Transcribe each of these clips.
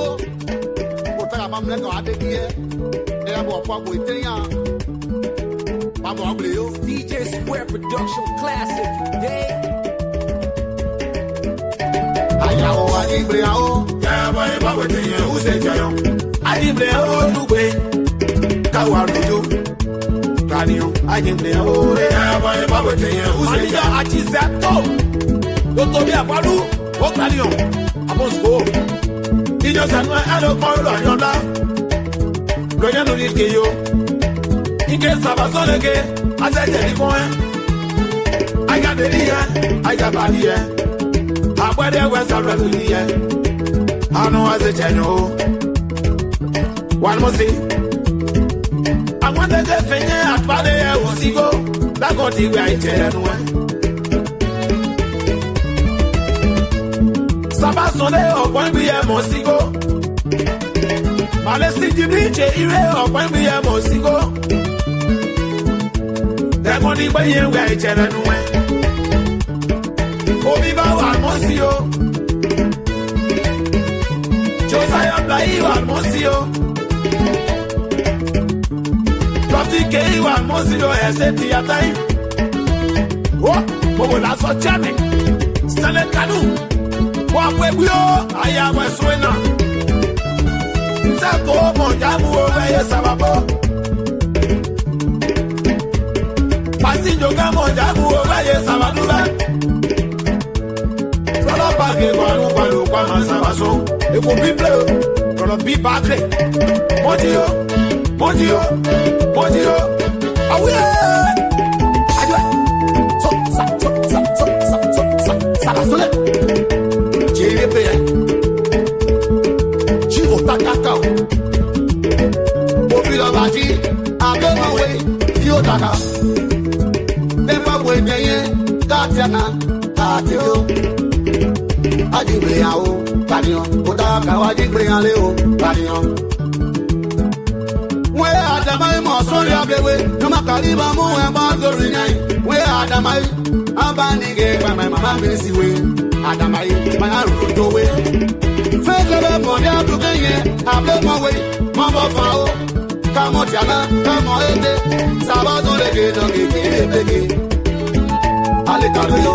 Go. Otaka mamle ko ade kiye. E abo pa go itenya. Pamo ableo. DJ Square Production Classic. Day. Ayawo adibreo. Ya boy ba wetin who say jayo. Adibreo dugbe. Kawa rojo. Radio adibreo. Ya boy ba wetin who say Anja achizeto. Toto bi apalu. O radio. Aposko. Ijo sanwa alo koro ayonda. Loya no ni keyo. Ike sabasoleke. Aseje ni point. I got the here. I got body here. Agbade West Africa here. I know as a channel. One more thing. I want to get finger at Bade Wosigo. That got the way I tell you. Sabasone or point be a Mosigo. Malesi Jibiche, Ire or point be a Mosigo. That money by you where I tell you. Obiba wa Mosio. Josiah Blai wa Mosio. Dr. K wa Mosio SAT at time. What? Mobola so chame. Stanley Kanu. Wa kwebio aya wa swena. Nzako mo jamu over ye sababo. Pasinjo gamo jamu over ye sabaduba. It will be blue, gonna be badly. Modio, Modio, Modio. Oh yeah! So, JP, Chivo Takaka, Popular Baji, I'm on my way, Yotaka. Never wait a year, Tatiana, Tatio. Adibreyao, Padion, Otaka, Adibreyaleo, Padion. Where are the my Mosori of the way? No Macaliba, Mo and Margorinai. Where are the my Abanige by my mamma Missy way? Adamai, my road away. Fake of Monia to Gay, I blow my way, Mamma Fao, Camotiana, Camoete, Sabato, the gate of the gate. Alecalio,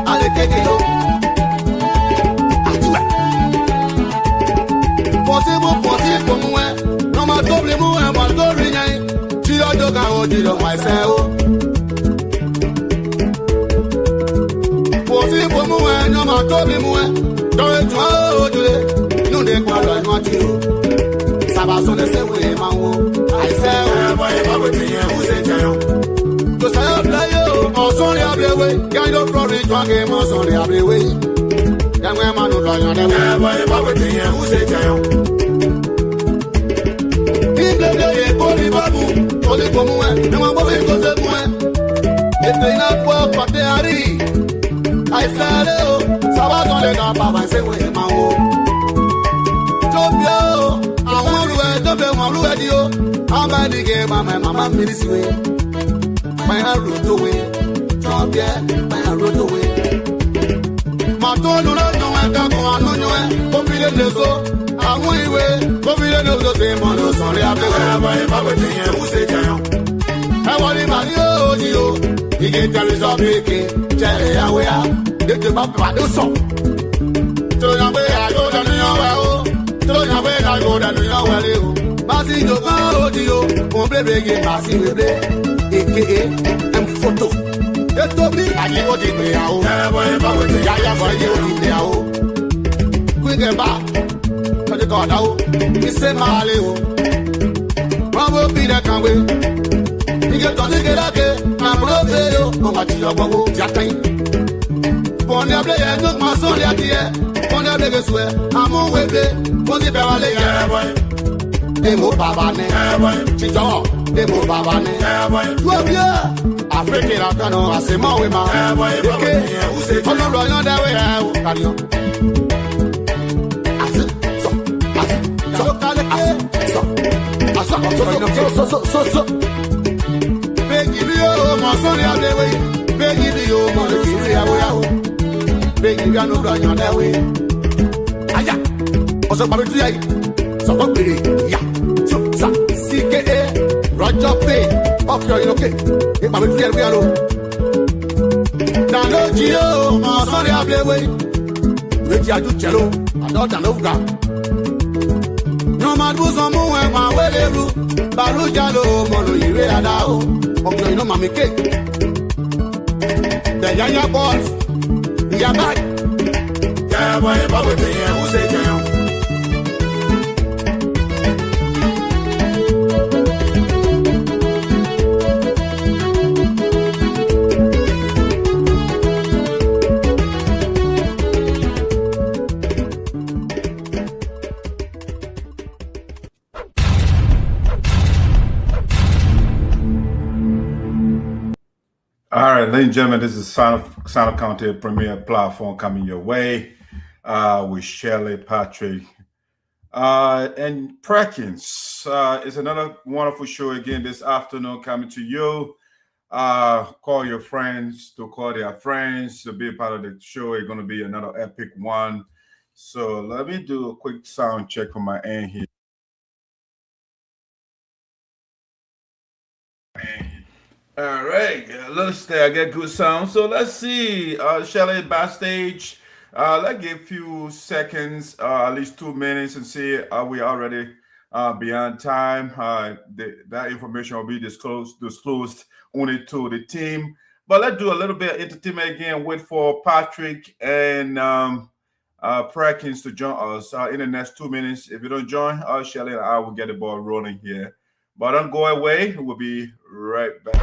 Alecalio. Possible, no more double move and one go ring. She don't know how to do myself. Possible move, no more double move. Don't do it. No, they call I want you. Sabason the same way, Mango. I say, who's a giant? Because I play you, or sorry, I'll be away. Kind of glory, drunk game, or sorry, I'll be away. Then we're man who lawyer, then who's a giant? Only for moi, no more for moi. If they not work, but they are. I said, oh, Sabaton, they got Papa, say, wait, my home. Tokyo, I want to wear radio. I'm by the game, my mamma, ministry. My road away. Tokyo, my road away. Maton, no, I can't go on, no, confident, so. I'm way, confident of the same on the Sunday. I'm who say, I want him at you. He get the result, Jerry, away. Get the back by the song. Turn away, I go down your well. Turn away, I go down your well. Passing your audio, won't be breaking, passing with it. AKA, and photo. They told me, I give what they out. Quick and back. God out, it's a maleo. Bravo, Peter can wait. You get to get again, I'm Robeo, what you are, Jacky. On the player, not my son, on the biggest way, I'm on way, was it Beverly? They move Babane, Chito, they move Babane. Well, yeah, African, I can know, I say more with my boy, who's it? I'm not running that way, can you? So. Begi bio, my son, the other way. Begi bio, my Begi bio, no run your way. Aya, Also, Madam Teahjay. So, what be ya? So, CKA, Roger Pay. Okay, okay. Madam Teahjay, we are. Dano Gio, my son, I play away. Which I do cello, I don't know. No man was on my way, Baru Jalo, Molo, you read out. Okay, you know, Mammy Cake. The Yaya boys, we are back. Yeah, boy, Baba, who say Jayon? All right, ladies and gentlemen, this is Sinoe County premier platform coming your way with Shirley, Patrick, and Perkins. It's another wonderful show again this afternoon coming to you. Call your friends to call their friends to be a part of the show. It's going to be another epic one. So let me do a quick sound check from my end here. All right, let's I get good sound. So let's see. Shelley backstage. Let's give a few seconds, at least 2 minutes, and see are we already beyond time. That information will be disclosed only to the team. But let's do a little bit of entertainment again. Wait for Patrick and Perkins to join us in the next 2 minutes. If you don't join, Shelley and I will get the ball rolling here. But don't go away. We'll be right back.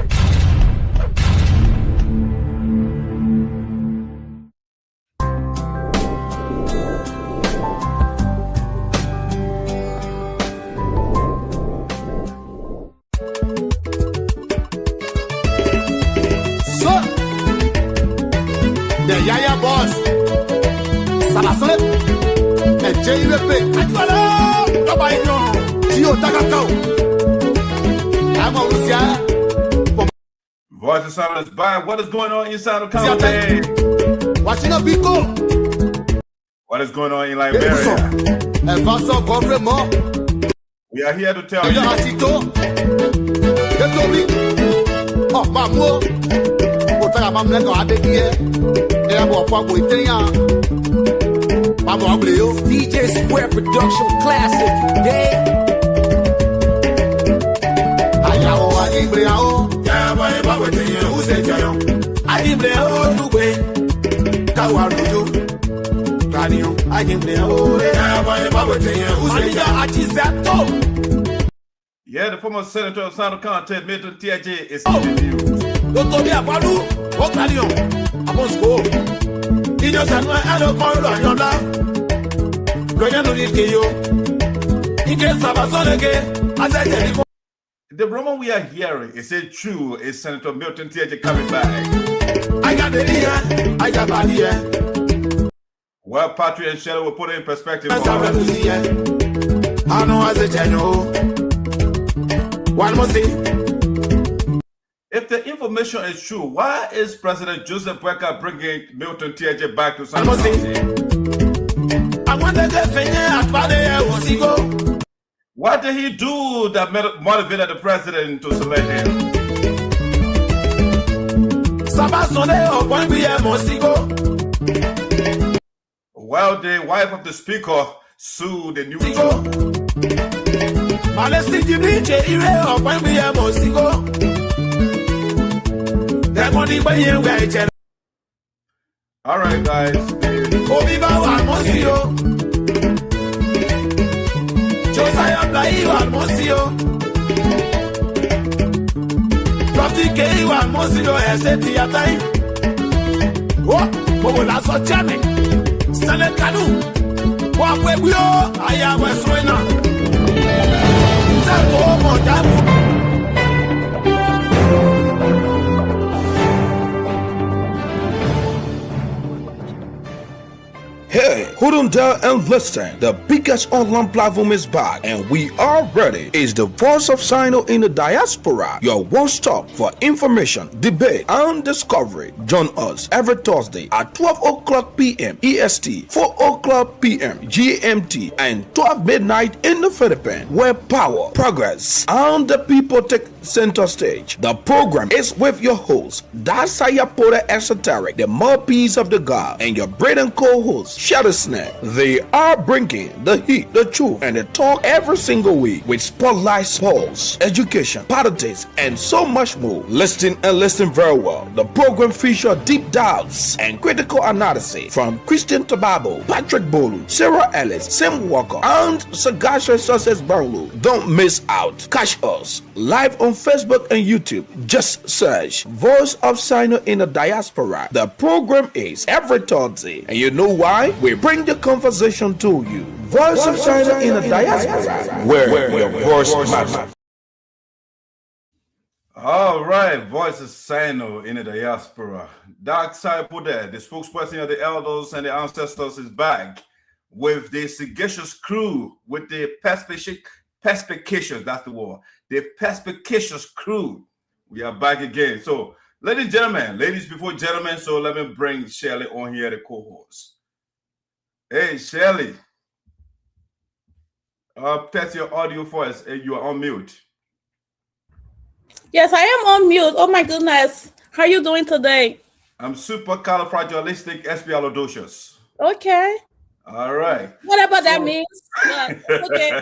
So, the Yaya boss, Salasole, and JVP. Nobody knows. Gio Takakao. Voice of Silence by what is going on inside of County? Watching a Pico. What is going on in Liberia? We are here to tell you. DJ Square Production Classic. Yeah. Yeah, boy, Baba, who say Jayon? I didn't play all the way. Kawarujo. Radio. I didn't play all the way. Yeah, boy, Baba, who say Jayon? Yeah, the former Senator of Sinoe County, Milton Teahjay, is in the news. Don't be a balu. What are you? I'm on school. He just had my other call on your lap. Royan will get you. He gets up a son again. As I tell you. The rumor we are hearing, is it true? Is Senator Milton Teahjay coming back? I got the idea. I got the idea. Well, Patrick and Shelley will put it in perspective. I know as a channel. One more thing. If the information is true, why is President Joseph Boakai bringing Milton Teahjay back to Sinoe County? I want to get finished. What did he do that motivated the president to select him? Well, the wife of the speaker sued the new All right, guys. Josiah Blai wa Mosio. Prophet K wa Mosio eseti atai. Oh, bobo la so chame. Stale kanu. Wa kwebio aya wa swena. Nzako mo jabu. Hey, Hold on there and listen. The biggest online platform is back and we are ready. It's the voice of Sinoe in the diaspora. Your one stop for information, debate, and discovery. Join us every Thursday at 12 o'clock p.m. EST, 4 o'clock p.m. GMT, and 12 midnight in the Philippines, where power, progress, and the people take center stage. The program is with your host, DIASPORA Esoteric, the mouthpiece of the God, and your bread and co-host, Shadow Snare. They are bringing the heat, the truth, and the talk every single week with spotlight, sports, education, politics, and so much more. Listen and listen very well. The program features deep dives and critical analysis from Christian Tababo, Patrick Bolu, Sarah Ellis, Sam Walker, and Sagacious Success Barlow. Don't miss out. Catch us live on Facebook and YouTube. Just search Voice of Sinoe in the Diaspora. The program is every Thursday, and you know why? We bring the conversation to you. Voice of Sinoe in the Diaspora, where your voice matters. All right, Voice of Sinoe in the Diaspora. Dark Side Poder, the spokesperson of the elders and the ancestors, is back with the sagacious crew, with the perspicacious, that's the word, the perspicacious crew. We are back again. So, ladies and gentlemen, ladies before gentlemen, so let me bring Shelley on here, the co-host. Hey, Shelley. Test your audio for us. You are on mute. Yes, I am on mute. Oh my goodness. How are you doing today? I'm supercalifragilisticexpialidocious. Okay. All right. Whatever that means. But, okay.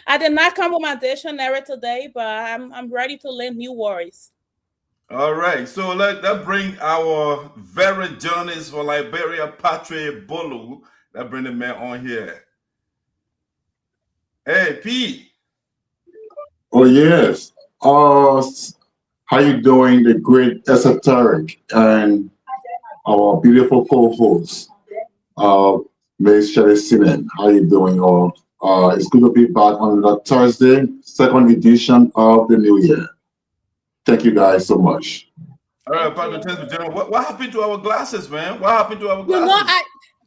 I did not come with my dictionary today, but I'm ready to learn new words. All right. So let's bring our very journalist for Liberia, Patrick Bolu. Let's bring the man on here. Hey, P. Oh, yes. How you doing, the great esoteric and our beautiful co-host, Ms. Shelley Sinen. How you doing all? It's good to be back on the Thursday, second edition of the new year. Thank you guys so much. All right, Patrick, what happened to our glasses, man? What happened to our glasses? You know,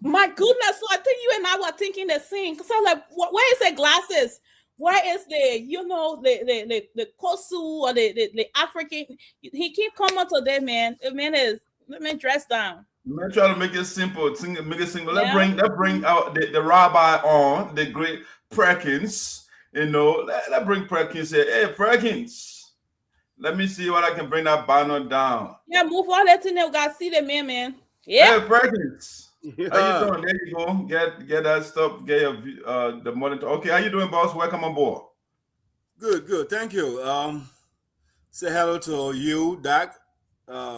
my goodness, so I think you and I were thinking the same. Because I was like, where is the glasses? Where is the, you know, the Kosu or the African? He can't come out today, man. The man is dressed down. I'm trying to make it simple. Make it simple. Yeah. Let's bring out the rabbi on, the great Perkins. You know, let's bring Perkins here. Hey, Perkins, let me see what I can bring that banner down. Yeah, move on. Let's see. Gotta see the man. Yeah. Hey, Perkins. How you doing? There you go. Get that stuff. Get your the monitor. Okay, how you doing, boss? Welcome on board. Good. Thank you. Say hello to you, Doc,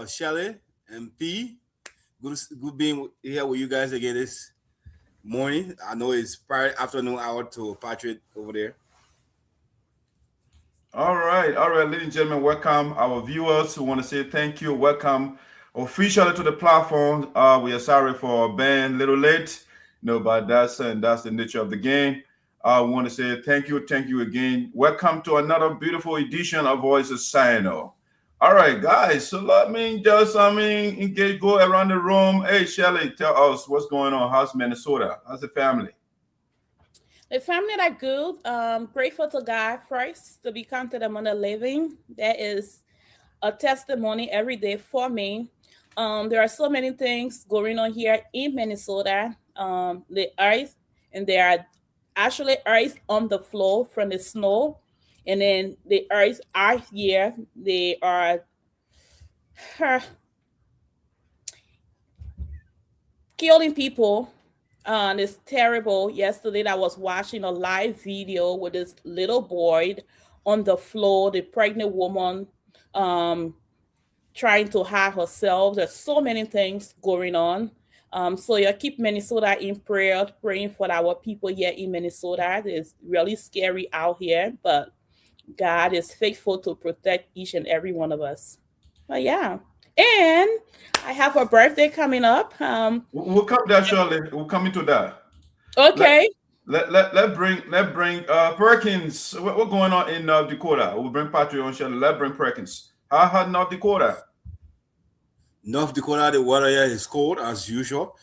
Shelley, and P. Good being here with you guys again this morning. I know it's probably afternoon hour to Patrick over there. All right, ladies and gentlemen, welcome our viewers who want to say thank you. Welcome officially to the platform. We are sorry for being a little late, but that's the nature of the game. I want to say thank you again. Welcome to another beautiful edition of Voice of Sinoe. All right, guys. So let me just engage, go around the room. Hey, Shelley, tell us what's going on. How's Minnesota? How's the family? The family are good. Grateful to God first to be counted among the living. That is a testimony every day for me. There are so many things going on here in Minnesota. The ice, and there are actually ice on the floor from the snow. And then the ice are here. They are killing people. It's terrible. Yesterday I was watching a live video with this little boy on the floor, the pregnant woman trying to hide herself. There's so many things going on. So you keep Minnesota in prayer, praying for our people here in Minnesota. It's really scary out here, but God is faithful to protect each and every one of us. But yeah. And I have a birthday coming up. We'll come there shortly. We'll come into that. Okay. Let's bring Perkins. What's going on in North Dakota? We'll bring Patrick on shortly. Let's bring Perkins. How North Dakota? North Dakota, the weather here is cold as usual.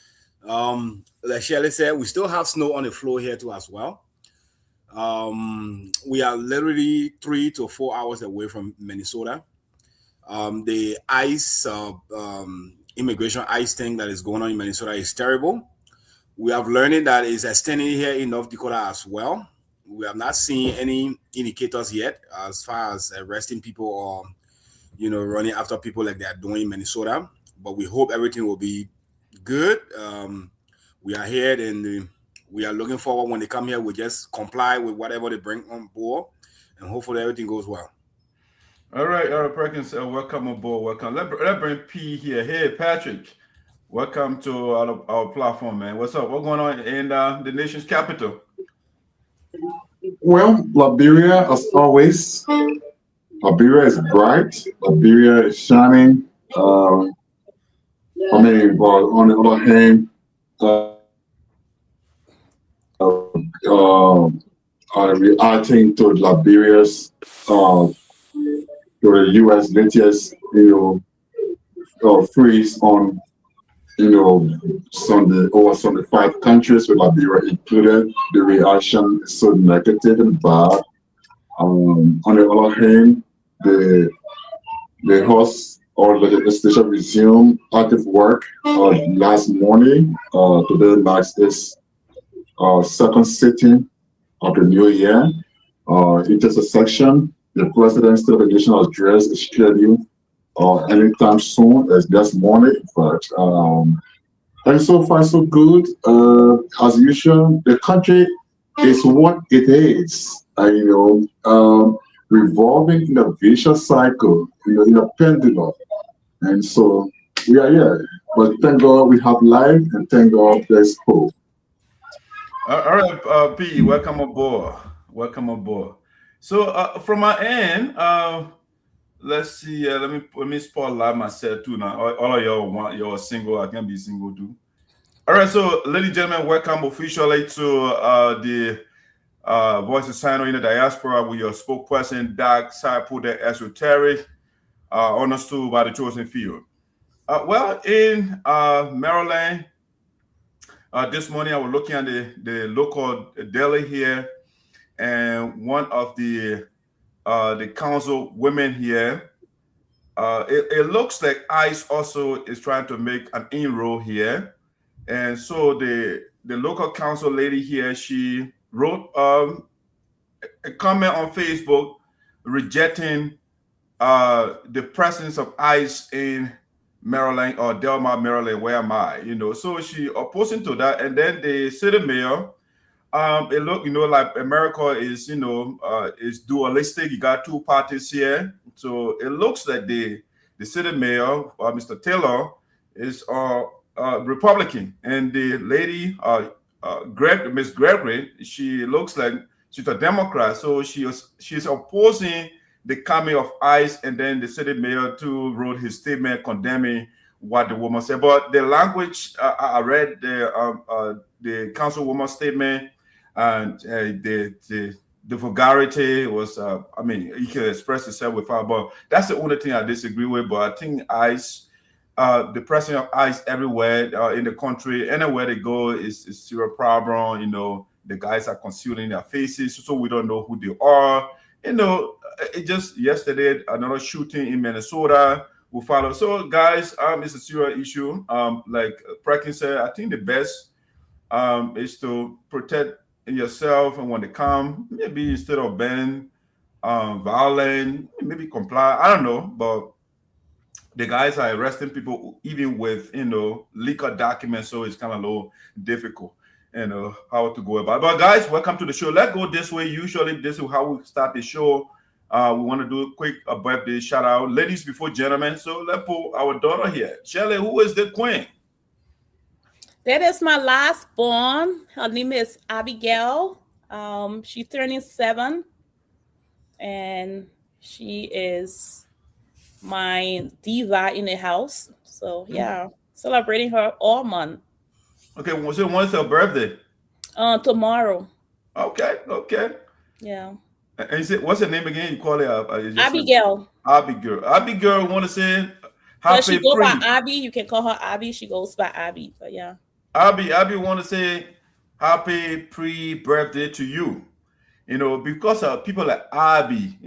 Like Shelley said, we still have snow on the floor here too as well. We are literally 3 to 4 hours away from Minnesota. The ICE, immigration ICE thing that is going on in Minnesota is terrible. We have learned that it's extending here in North Dakota as well. We have not seen any indicators yet as far as arresting people or, running after people like they are doing in Minnesota. But we hope everything will be good. We are here and we are looking forward when they come here. We just comply with whatever they bring on board, and hopefully everything goes well. All right, Perkins, welcome aboard. Welcome. Let's bring P here. Hey, Patrick. Welcome to our platform, man. What's up? What's going on in the nation's capital? Well, Liberia, as always, Liberia is bright. Liberia is shining. On the other hand, reacting to Liberia's to the U.S. latest, freeze on, some of the 5 countries with Liberia included. The reaction is so negative and bad. On the other hand, the House or the legislature resumed active work last morning. Today marks this second sitting of the new year. It is a section. The president's delegation address is scheduled anytime soon, as this morning. But and so far so good. As usual, the country is what it is. Revolving in a vicious cycle, in a pendulum. And so we are here. But thank God we have life, and thank God there's hope. All right, P, welcome aboard. Welcome aboard. So from my end, let's see. Let me spotlight myself too now. All of y'all want you're single. I can be single too. All right, so ladies and gentlemen, welcome officially to the Voice of Sinoe in the Diaspora with your spokesperson, Doug Saipu, the esoteric, understood by the chosen few. Well, in Maryland, this morning I was looking at the local deli here, and one of the council women here, it looks like ICE also is trying to make an inroad here. And so the local council lady here, she wrote a comment on Facebook rejecting the presence of ICE in Maryland or Delmar, Maryland. Where am I? So she opposing to that. And then the city mayor, it look, like America is, is dualistic. You got 2 parties here. So it looks like the city mayor, Mr. Taylor, is Republican, and the lady, Miss Gregory, she looks like she's a Democrat. So she's opposing the coming of ICE, and then the city mayor too wrote his statement condemning what the woman said. But the language, I read the councilwoman's statement, and the vulgarity was, you can express yourself with her, but that's the only thing I disagree with. But I think ICE, the presence of ICE everywhere in the country, anywhere they go, is still a problem. The guys are concealing their faces, so we don't know who they are. It just yesterday, another shooting in Minnesota will follow. So, guys, it's a serious issue. Like Perkins said, I think the best is to protect yourself, and when they come, maybe instead of being violent, maybe comply. I don't know, but the guys are arresting people even with legal documents, so it's kind of a little difficult how to go about it. But guys, welcome to the show. Let's go this way. Usually this is how we start the show. We want to do a quick birthday shout out, ladies before gentlemen. So let's put our daughter here. Shelley, who is the queen? That is my last born. Her name is Abigail. She's turning 7, and she is my diva in the house. So yeah, celebrating her all month. Okay, so when's her birthday? Tomorrow. Okay. Yeah. And what's her name again? You call it Abigail. Abigail, want to say happy? So she go by Abby. You can call her Abby. She goes by Abby. But yeah. Abby want to say happy pre-birthday to you. Because of people like Abby,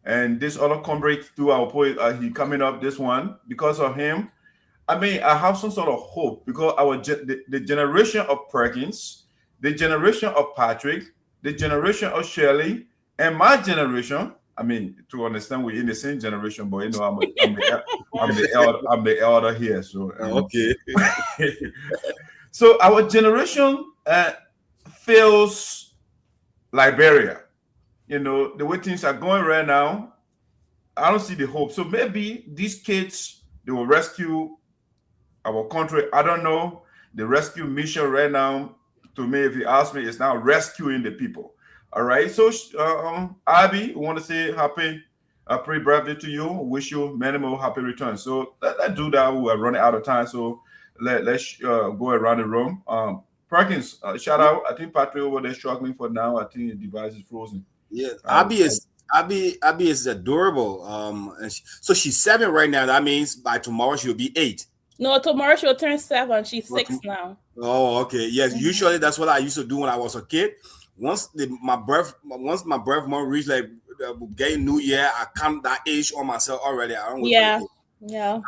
and this other comrade to our poet, he coming up this one because of him. I mean, I have some sort of hope because the generation of Perkins, the generation of Patrick, the generation of Shirley, and my generation. I mean, to understand we're in the same generation, but I'm the elder here. So Okay. So our generation feels Liberia. The way things are going right now, I don't see the hope. So maybe these kids, they will rescue our country. I don't know. The rescue mission right now, to me, if you ask me, is now rescuing the people. All right. So, Abby, we want to say happy pre-birthday to you. Wish you many more happy returns. So let's do that. We are running out of time. So let's go around the room. Perkins, shout out. I think Patrick over there struggling for now. I think the device is frozen. Yeah, Abby is adorable. So she's 7 right now. That means by tomorrow she'll be 8. No, tomorrow she'll turn 7. She's 6 now. Oh, okay. Yes, usually that's what I used to do when I was a kid. Once my birth month reached like getting New Year, I count that age on myself already. I don't. Yeah.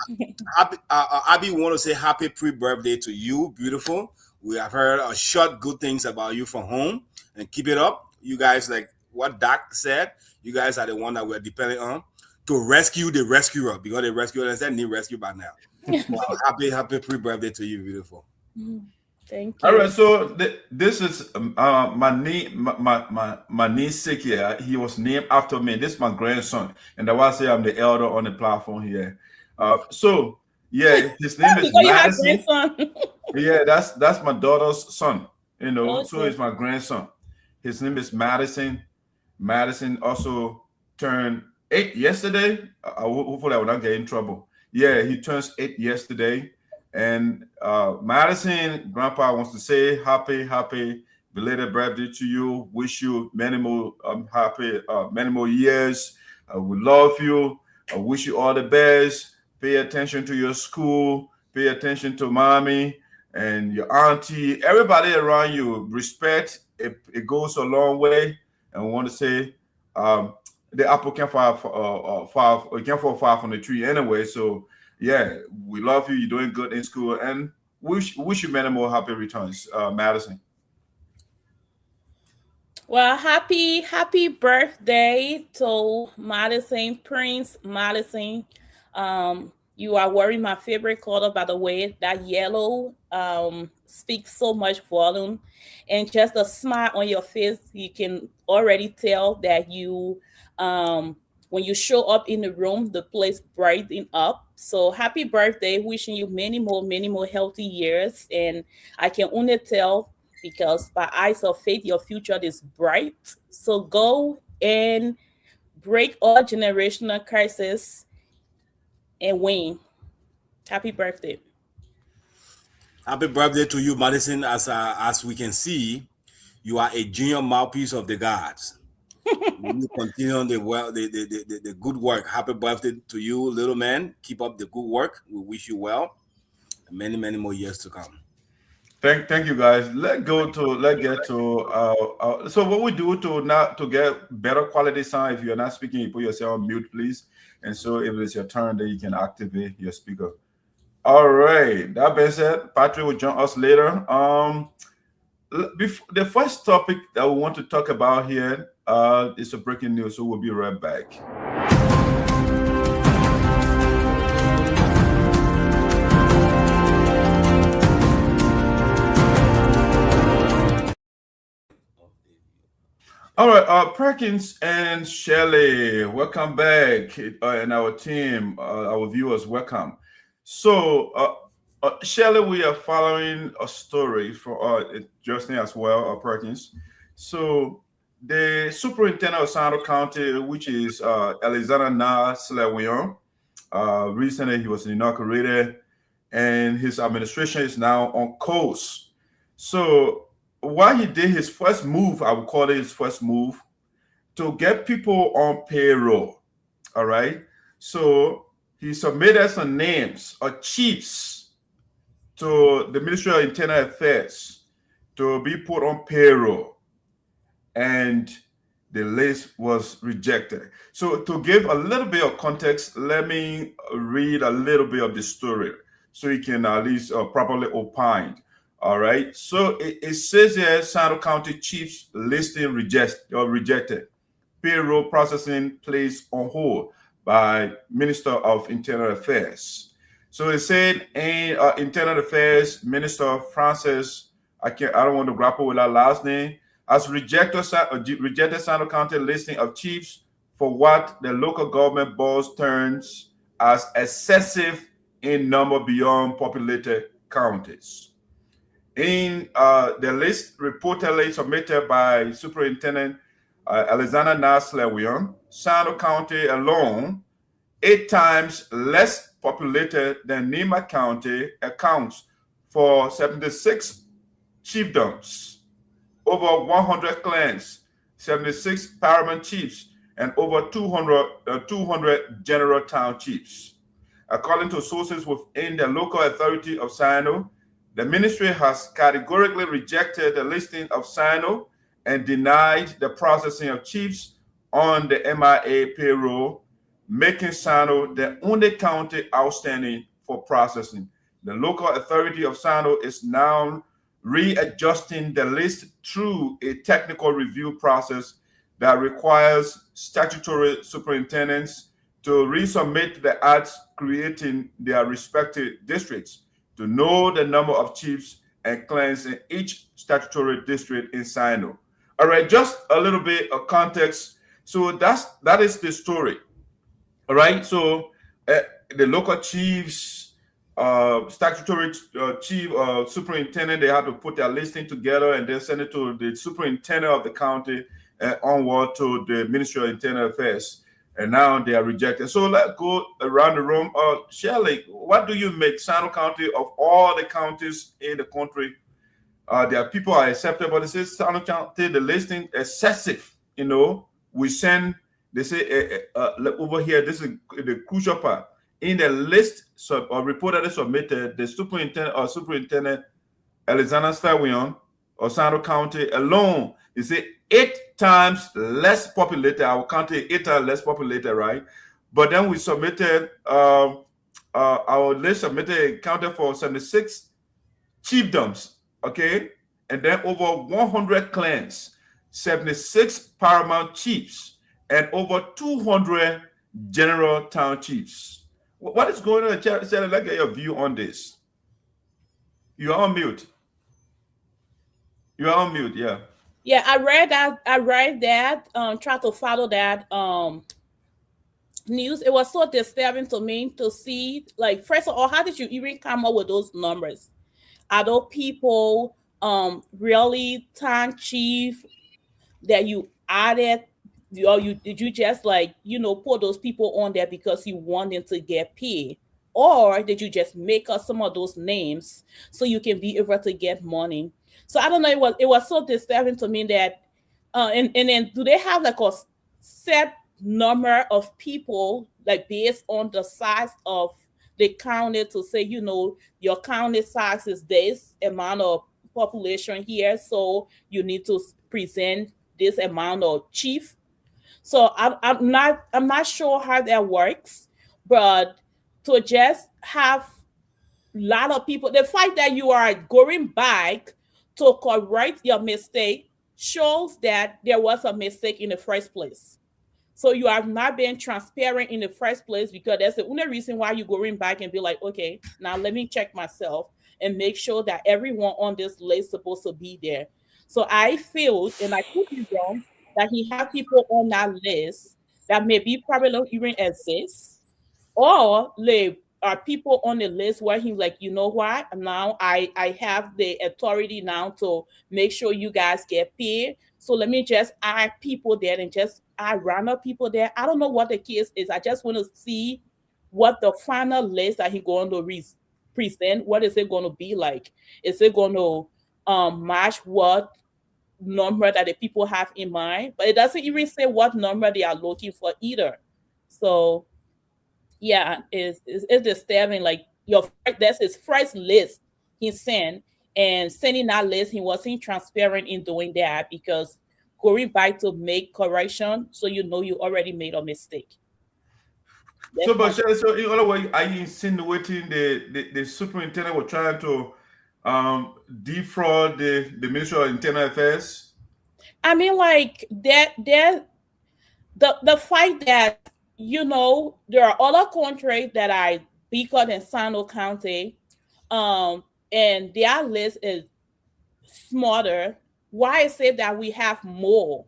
Abby want to say happy pre-birthday to you, beautiful. We have heard short good things about you from home, and keep it up. You guys, like what Doc said, you guys are the one that we're depending on to rescue the rescuer, because the rescuer doesn't need rescue by now. Wow, happy pre-birthday to you, beautiful. Thank you. All right, so this is my niece here. He was named after me. This is my grandson, and that's why I say I'm the elder on the platform here. So yeah, his name is Madison. Yeah, that's my daughter's son. So it's my grandson. His name is Madison. Madison also turned 8 yesterday. Hopefully I will not get in trouble. Yeah, he turns 8 yesterday. And Madison, Grandpa wants to say happy belated birthday to you. Wish you many more many more years. We love you. I wish you all the best. Pay attention to your school. Pay attention to mommy and your auntie. Everybody around you. Respect. It goes a long way. And we want to say the apple can't fall far from the tree anyway. So yeah, we love you. You're doing good in school, and wish you many more happy returns, Madison. Well, happy birthday to Madison, Prince Madison. You are wearing my favorite color, by the way. That yellow speaks so much volume, and just a smile on your face, you can already tell that you when you show up in the room, the place brighten up. So happy birthday. Wishing you many more healthy years. And I can only tell, because by eyes of faith, your future is bright. So go and break all generational crisis and win. Happy birthday. Happy birthday to you, Madison. As we can see, you are a junior mouthpiece of the gods. You continue the good work. Happy birthday to you, little man. Keep up the good work. We wish you well. Many more years to come. Thank you, guys. Let's get to so what we do to get better quality sound. If you're not speaking, you put yourself on mute, please. And so if it's your turn, then you can activate your speaker. All right. That being said, Patrick will join us later. The first topic that we want to talk about here is a breaking news, so we'll be right back. All right, Perkins and Shelley, welcome back, and our team, our viewers, welcome. So, Shelley, we are following a story for Justin as well, Perkins. So, the superintendent of Sinoe County, which is Alexander Slewion, recently he was inaugurated, and his administration is now on course. So, while he did his first move, I would call it his first move, to get people on payroll. All right. So he submitted some names of chiefs to the Ministry of Internal Affairs to be put on payroll, and the list was rejected. So to give a little bit of context, let me read a little bit of the story so you can at least properly opine. All right. So it says here, Sinoe County Chiefs listing rejected. Payroll processing placed on hold by Minister of Internal Affairs. So it said in Internal Affairs Minister Francis, I don't want to grapple with that last name, has rejected Sinoe County listing of chiefs for what the local government board terms as excessive in number beyond populated counties. In the list reportedly submitted by Superintendent Alexander Naslewian, Sinoe County alone, 8 times less populated than Nima County, accounts for 76 chiefdoms, over 100 clans, 76 paramount chiefs, and over 200 general town chiefs. According to sources within the local authority of Sinoe, the ministry has categorically rejected the listing of Sinoe and denied the processing of chiefs on the MIA payroll, making Sinoe the only county outstanding for processing. The local authority of Sinoe is now readjusting the list through a technical review process that requires statutory superintendents to resubmit the acts creating their respective districts to know the number of chiefs and clans in each statutory district in Sinoe. All right, just a little bit of context. So that is the story. All right, so the local chiefs, statutory chief superintendent, they had to put their listing together and then send it to the superintendent of the county and onward to the Ministry of Internal Affairs. And now they are rejected. So let's go around the room. Shelley, what do you make Sinoe County of all the counties in the country? There are people are accepted, but it says Sinoe County, the listing excessive. You know, we send, they say over here, this is the crucial part. In the list report that is submitted, the superintendent Alexander Stawion of Sinoe County alone, they say 8 times less populated. Our county 8 times less populated, right? But then we submitted our list submitted counted for 76 chiefdoms, okay, and then over 100 clans, 76 paramount chiefs, and over 200 general town chiefs. What is going on, Charlie? Let's get your view on this. You are on mute. You are on mute, yeah. Yeah, I read that. Try to follow that news. It was so disturbing to me to see, like, first of all, how did you even come up with those numbers? Are those people really town chief that you added, or did you just, like, you know, put those people on there because you want them to get paid? Or did you just make up some of those names so you can be able to get money? So I don't know. It was so disturbing to me that, and then do they have like a set number of people, like based on the size of the county, to say, you know, your county size is this amount of population here, so you need to present this amount of chief. So I'm not sure how that works, but to just have a lot of people, the fact that you are going back to correct your mistake shows that there was a mistake in the first place. So you have not been transparent in the first place, because that's the only reason why you're going back and be like, okay, now let me check myself and make sure that everyone on this list is supposed to be there. So I feel, and I could be wrong, that he have people on that list that maybe probably don't even exist, or they are people on the list where he's like, you know what, now I have the authority now to make sure you guys get paid. So let me just add people there and just add random people there. I don't know what the case is. I just want to see what the final list that he's going to present, what is it going to be like? Is it going to match what number that the people have in mind? But it doesn't even say what number they are looking for either. So yeah, it's disturbing. Like, that's his first list he sent, and sending that list, he wasn't transparent in doing that, because going back to make correction, so you know you already made a mistake. So, but so in other words, are you insinuating the superintendent was trying to defraud the Ministry of Internal Affairs? I mean, like the fact that, you know, there are other countries that are bigger than Sinoe County, and their list is smarter. Why is it that we have more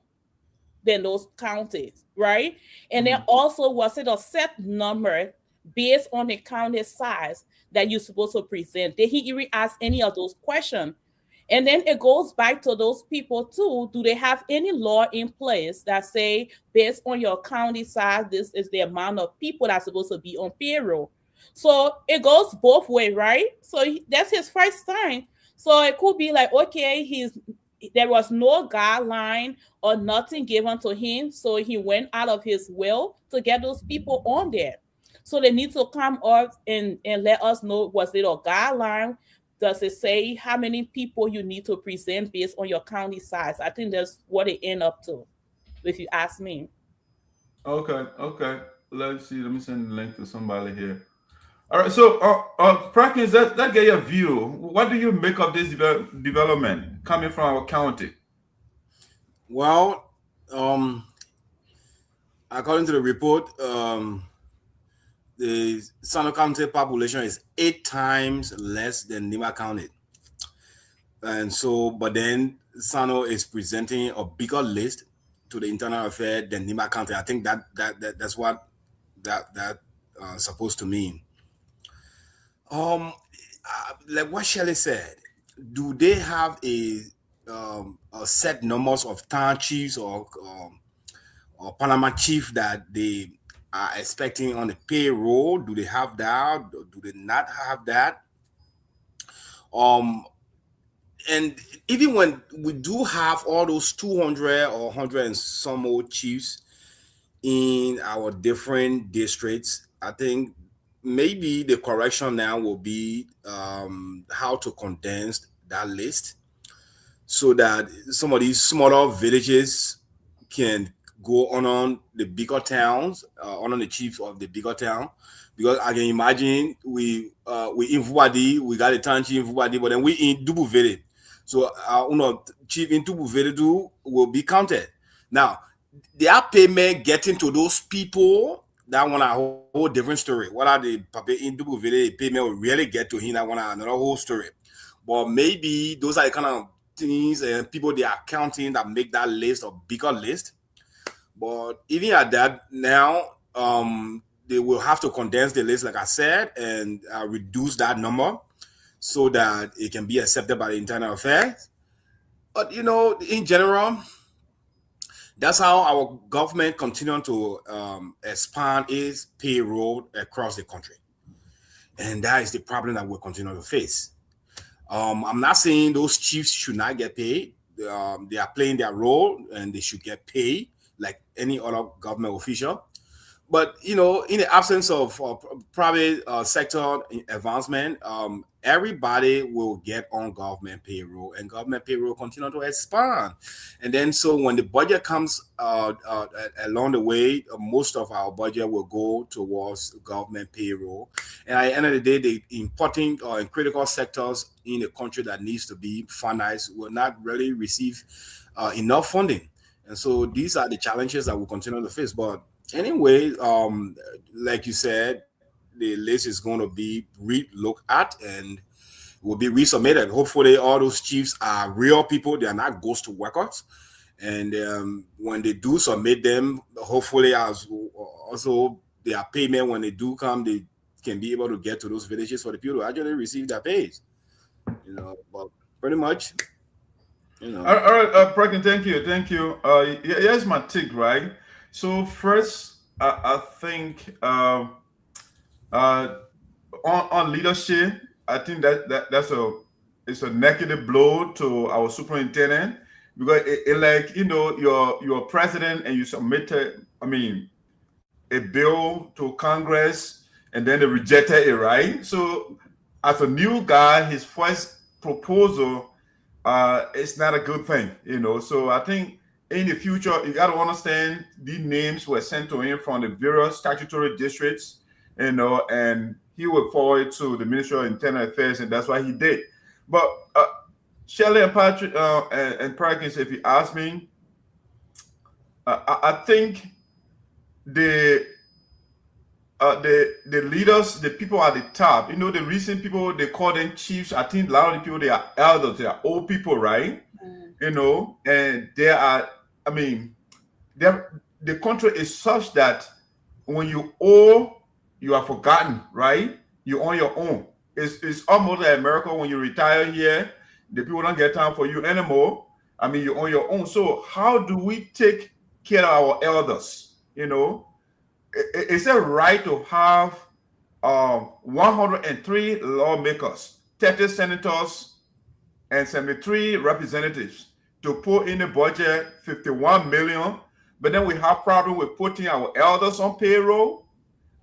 than those counties, right? And then also, was it a set number based on the county size that you're supposed to present? Did he even ask any of those questions? And then it goes back to those people too. Do they have any law in place that say, based on your county size, this is the amount of people that's supposed to be on payroll? So it goes both ways, right? So that's his first time. So it could be like, okay, there was no guideline or nothing given to him, so he went out of his will to get those people on there. So they need to come up and let us know, was it a guideline? Does it say how many people you need to present based on your county size? I think that's what it end up to, if you ask me. Okay. Let's see. Let me send the link to somebody here. All right. So, Prakins, that get your view. What do you make of this development coming from our county? Well, according to the report, the Sinoe County population is 8 times less than Nima County. And so, but then Sinoe is presenting a bigger list to the Internal Affairs than Nima County. I think that's what that supposed to mean. Like what Shelley said, do they have a set numbers of town chiefs or Panama chief that they are expecting on the payroll? Do they have that? Do they not have that? And even when we do have all those 200 or 100 and some old chiefs in our different districts, I think maybe the correction now will be how to condense that list so that some of these smaller villages can go on the bigger towns, on the chiefs of the bigger town. Because I can imagine we in Fuadi, we got a town chief in Fuadi, but then we in Dubu Village. So chief in Dubu Village will be counted. Now, their payment getting to those people, that one a whole different story. What are the in Dubu Village payment will really get to him? That one another whole story. But maybe those are the kind of things and people they are counting that make that list a bigger list. But even at that now, they will have to condense the list, like I said, and reduce that number so that it can be accepted by the Internal Affairs. But in general, that's how our government continues to expand its payroll across the country, and that is the problem that we'll continue to face. I'm not saying those chiefs should not get paid. They are playing their role, and they should get paid like any other government official. But in the absence of private sector advancement, everybody will get on government payroll, and government payroll continue to expand. And then so when the budget comes along the way, most of our budget will go towards government payroll. And at the end of the day, the important and critical sectors in the country that needs to be funded will not really receive enough funding. And so these are the challenges that we continue to face. But anyway, like you said, the list is going to be looked at and will be resubmitted. Hopefully, all those chiefs are real people. They are not ghost workers. And when they do submit them, hopefully, as also their payment when they do come, they can be able to get to those villages for the people to actually receive their pays. But pretty much. All right, Prakin, thank you. Here's my take, right? So first, I think on leadership, I think that's a negative blow to our superintendent, because you're president and you submitted, a bill to Congress and then they rejected it, right? So as a new guy, his first proposal, it's not a good thing, you know. So I think in the future, you got to understand these names were sent to him from the various statutory districts, you know, and he would forward it to the Ministry of Internal Affairs, and that's why he did. But Shelley and Patrick and Perkins, if you ask me, I think the leaders, the people at the top, you know, the recent people, they call them chiefs. I think a lot of the people, they are elders, they are old people, right? You know, and they are, I mean, the country is such that when you owe, you are forgotten, right? You're on your own. It's almost like America. When you retire here, the people don't get time for you anymore. I mean, you're on your own. So how do we take care of our elders? You know, is it right to have 103 lawmakers, 30 senators, and 73 representatives to put in the budget 51 million, but then we have problem with putting our elders on payroll?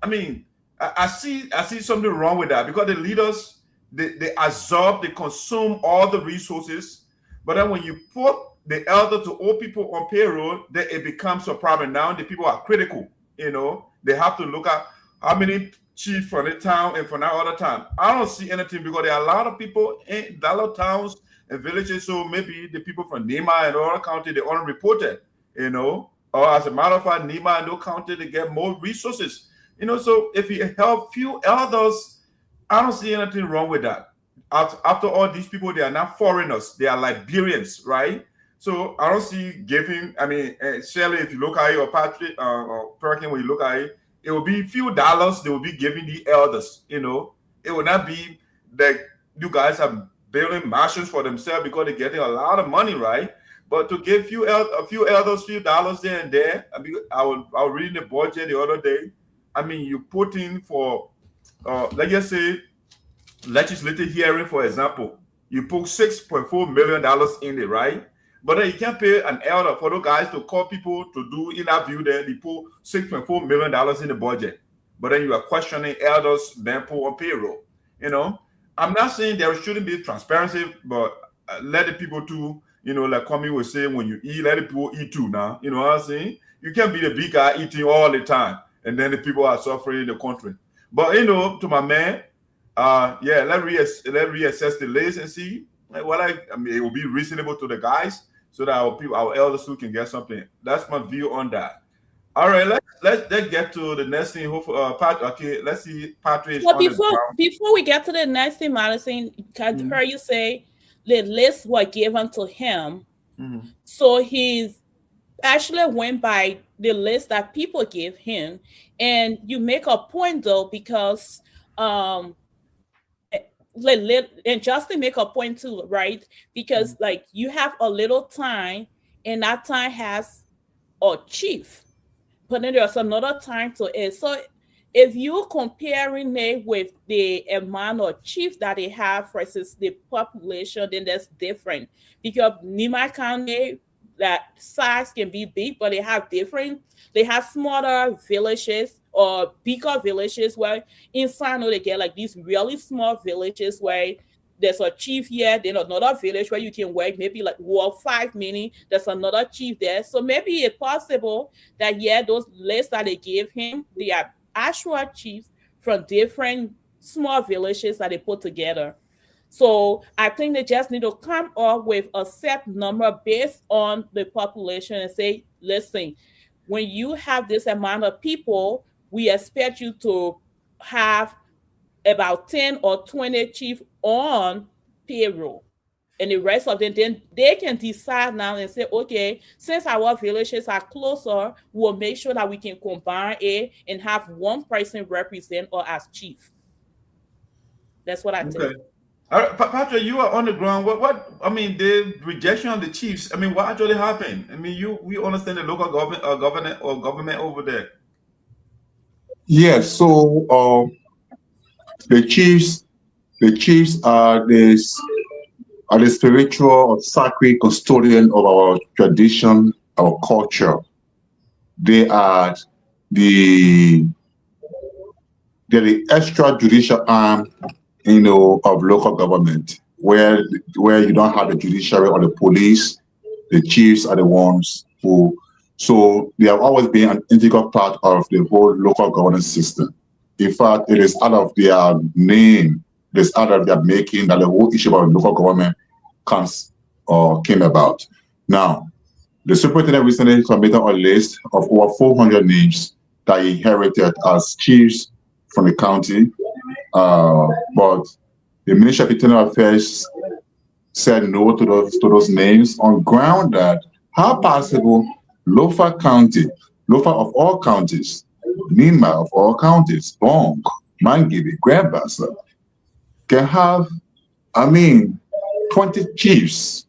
I mean, I see something wrong with that, because the leaders, they absorb, they consume all the resources, but then when you put the elder to old people on payroll, then it becomes a problem. Now the people are critical, you know, they have to look at how many chiefs from the town and from that other town. I don't see anything, because there are a lot of people in a lot of towns and villages, so maybe the people from Nima and other county, they unreported, you know, or as a matter of fact, Nima and no county, they get more resources. You know, so if you help few elders, I don't see anything wrong with that. After all, these people, they are not foreigners. They are Liberians, right? So I don't see giving, I mean, Shelley, if you look at it, or Patrick, or Perkin, when you look at it, it will be few dollars they will be giving the elders, you know. It will not be that you guys are building mansions for themselves because they're getting a lot of money, right? But to give a few elders few dollars there and there. I mean, I was reading the budget the other day. I mean, you put in for, let's just say, legislative hearing, for example, you put $6.4 million in it, right? But then you can't pay an elder for those guys to call people to do interview there. They put $6.4 million in the budget. But then you are questioning elders being put on payroll. You know, I'm not saying there shouldn't be transparency, but let the people too, you know, like Kwame was saying, when you eat, let the people eat too now. You know what I'm saying? You can't be the big guy eating all the time, and then the people are suffering in the country. But, you know, to my man, yeah, let's reassess the list and see what I mean, it will be reasonable to the guys, so that our elders too can get something. That's my view on that. All right, let's get to the next thing. Okay, let's see Patrick. But before we get to the next thing, Madison, I heard you say the list was given to him. So he's actually went by the list that people gave him. And you make a point though, because and Justin make a point too, right? Because like you have a little time, and that time has a chief, but then there's another time to it. So if you're comparing it with the amount of chief that they have versus the population, then that's different. Because Nima County, that size can be big, but they have smaller villages or bigger villages, where in Sinoe they get like these really small villages where there's a chief here, then another village where you can work maybe like 5 minutes, there's another chief there. So maybe it's possible that, yeah, those lists that they gave him, they are actual chiefs from different small villages that they put together. So I think they just need to come up with a set number based on the population and say, listen, when you have this amount of people, we expect you to have about 10 or 20 chiefs on payroll. And the rest of them, then they can decide now and say, okay, since our villages are closer, we'll make sure that we can combine it and have one person represent us as chief. That's what I think. All right, Patrick, you are on the ground. What? I mean, the rejection of the chiefs. I mean, what actually happened? I mean, we understand the local government over there. Yes. So the chiefs are the spiritual or sacred custodian of our tradition, our culture. They are the extrajudicial arm of local government, where you don't have the judiciary or the police. The chiefs are the ones who, so they have always been an integral part of the whole local governance system. In fact, it is out of their name, it is out of their making that the whole issue about local government came about. Now, the superintendent recently submitted a list of over 400 names that he inherited as chiefs from the county, but the Ministry of Internal Affairs said no to those names on ground that how possible Lofa County, Lofa of all counties, Nima of all counties, Bong, Mangibi, Grand Bassa, can have, 20 chiefs,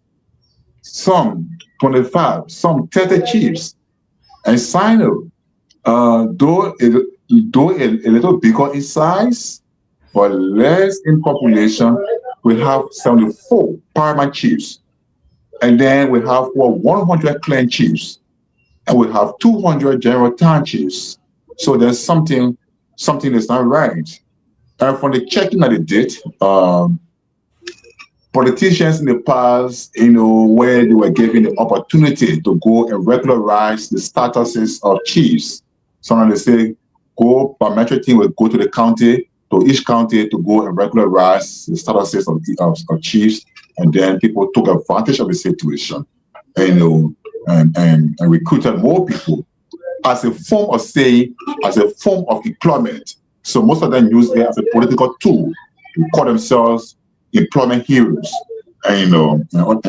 some 25, some 30 chiefs. And Sinoe, though a little bigger in size, but less in population, we have 74 paramount chiefs. And then we have 100 clan chiefs. And we have 200 general town chiefs. So there's something that's not right. And from the checking that they did, politicians in the past, where they were given the opportunity to go and regularize the statuses of chiefs. Sometimes they say, biometric team will go to the county, to each county to go and regularize the statuses of chiefs, and then people took advantage of the situation, and recruited more people as a form of as a form of employment. So most of them use it as a political tool to call themselves employment heroes, and all of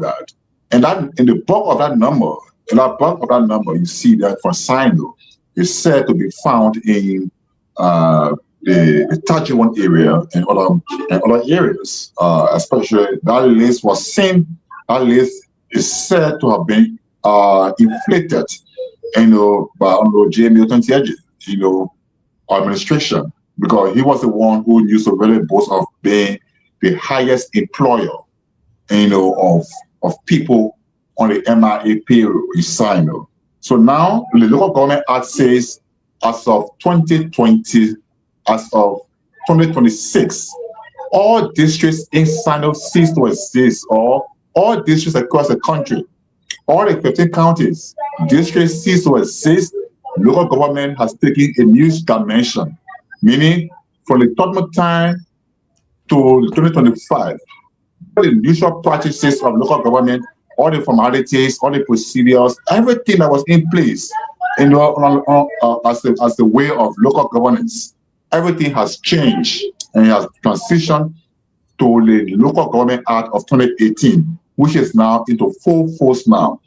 that. And that in the bulk of that number, you see that for Sinoe is said to be found in the Teahjay area and other areas, especially that list was seen. That list is said to have been inflated, by J. Milton Teahjay, administration, because he was the one who used to really boast of being the highest employer, of people on the MIA payroll in Sinoe. So now the Local Government Act says, as of 2020, as of 2026, all districts in Sinoe cease to exist, or all districts across the country, all the 15 counties, districts cease to exist. Local government has taken a new dimension, meaning from the Tottenham time to 2025, all the usual practices of local government, all the formalities, all the procedures, everything that was in place, as the way of local governance, everything has changed and has transitioned to the Local Government Act of 2018, which is now into full force now.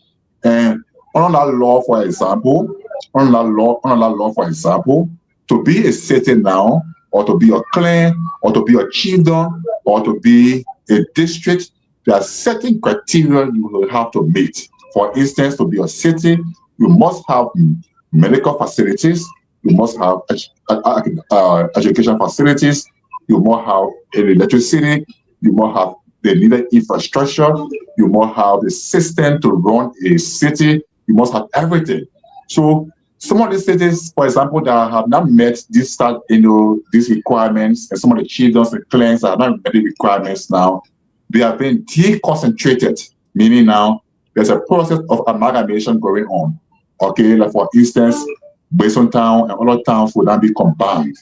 And under that law, for example, to be a city now, or to be a clan, or to be a chiefdom, or to be a district, there are certain criteria you will have to meet. For instance, to be a city, you must have medical facilities, you must have education facilities, you must have electricity, you must have the needed infrastructure, you must have the system to run a city, you must have everything. So some of the cities, for example, that have not met these requirements, and some of the chiefdoms and clans that have not met the requirements now, they have been deconcentrated, meaning now there's a process of amalgamation going on. Okay, like for instance, Basin Town and other towns will now be combined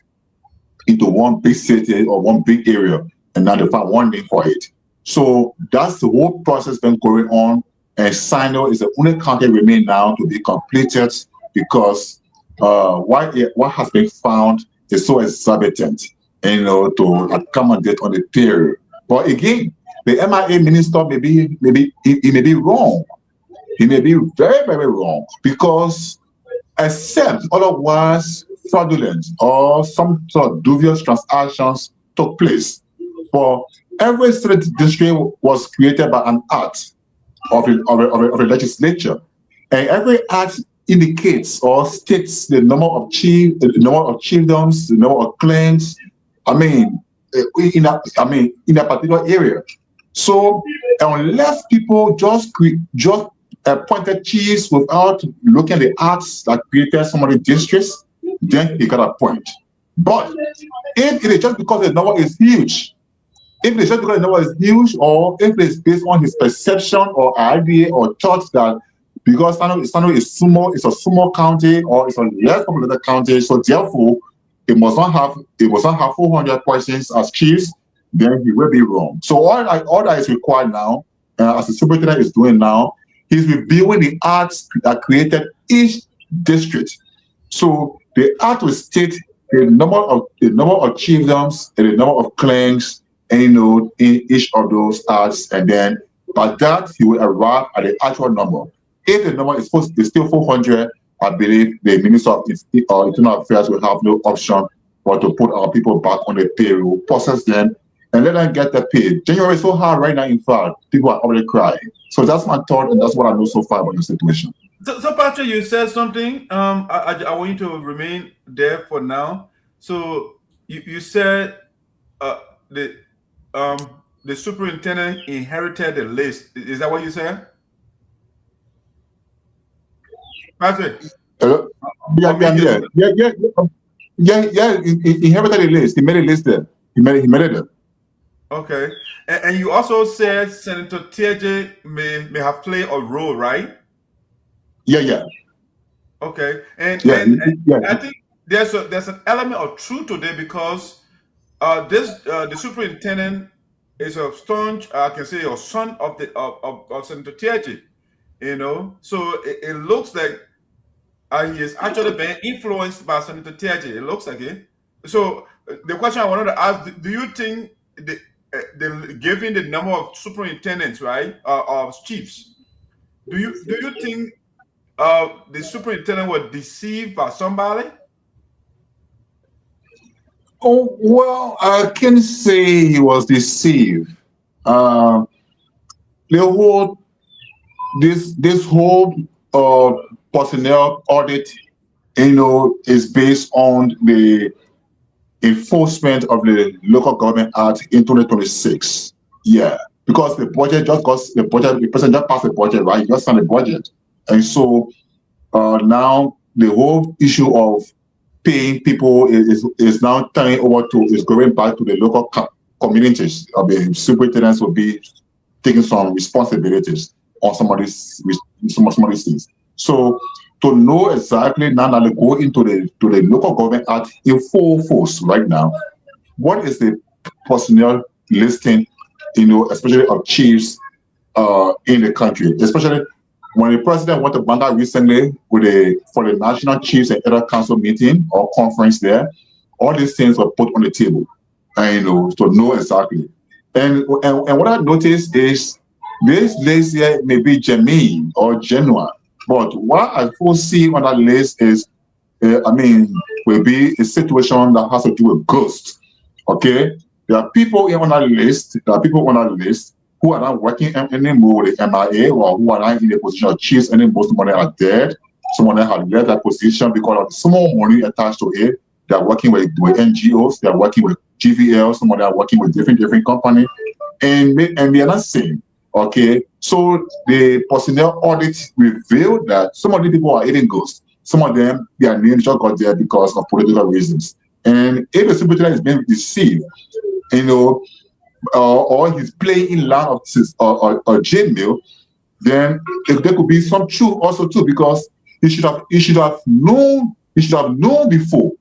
into one big city or one big area, and now they find one name for it. So that's the whole process been going on, and Sinoe is the only county remain now to be completed, because what has been found is so exorbitant, to accommodate on the period. But again, the MIA minister may be wrong. He may be very, very wrong, because except otherwise fraudulent or some sort of dubious transactions took place. For every state district was created by an act of a legislature, and every act indicates or states the number of chiefdoms, the number of clans. In a particular area. So unless people just appointed chiefs without looking at the acts that created some of the districts, then he got a point. But if it is just because the number is huge, if it's just because the number is huge, or if it's based on his perception or idea or thought that because Sinoe is small, it's a small county or it's a less populated county, so therefore it must not have 400 persons as chiefs, then he will be wrong. So all that is required now, as the superintendent is doing now, he's reviewing the acts that created each district. So the act will state the number of chiefdoms and the number of claims, and in each of those acts, and then by that he will arrive at the actual number. If the number is still 400, I believe the Minister of Internal Affairs will have no option but to put our people back on the payroll, process them, and let them get their pay. January is so hard right now, in fact, people are already crying. So that's my thought, and that's what I know so far about the situation. So Patrick, you said something. I want you to remain there for now. So you said the superintendent inherited the list. Is that what you said, Patrick? Yeah. He inherited the list. He made a list there. He made it. Okay, and you also said Senator Teahjay may have played a role, right? Yeah. Okay, and yeah. I think there's an element of truth to that, because the superintendent is a staunch, I can say, a son of Senator Teahjay. So it looks like he is actually being influenced by Senator Teahjay. It looks like it. So the question I wanted to ask: do you think given the number of superintendents, right, of chiefs, do you think the superintendent was deceived by somebody? Oh, well, I can say he was deceived. This whole personnel audit, is based on the enforcement of the Local Government Act in 2026. Yeah, because the budget the president just passed the budget, right? He just signed the budget. And so now the whole issue of paying people is now going back to the local communities. The superintendents will be taking some responsibilities on some of these things. So to know exactly now that they go into the Local Government Act in full force right now, what is the personnel listing, especially of chiefs in the country, especially when the president went to Banda recently for the National Chiefs and Elder Council meeting or conference there, all these things were put on the table, to know exactly. And what I noticed is this list here may be genuine or genuine, but what I foresee on that list is, will be a situation that has to do with ghosts. Okay, there are people on that list. Who are not working anymore with the MIA, or who are not in the position of chiefs anymore. Some of them are dead. Some of them have left that position because of small money attached to it. They are working with NGOs. They are working with GVL. Some of them are working with different companies, and they are not same. Okay, so the personnel audit revealed that some of the people are eating ghosts. Some of them, their names just got there because of political reasons. And if the superintendent is being deceived, or he's playing in line of or jail mail, then there could be some truth also too, because he should have known before.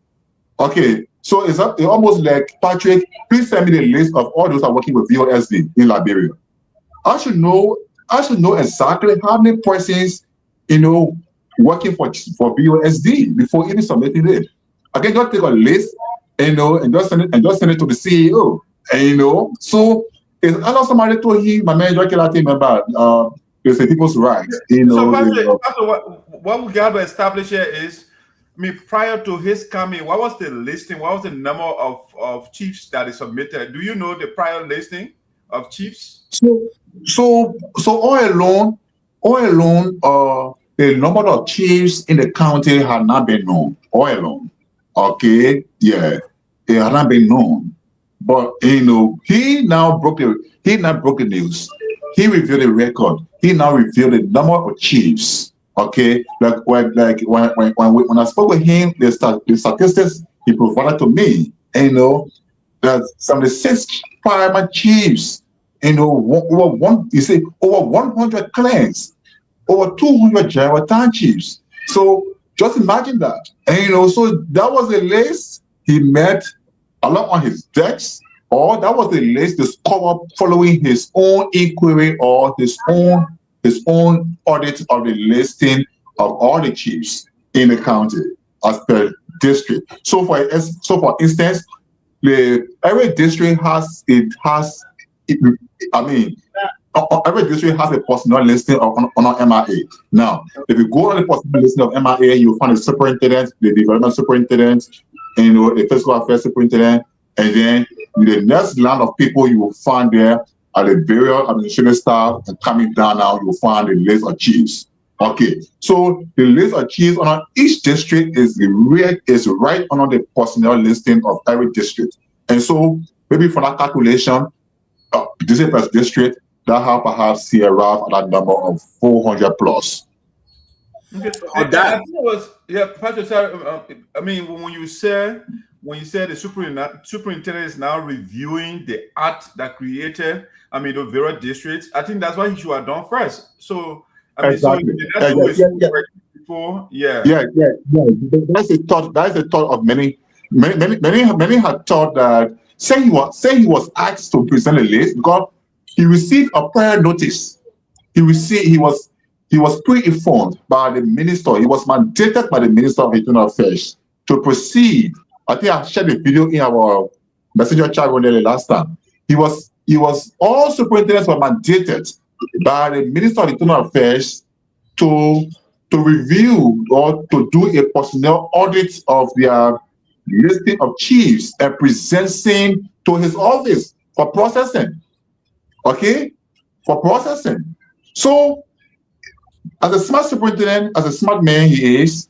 Okay, so it's almost like, Patrick, please send me the list of all those that are working with VOSD in Liberia. I should know exactly how many persons working for VOSD before even submitting it. I can just take a list and just send it to the CEO. So it's also somebody told him, my manager cannot think about it's the people's rights. So Patrick, what we got to establish here is, prior to his coming, what was the listing? What was the number of chiefs that is submitted? Do you know the prior listing of chiefs? So all along, the number of chiefs in the county had not been known. All along, okay, yeah, it had not been known. But he now broke the news. He revealed the record. He now revealed the number of chiefs. Okay, like when I spoke with him, the statistics he provided to me, and that some of the 6 fireman chiefs, over 100 clans, over 200 general town chiefs. So just imagine that. And so that was a list he met along on his decks, or that was a list discovered following his own inquiry or his own audit of the listing of all the chiefs in the county as per district. So for instance, every district has every district has a personnel listing on MIA. Now, if you go on the personnel listing of MIA, you'll find the superintendent, the development superintendent, the fiscal affairs superintendent, and then the next line of people you will find there are the various administrative staff, and coming down now, you'll find the list of chiefs. Okay, so the list of chiefs on each district is right under the personnel listing of every district. And so maybe for that calculation, district per district, that have perhaps see around that number of 400 plus. Okay. That was, Pastor. Sorry, I mean, when you said the superintendent is now reviewing the act that created, the various districts, I think that's what he should have done first. So, Exactly. before, That's a thought. That's a thought of many had thought that say he was asked to present a list because he received a prior notice. He was pre-informed by the minister. He was mandated by the Minister of Internal Affairs to proceed. I think I shared the video in our messenger chat last time. All superintendents were mandated by the Minister of Internal Affairs to review or to do a personnel audit of their listing of chiefs and presenting to his office for processing. Okay? For processing. So, as a smart superintendent, as a smart man he is,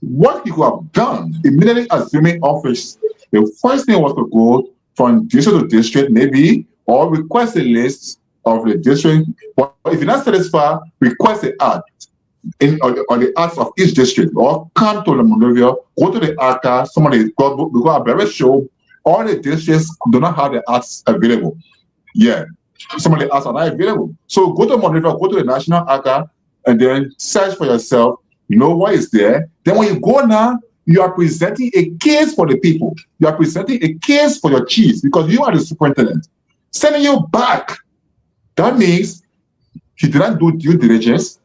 what he could have done immediately assuming office, the first thing was to go from district to district, maybe, or request a list of the district. But if you're not satisfied, request the act on the acts of each district, or come to the Monrovia, go to the archive. Somebody because I'm very sure all the districts do not have the acts available. Yeah, some of the acts are not available. So go to Monrovia, go to the National Archive, and then search for yourself. Know what is there. Then when you go now, you are presenting a case for the people. You are presenting a case for your chiefs because you are the superintendent. Sending you back. That means he did not do due diligence.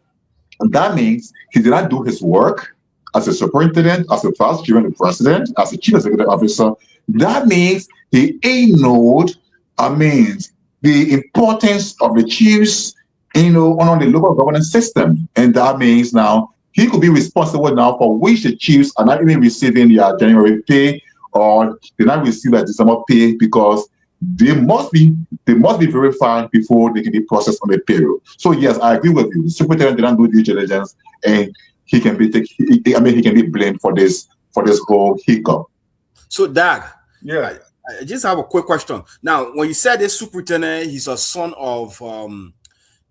And that means he did not do his work as a superintendent, as a vice chairman, the president, as a chief executive officer. That means he ignored, the importance of the chiefs, on the local governance system. And that means now he could be responsible now for which the chiefs are not even receiving their January pay or they not receive their December pay because they must be verified before they can be processed on the payroll. So yes, I agree with you. The superintendent did not do due diligence, and he can be blamed for this whole hiccup. So Doug, I just have a quick question. Now, when you said this superintendent, he's a son of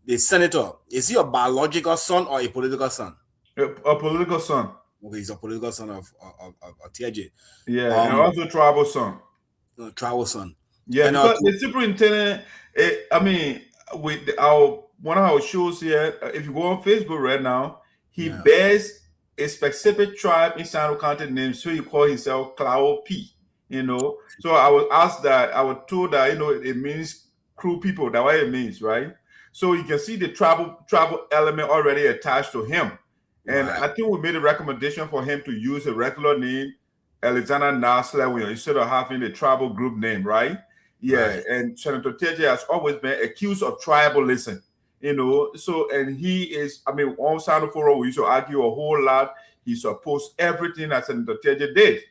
the senator. Is he a biological son or a political son? A political son. Okay, he's a political son of Teahjay. Yeah, and also tribal son. Tribal son. Yeah, and because the superintendent, with one of our shows here, if you go on Facebook right now, he bears a specific tribe in Sinoe County name, so he call himself Cloud P. So I was asked that, I was told that it means crew people. That's what it means, right? So you can see the tribal element already attached to him, and I think we made a recommendation for him to use a regular name, Alexander Naslewian, instead of having the tribal group name, right? Yeah, and Senator Teahjay has always been accused of tribalism, So, and he is, on Sinoe Forum, we used to argue a whole lot. He supposed everything that Senator Teahjay did,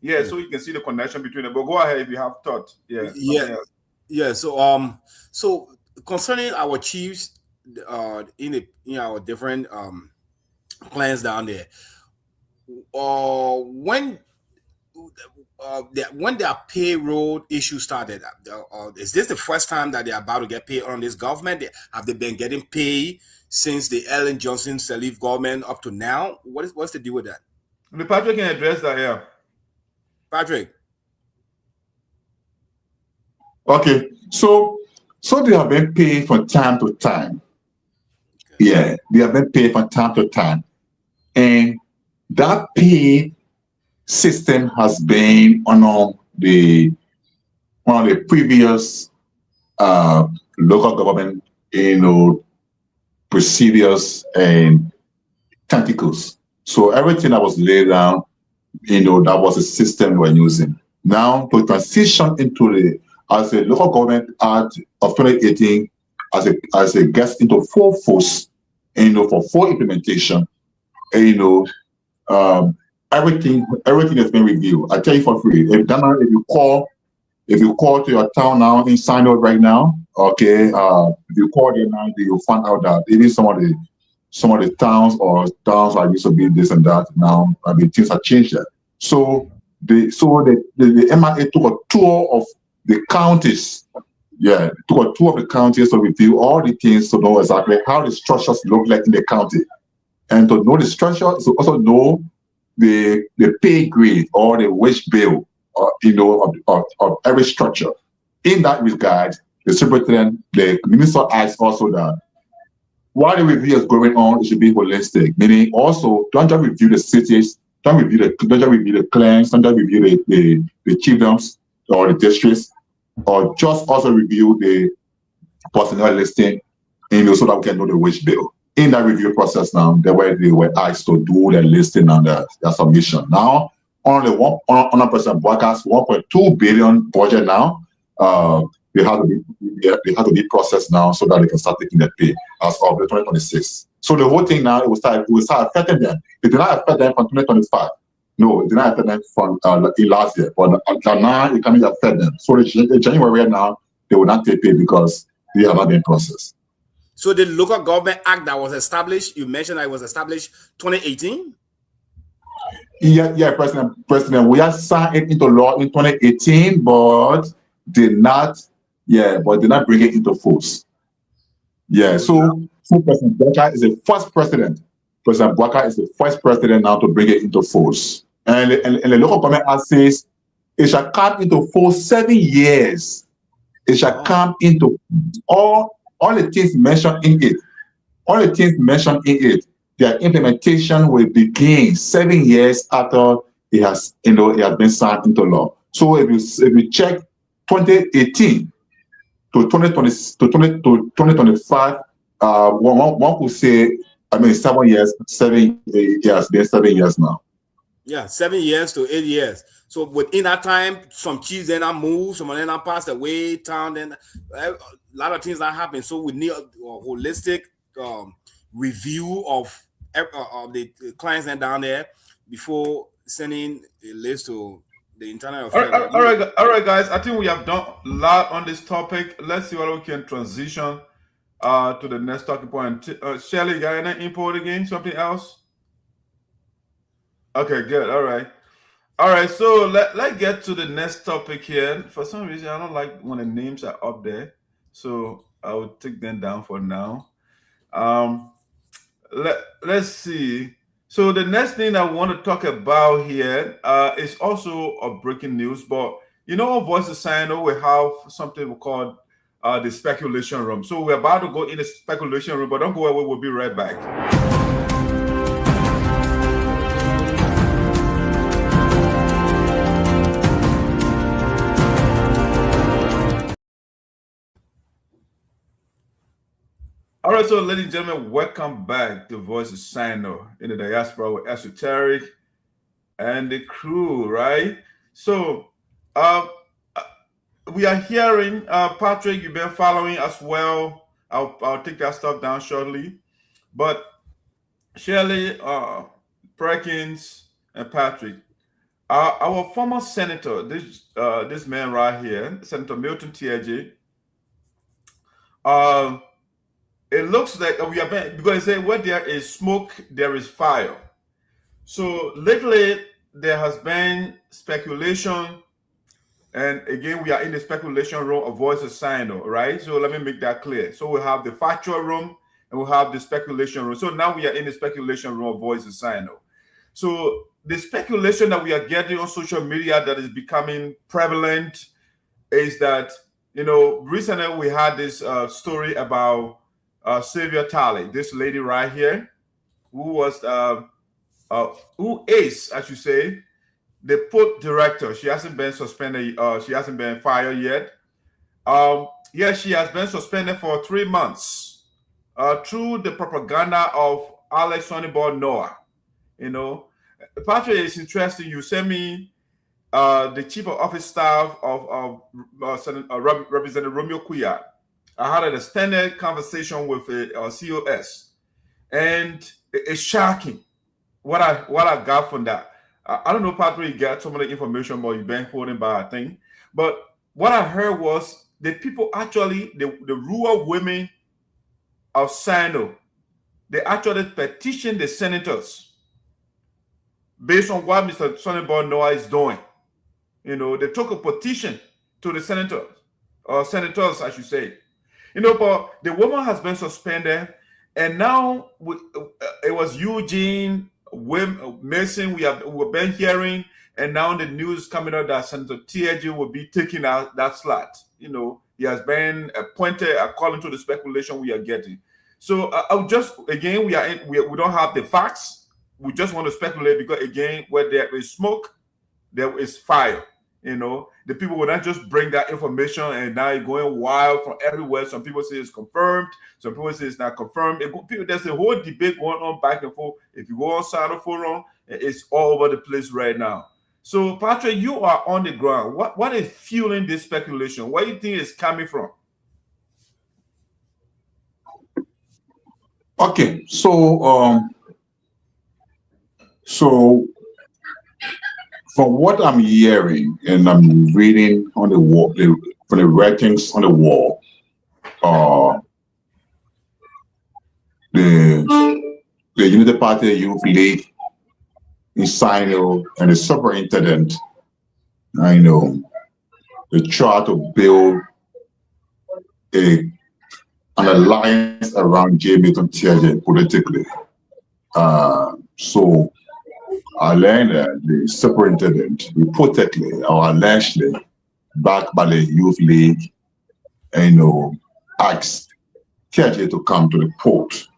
Yeah, so you can see the connection between them. But go ahead if you have thoughts. So concerning our chiefs, in our different clans down there, when their payroll issue started, is this the first time that they're about to get paid on this government? Have they been getting paid since the Ellen Johnson Sirleaf government up to now? What's the deal with that? The Patrick can address that, yeah. Patrick. Okay, so they have been paid from time to time. Okay. Yeah, they have been paid from time to time, and that pay system has been on one of the previous local government, procedures and tentacles. So everything that was laid down, that was a system we're using. Now to transition into as a local government act of 2018, as a gets into full force, for full implementation, everything has been reviewed. I tell you for free. If you call to your town now in Sinoe right now, okay, if you call there now, you'll find out that even some of the towns are used to be this and that now. I mean, things have changed there. So the MIA took a tour of the counties. Yeah, took a tour of the counties to review all the things to know exactly how the structures look like in the county, and to know the structure, to also know the pay grade or the wage bill, of every structure. In that regard, the superintendent, the minister asked also that while the review is going on, it should be holistic. Meaning also, don't just review the cities, don't just review the clans, don't just review the chiefdoms or the districts, or just also review the personnel listing, so that we can know the wage bill. In that review process now, they were asked to do the listing and their submission. Now, only 100% Boakai's 1.2 billion budget now. They have to be processed now so that they can start taking their pay as of the 2026. So the whole thing now it will start affecting them. It did not affect them from 2025. No, it did not affect them from last year. But now it can affect them. So in January now they will not take pay because they have not been processed. So the local government act that was established, you mentioned that it was established 2018. Yeah, President, we have signed it into law in 2018, but did not bring it into force. Yeah, so President Boakai is the first president. President Boakai is the first president now to bring it into force. And the local government act says it shall come into force 7 years. It shall come into all the things mentioned in it. All the things mentioned in it. Their implementation will begin 7 years after it has been signed into law. So if you check 2018 to 2020 to 2025, one could say, 7 years. 7 years. Been 7 years now. Yeah, 7 years to 8 years. So within that time, some chiefs then moved, some of them passed away, town then a lot of things that happen. So we need a holistic review of the clients that down there before sending a list to the internal affairs. All right, guys. I think we have done a lot on this topic. Let's see what we can transition to the next talking point. Shelly, got any input again? Something else? Okay, good. All right. So let's get to the next topic here. For some reason, I don't like when the names are up there, so I will take them down for now. Let's see. So the next thing I want to talk about here is also a breaking news. But Voice of Sinoe, we have something we call the speculation room. So we're about to go in the speculation room, but don't go away. We'll be right back. All right, so ladies and gentlemen, welcome back to Voice of Sinoe in the Diaspora with Esoteric and the crew, right? So we are hearing, Patrick, you've been following as well. I'll take that stuff down shortly. But Shirley, Perkins, and Patrick, our former senator, this man right here, Senator Milton Teahjay, it looks like we are because they say where there is smoke, there is fire. So lately there has been speculation, and again we are in the speculation room of Voice of Sinoe, right? So let me make that clear. So we have the factual room and we have the speculation room. So now we are in the speculation room of Voice of Sinoe. So the speculation that we are getting on social media that is becoming prevalent is that, recently we had this story about Sylvia Talley, this lady right here, who is, I should say, the Port Director. She hasn't been suspended. She hasn't been fired yet. She has been suspended for 3 months through the propaganda of Alex Sonibor Noah. Patrick, it's interesting. You sent me the Chief of Office Staff of Representative Romeo Kuya. I had an extended conversation with COS, and it's shocking what I got from that. I don't know, Patrick, you got some of the information about you been holding by a thing, but what I heard was the people actually, the rural women of Sinoe, they actually petitioned the senators based on what Mr. Sonibor Noah is doing. They took a petition to the senators, I should say. But the woman has been suspended, and now it was Eugene Mason we've been hearing, and now the news coming out that Senator Teahjay will be taking out that slot. He has been appointed according to the speculation we are getting. So I'll just, again, we don't have the facts. We just want to speculate because, again, where there is smoke, there is fire. The people will not just bring that information and now it's going wild from everywhere. Some people say it's confirmed. Some people say it's not confirmed. There's a whole debate going on back and forth. If you go on Sinoe Forum, it's all over the place right now. So, Patrick, you are on the ground. What is fueling this speculation? Where do you think it's coming from? Okay, so from what I'm hearing and I'm reading on the wall, from the writings on the wall, the Unity Party Youth League in Sinoe and the superintendent, they try to build an alliance around J. Milton Teahjay politically. So I learned that the superintendent reportedly or allegedly, backed by the youth league, asked Teahjay to come to the port,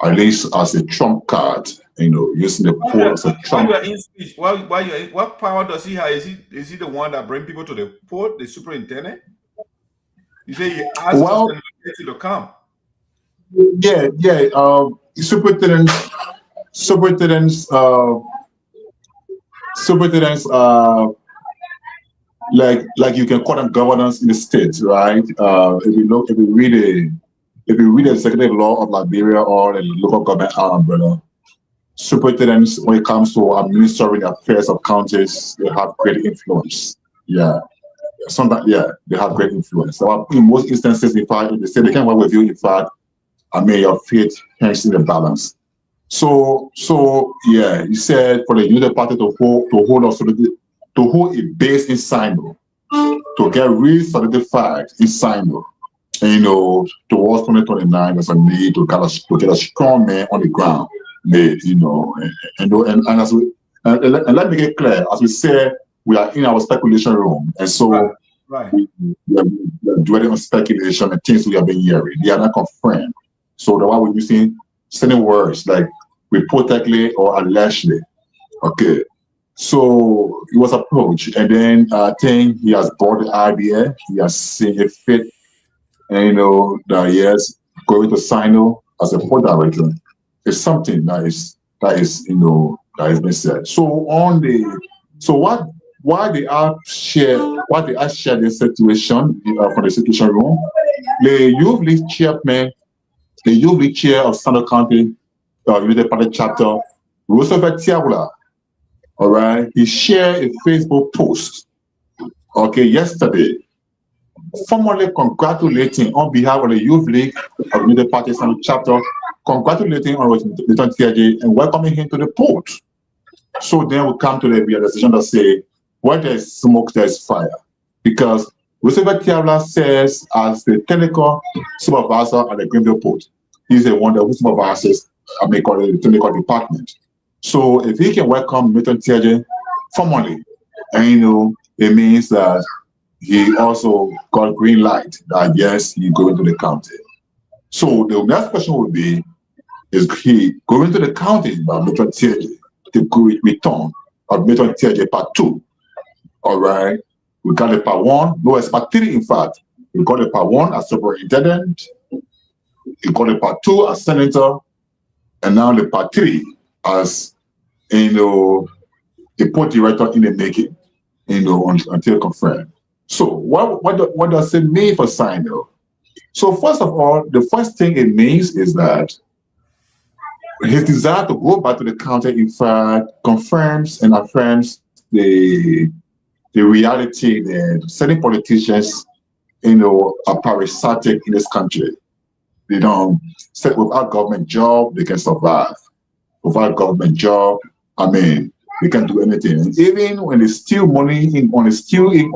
at least as a trump card, using the port as a trump. What power does he have? Is he the one that brings people to the port, the superintendent? You say he asked Teahjay to come. Yeah. Superintendents like you can call them governors in the states, right? If you read the executive law of Liberia or the local government umbrella, superintendents, when it comes to administering the affairs of counties, they have great influence. Sometimes they have great influence. So in most instances, in fact, if they say they can work with you, in fact, your fate hangs in the balance. So he said for the Unity Party to hold a base in Sinoe, to get really solidified in Sinoe, towards 2029, there's a need to get a strong man on the ground made, and let me get clear, as we said, we are in our speculation room, and so we are dwelling on speculation and things we have been hearing. They are not confirmed. So the one we're using certain words like reportedly or allegedly. Okay. So he was approached, and then I think he has bought the idea, he has seen it fit, and that he is going to Sinoe as a Port Director. It's something that has been said. So why they are shared this situation from the situation room, the youth league chairman, the youth league chair of Sinoe County Unity Party chapter, Roosevelt Tiawula, all right, he shared a Facebook post, yesterday, formally congratulating on behalf of the youth league of Unity Party Sinoe chapter, congratulating on Milton Teahjay and welcoming him to the port. So then we come to the realization that say, where there's smoke, there's fire. Because Roosevelt Tiawula says, as the technical supervisor at the Greenville port, he's the one that supervises technical department. So if he can welcome Milton Teahjay formally, and it means that he also got green light that yes, he going to the county. So the next question would be, is he going to the county by Milton Teahjay to go with return of Milton Teahjay part 2? All right, we got the part 1, no, it's part 3 in fact. We got the part 1 as superintendent, we got the part 2 as senator, and now the part 3 as the port director in the making, until confirmed. So what does it mean for Sinoe? So first of all, the first thing it means is that his desire to go back to the county, in fact, confirms and affirms the reality that certain politicians, are parasitic in this country. They don't say without government job they can survive. Without government job, they can do anything. And even when they steal money when they steal in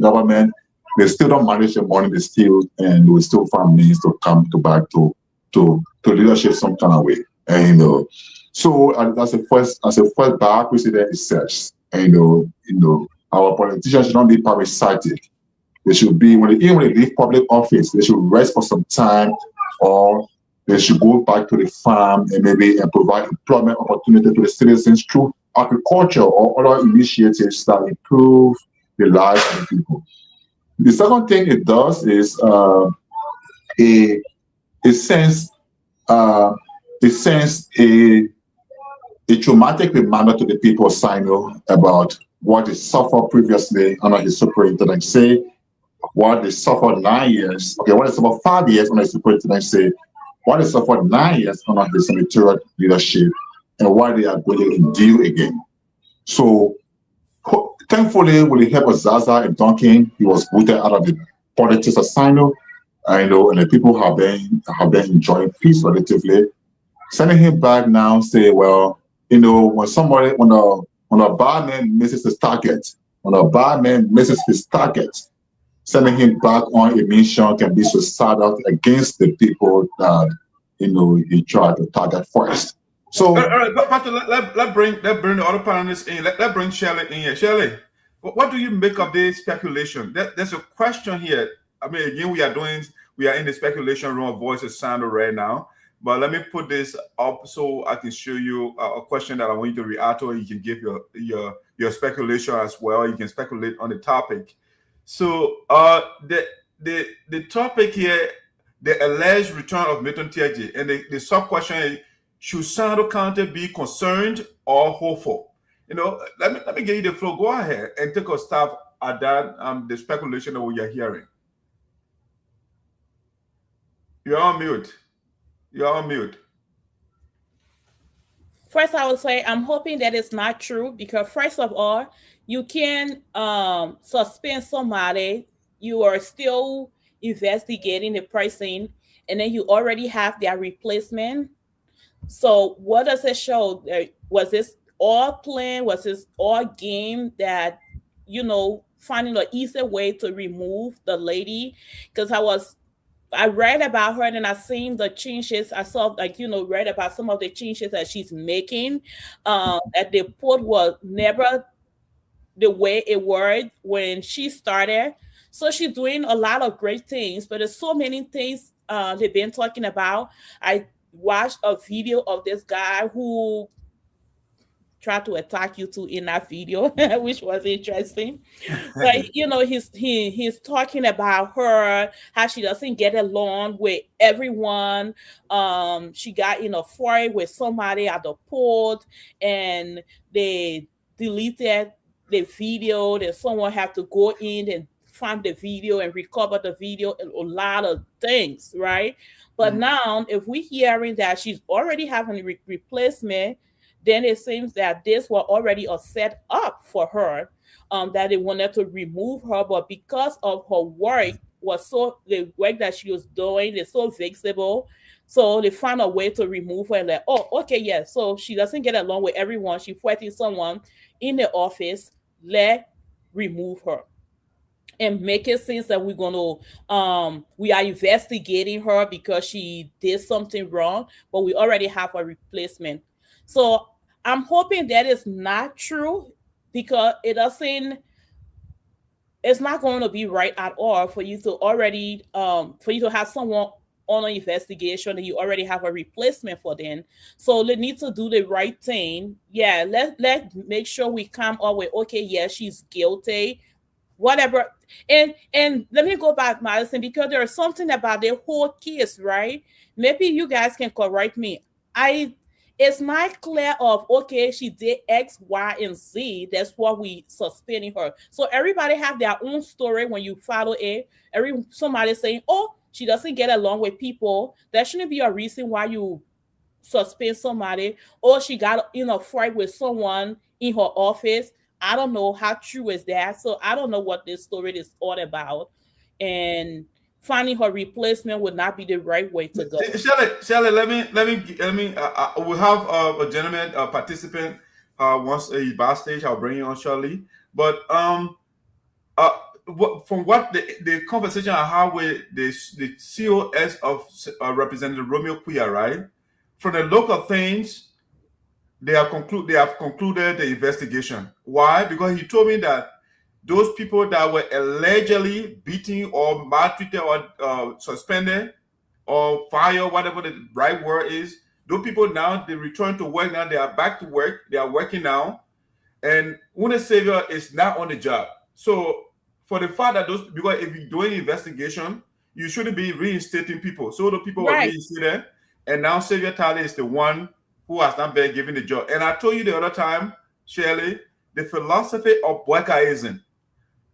government, they still don't manage the money they steal, and they will still find means to come back to leadership some kind of way. And so that's the first bureaucracy that it says. And our politicians should not be parasitic. They should be when they leave public office, they should rest for some time, or they should go back to the farm and provide employment opportunity to the citizens through agriculture or other initiatives that improve the lives of the people. The second thing it does is it sends a traumatic reminder to the people of Sinoe about what they suffered previously under his superintendency, what they suffered 9 years, what they suffered 5 years under his superintendency, what they suffered 9 years under his senatorial leadership, and what they are going to endure again. So thankfully, with the help of Zaza and Duncan, he was booted out of the politics of Sinoe. And the people have been enjoying peace relatively. Sending him back now, say, well, when a barman misses his target, sending him back on a mission can be suicidal against the people that he tried to target first. So, let's bring the other panelists in. Let's bring Shelley in here. Shelley, what do you make of this speculation? There's a question here. Again, we are in the speculation room of Voice of Sinoe right now. But let me put this up so I can show you a question that I want you to react to. You can give your speculation as well. You can speculate on the topic. So the topic here, the alleged return of Milton Teahjay, and the sub question is, should Sinoe County be concerned or hopeful? Let me give you the floor. Go ahead and take a stab at that. The speculation that we are hearing. You're on mute. First, I would say I'm hoping that it's not true, because first of all, you can suspend somebody. You are still investigating the person, and then you already have their replacement. So what does it show? Was this all plan? Was this all game that, finding an easy way to remove the lady? Because I read about her, and I seen the changes. I saw, read about some of the changes that she's making. That the port was never the way it was when she started. So she's doing a lot of great things, but there's so many things they've been talking about. I watched a video of this guy who tried to attack you too in that video, which was interesting. But he's talking about her, how she doesn't get along with everyone. She got in a fight with somebody at the port, and they deleted the video. That someone had to go in and find the video and recover the video, and a lot of things, right? But now, if we're hearing that she's already having a replacement, then it seems that this was already a set up for her, that they wanted to remove her, but because of her work the work that she was doing is so visible, so they found a way to remove her. Like, oh, okay, yeah, so she doesn't get along with everyone. She's fighting someone in the office. Remove her. and make it seem that we're gonna we are investigating her because she did something wrong, but we already have a replacement. So I'm hoping that is not true, because it's not going to be right at all for you to already for you to have someone on an investigation and you already have a replacement for them. So they need to do the right thing. Yeah, let make sure we come up with, okay, yeah, she's guilty, whatever. And let me go back, Madison, because there's something about the whole case, right? Maybe you guys can correct me. It's not clear of, okay, she did X, Y, and Z. That's what we suspending her. So everybody have their own story when you follow it. Somebody saying, oh, she doesn't get along with people. That shouldn't be a reason why you suspend somebody. Or she got in a fight with someone in her office. I don't know how true is that. So I don't know what this story is all about. And finding her replacement would not be the right way to go. Shelley, let me. We have a gentleman, a participant, once a backstage. I'll bring you on shortly. But from what the conversation I had with the COS of Representative Romeo Quia, right? From the local things, they have concluded the investigation. Why? Because he told me that those people that were allegedly beaten or maltreated or suspended or fired, whatever the right word is, those people now, they return to work now. They are back to work. They are working now. And Una Savior is not on the job. So for the fact that those, because if you're doing investigation, you shouldn't be reinstating people. So the people were reinstated. And now Savior Talley is the one who has not been given the job. And I told you the other time, Shirley, the philosophy of Boakaism.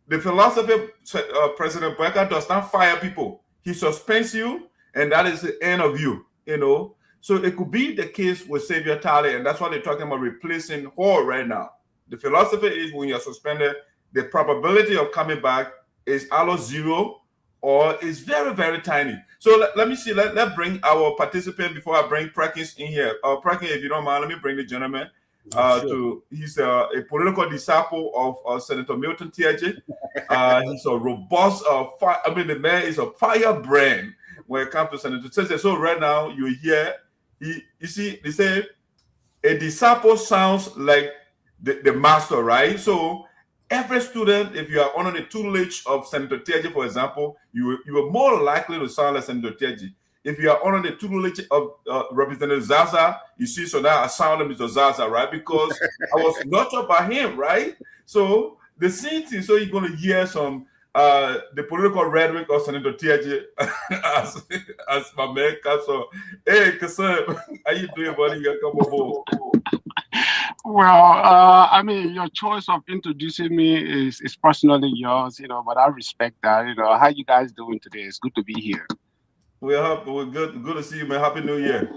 The philosophy of President Boakai does not fire people. He suspends you, and that is the end of you, you know. So it could be the case with Savior Talley, and that's why they're talking about replacing her right now. The philosophy is when you're suspended, the probability of coming back is either zero or is very, very tiny. So let me see. Let's bring our participant before I bring Perkins in here. Perkins, if you don't mind, let me bring the gentleman. He's a political disciple of Senator Milton Teahjay. He's a robust, the man is a firebrand when it comes to Senator Teahjay. So right now you hear, you see, they say a disciple sounds like the master, right? So every student, if you are under the tutelage of Senator Teahjay, for example, you are more likely to sound like Senator Teahjay. If you are under the tutelage of Representative Zaza, you see, so now I sound like Mr. Zaza, right? Because I was nurtured by him, right? So the same thing, so you're going to hear some the political rhetoric of Senator Teahjay as my man. So, hey, Kasem, how you doing, buddy? You come aboard. Well, I mean, your choice of introducing me is personally yours, you know, but I respect that. You know, how you guys doing today? It's good to be here. We're good to see you, man. Happy New Year.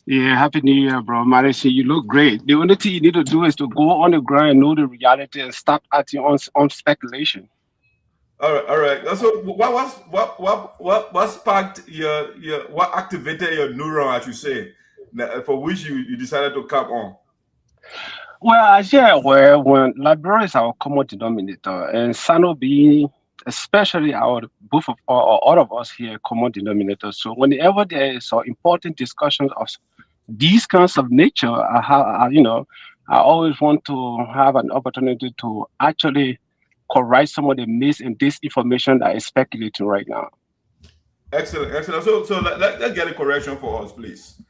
Yeah, Happy New Year, bro. Madison, you look great. The only thing you need to do is to go on the ground and know the reality and stop acting on speculation. All right. So what sparked what activated your neuron, as you say, for which you decided to come on? Well, as you're aware, when Liberia is our common denominator, and Sinoe being especially both of all of us here common denominator. So whenever there is important discussions of these kinds of nature, I always want to have an opportunity to actually correct some of the mis and disinformation that is speculating right now. Excellent. So let's get a correction for us, please.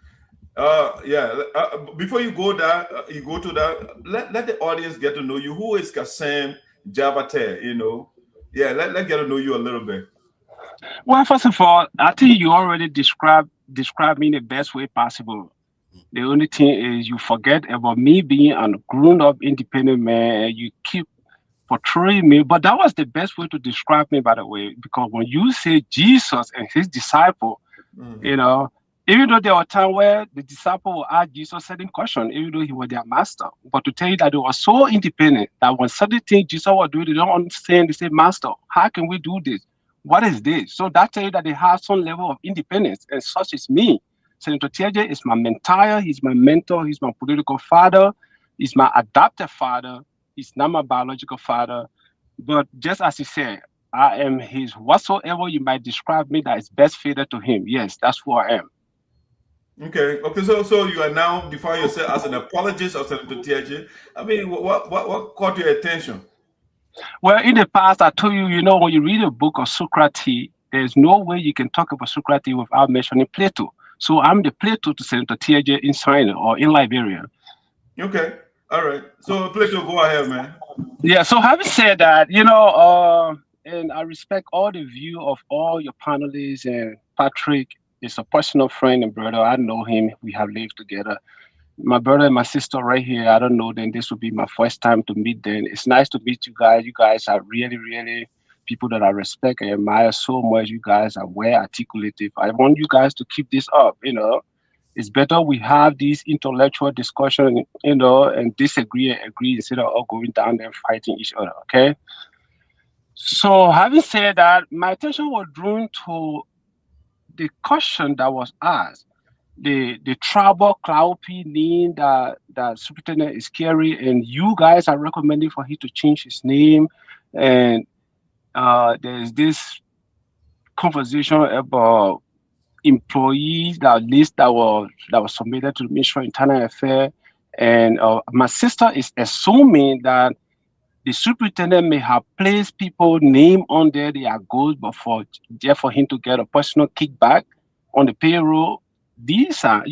Before you go to that, let the audience get to know you. Who is Kasem Jabate? You know, let's get to know you a little bit. Well, first of all, I think you already described me in the best way possible. The only thing is you forget about me being a grown-up independent man, and you keep portraying me. But that was the best way to describe me, by the way, because when you say Jesus and his disciple, you know, even though there were times where the disciple will ask Jesus certain questions, even though he was their master. But to tell you that they were so independent that when certain things Jesus was doing, they don't understand. They say, Master, how can we do this? What is this? So that tells you that they have some level of independence, and such is me. Senator Teahjay is my mentor, he's my mentor, he's my political father, he's my adopted father, he's not my biological father. But just as he said, I am his whatsoever you might describe me that is best fitted to him. Yes, that's who I am. Okay. So you are now define yourself as an apologist of Senator Teahjay. I mean, what caught your attention? Well, in the past, I told you, when you read a book of Socrates, there's no way you can talk about Socrates without mentioning Plato. So I'm the Plato to Senator Teahjay in Sinoe or in Liberia. Okay. All right. So Plato, go ahead, man. Yeah. So having said that, and I respect all the view of all your panelists, and Patrick is a personal friend and brother. I know him. We have lived together. My brother and my sister right here, I don't know them. This will be my first time to meet them. It's nice to meet you guys. You guys are really, really people that I respect and admire so much. You guys are well articulated. I want you guys to keep this up, It's better we have these intellectual discussion, and disagree and agree instead of all going down there fighting each other, okay? So having said that, my attention was drawn to the question that was asked. The tribal cloudpea name that superintendent is carrying, and you guys are recommending for him to change his name. And there's this conversation about employees that was submitted to the Ministry of Internal Affairs. And my sister is assuming that the superintendent may have placed people's name on there, they are good, but for him to get a personal kickback on the payroll. These are,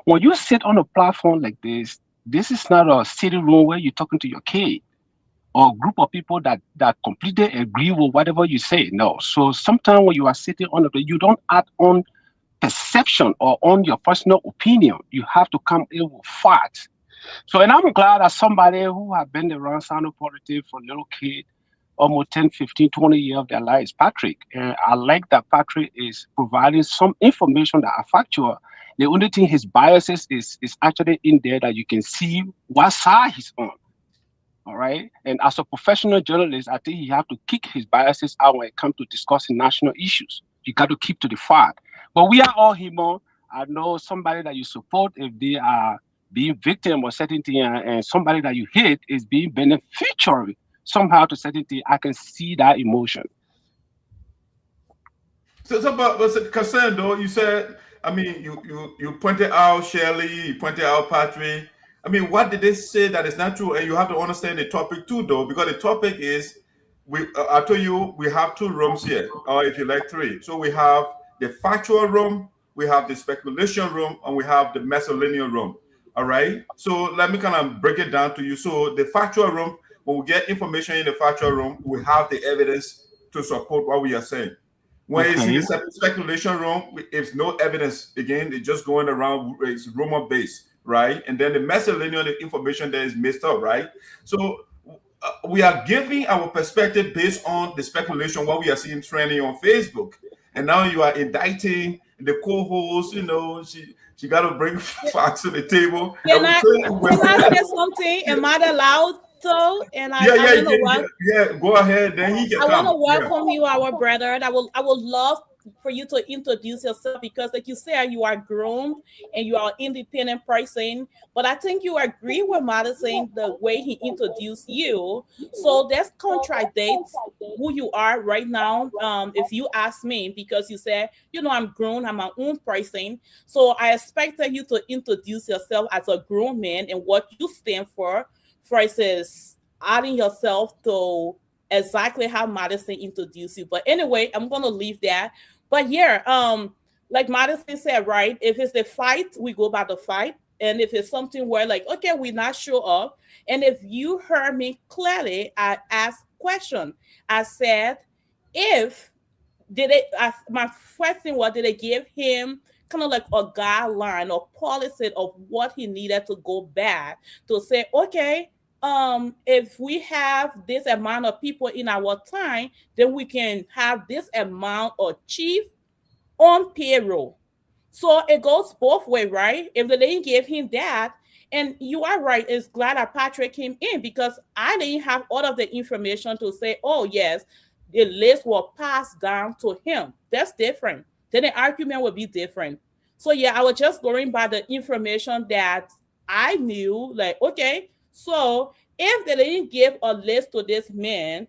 when you sit on a platform like this is not a sitting room where you're talking to your kid or a group of people that completely agree with whatever you say. No. So sometimes when you are sitting on you don't add on perception or on your personal opinion. You have to come in with facts. So, and I'm glad that somebody who have been around Sinoe politics for little kid, almost 10, 15, 20 years of their lives, Patrick. And I like that Patrick is providing some information that are factual. The only thing his biases is actually in there that you can see what side he's on. All right. And as a professional journalist, I think he have to kick his biases out when it comes to discussing national issues. You got to keep to the fact. But we are all human. I know somebody that you support, if they are being victim of certain thing, and somebody that you hate is being beneficiary somehow to certain thing, I can see that emotion. So about concern though, you said, I mean, you pointed out Shirley, you pointed out Patrick. I mean, what did they say that is not true? And you have to understand the topic too, though, because the topic is I told you we have two rooms here, or if you like three. So we have the factual room, we have the speculation room, and we have the miscellaneous room. All right. So let me kind of break it down to you. So the factual room, when we get information in the factual room, we have the evidence to support what we are saying. When it's in the speculation room, it's no evidence. Again, it's just going around, it's rumor based, right? And then the miscellaneous information that is mixed up, right? So we are giving our perspective based on the speculation, what we are seeing trending on Facebook. And now you are indicting the co-host, she got to bring facts to the table. Can I say something? Am I allowed to? And go ahead. Then he can I want to welcome you, our brother. I would love for you to introduce yourself, because like you said, you are grown and you are independent person, but I think you agree with Madison the way he introduced you. So that contradicts who you are right now. If you ask me, because you said, I'm grown, I'm my own person. So I expected you to introduce yourself as a grown man and what you stand for versus adding yourself to exactly how Madison introduced you. But anyway, I'm going to leave that. But like Madison said, right, if it's the fight, we go by the fight. And if it's something where like, okay, we're not sure of. And if you heard me clearly, I asked question. I said, my question was, did they give him kind of like a guideline or policy of what he needed to go back to say, okay, if we have this amount of people in our time, then we can have this amount achieved on payroll. So it goes both ways, right? If they didn't give him that, and you are right, it's glad that Patrick came in, because I didn't have all of the information to say, oh yes, the list will pass down to him. That's different. Then the argument will be different. So I was just going by the information that I knew, like, okay, so if they didn't give a list to this man,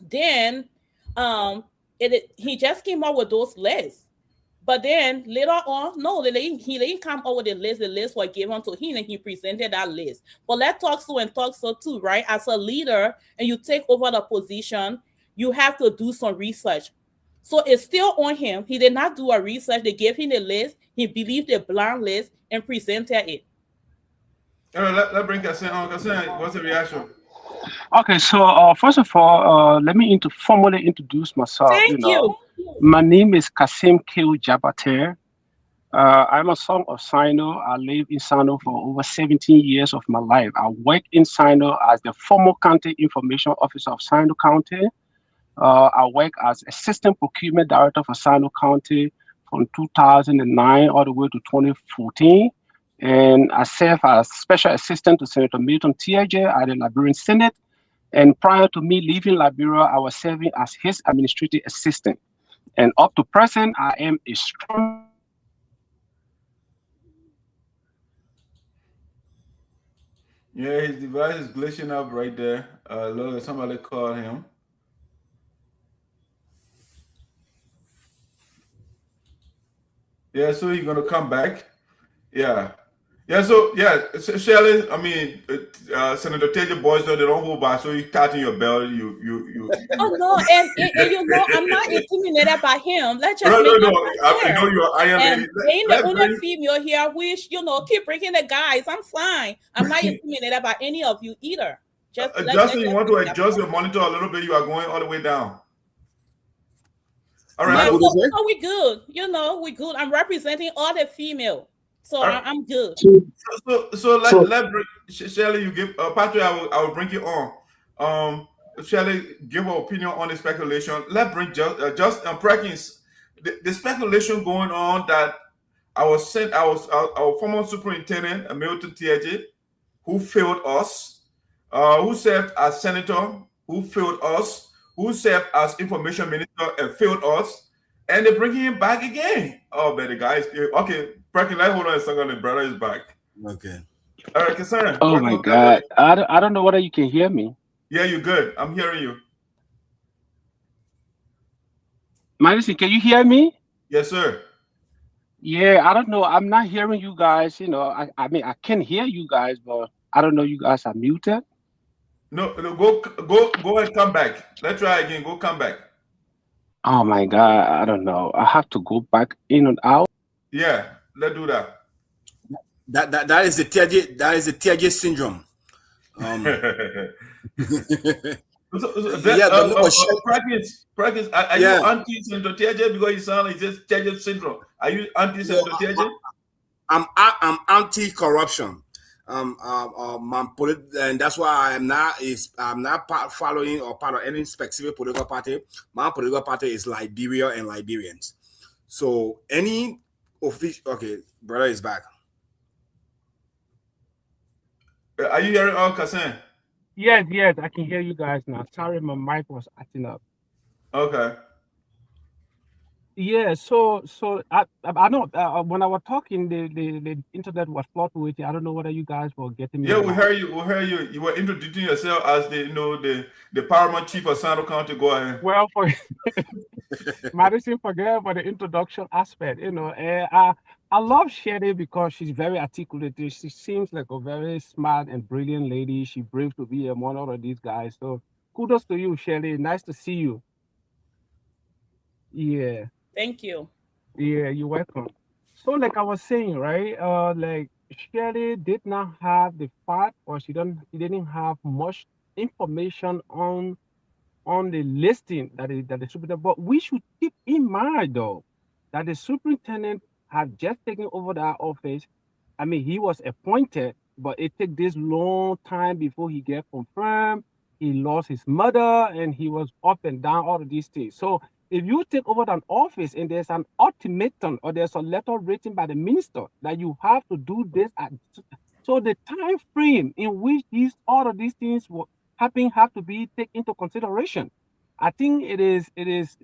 then He just came up with those lists. But then later on, no, he didn't come up with the list. The list was given to him and he presented that list. But let's talk so and talk so too, right? As a leader and you take over the position, you have to do some research. So it's still on him. He did not do a research. They gave him the list. He believed the blind list and presented it. All right, let's bring Kassan on. Kassan, what's the reaction? Okay, so first of all, let me formally introduce myself. Thank you. My name is Kasim Keu Jabater. I'm a son of Sinoe. I live in Sinoe for over 17 years of my life. I work in Sinoe as the former county information officer of Sinoe County. I work as assistant procurement director for Sinoe County from 2009 all the way to 2014. And I serve as special assistant to Senator Milton Teahjay at the Liberian Senate. And prior to me leaving Liberia, I was serving as his administrative assistant. And up to present, I am a strong. Yeah, his device is glitching up right there. Look, somebody call him. Yeah, so he's gonna come back. Yeah. Yeah, so Shelley, I mean, Senator Teahjay boys, they don't hold back, so you tighten your belt, Oh no, and you know, I'm not intimidated by him. Let's just no, I know you're Iron Lady. Being the only female here, which keep breaking the guys. I'm fine. I'm not intimidated by any of you either. Justin, you want to adjust your monitor a little bit? You are going all the way down. All right, so we good. We good. I'm representing all the female. So I'm good. So let bring Shelley. You give Patrick. I will bring you on. Shelley, give her opinion on the speculation. Let's bring just Perkins. The speculation going on that our former superintendent Milton Teahjay, who failed us, who served as senator, who failed us, who served as information minister and failed us, and they're bringing him back again. Oh, but the guy is okay. Perkins, hold on a second. The brother is back. Okay. All right, Kassan. Oh my God. I don't know whether you can hear me. Yeah, you're good. I'm hearing you. Madison, can you hear me? Yes, sir. Yeah, I don't know. I'm not hearing you guys. I mean, I can hear you guys, but I don't know. You guys are muted. No, go and come back. Let's try again. Go come back. Oh my God. I don't know. I have to go back in and out. Yeah, let's do that. That is the Teahjay syndrome. Practice. Are you anti Senator Teahjay because you sound like just Teahjay syndrome? Are you anti Senator Teahjay? I'm anti-corruption. And that's why I'm not following or part of any specific political party. My political party is Liberia and Liberians. So any official, okay, brother is back. Are you hearing all Kassan? Yes, I can hear you guys now. Sorry, my mic was acting up. Okay. Yeah, so I know when I was talking, the internet was fluctuating. I don't know whether you guys were getting me. Yeah, we heard you. You were introducing yourself as the paramount chief of Sinoe County. Go ahead. Well, for Madison, forget about the introduction aspect. I love Shelley because she's very articulate. She seems like a very smart and brilliant lady. She's brave to be one of these guys. So kudos to you, Shelley. Nice to see you. Yeah. Thank you. Yeah, you're welcome. So like I was saying, right? Like Shelley did not have the fact, or she didn't have much information on the listing that the superintendent. But we should keep in mind though that the superintendent had just taken over that office. I mean, he was appointed, but it took this long time before he get confirmed. He lost his mother, and he was up and down all of these things. So if you take over an office and there's an ultimatum or there's a letter written by the minister that you have to do this, so the time frame in which all of these things will happen have to be taken into consideration. I think it is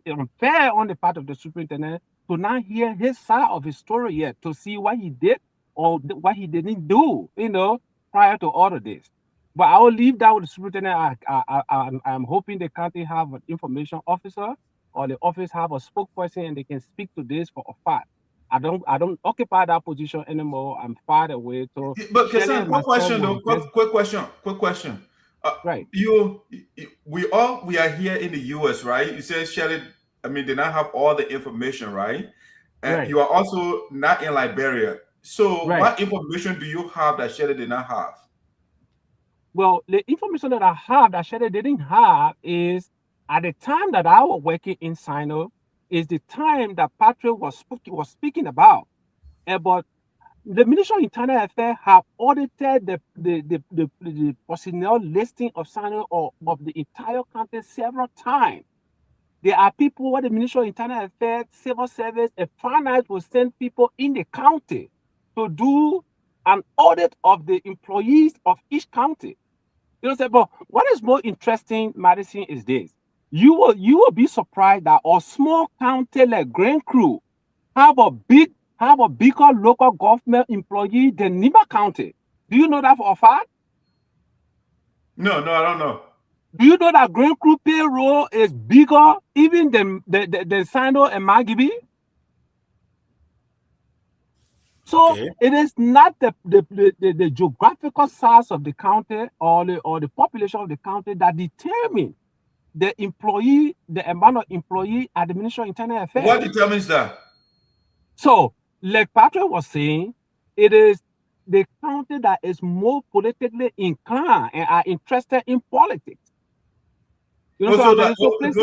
unfair on the part of the superintendent to not hear his side of his story yet, to see what he did or what he didn't do, prior to all of this. But I will leave that with the superintendent. I'm hoping the county have an information officer or the office have a spokesperson and they can speak to this for a fact. I don't occupy that position anymore. I'm far away. So, but Kasan, quick question though. Quick question. Right. We are here in the U.S., right? You said Shelley, did not have all the information, right? And Right. you are also not in Liberia. So, Right. what information do you have that Shelley did not have? Well, the information that I have that Shelley didn't have is at the time that I was working in Sinoe, is the time that Patrick was speaking about the Ministry of Internal Affairs have audited the personnel listing of Sinoe or of the entire county several times. There are people where the Ministry of Internal Affairs, Civil Service, and Finance will send people in the county to do an audit of the employees of each county. You know, but what is more interesting, Madison, is this. You will be surprised that a small county like Grand Crew have a bigger local government employee than Nima County. Do you know that for a fact? No, I don't know. Do you know that Grand Crew payroll is bigger even than Sinoe and Magibi? So it is not the geographical size of the county or the population of the county that determine the amount of employee at the Ministry of Internal Affairs. What determines that? So, like Patrick was saying, it is the county that is more politically inclined and are interested in politics. You know, so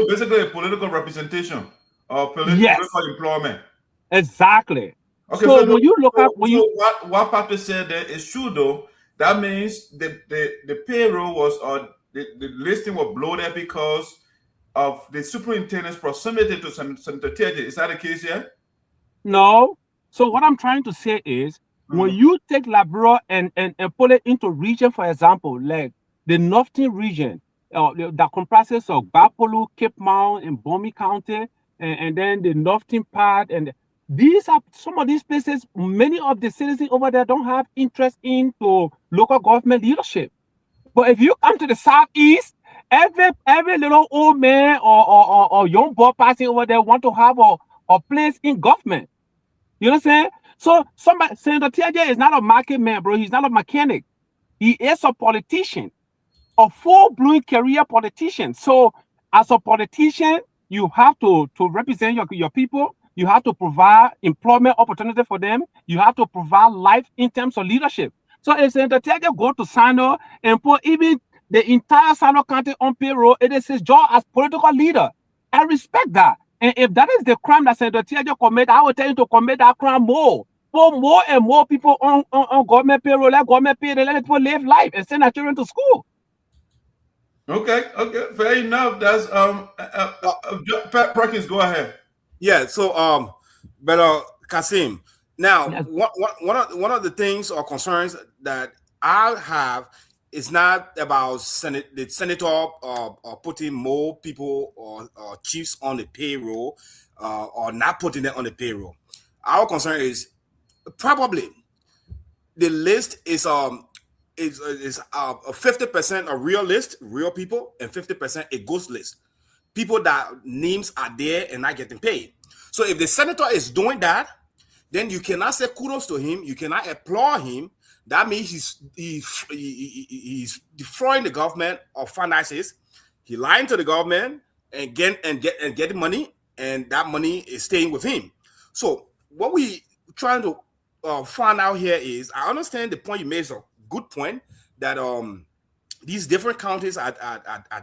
basically a political representation or political employment. Exactly. Okay, so when you look at what Patrick said there is true though. That means the payroll was the listing was bloated because of the superintendent's proximity to Senator Teahjay. Is that the case here? No. So what I'm trying to say is when you take Labrador and put it into region, for example, like the Northern region that comprises of Bapolu, Cape Mount, and Bomi County, and then the Northern part, and these are some of these places. Many of the citizens over there don't have interest into local government leadership. But if you come to the Southeast, every little old man or young boy passing over there want to have a place in government. You know what I'm saying? So Senator Teahjay is not a market man, bro. He's not a mechanic. He is a politician, a full-blown career politician. So as a politician, you have to represent your people. You have to provide employment opportunity for them. You have to provide life in terms of leadership. So if Senator Teahjay go to Sinoe and put even the entire Sinoe County on payroll, it is his job as political leader. I respect that. And if that is the crime that Senator Teahjay commit, I will tell you to commit that crime more. Put more and more people on government payroll, let government pay, let people live life and send their children to school. Okay, fair enough. That's Perkins, go ahead. Yeah, so but Kasim, now one of the things or concerns that I have is not about the senator putting more people or chiefs on the payroll or not putting them on the payroll. Our concern is probably the list is 50% a real list, real people, and 50% a ghost list. People that names are there and not getting paid. So if the senator is doing that, then you cannot say kudos to him. You cannot applaud him. That means he's defrauding the government of finances. He lying to the government and getting money, and that money is staying with him. So what we trying to find out here is, I understand the point you made is a good point that these different counties are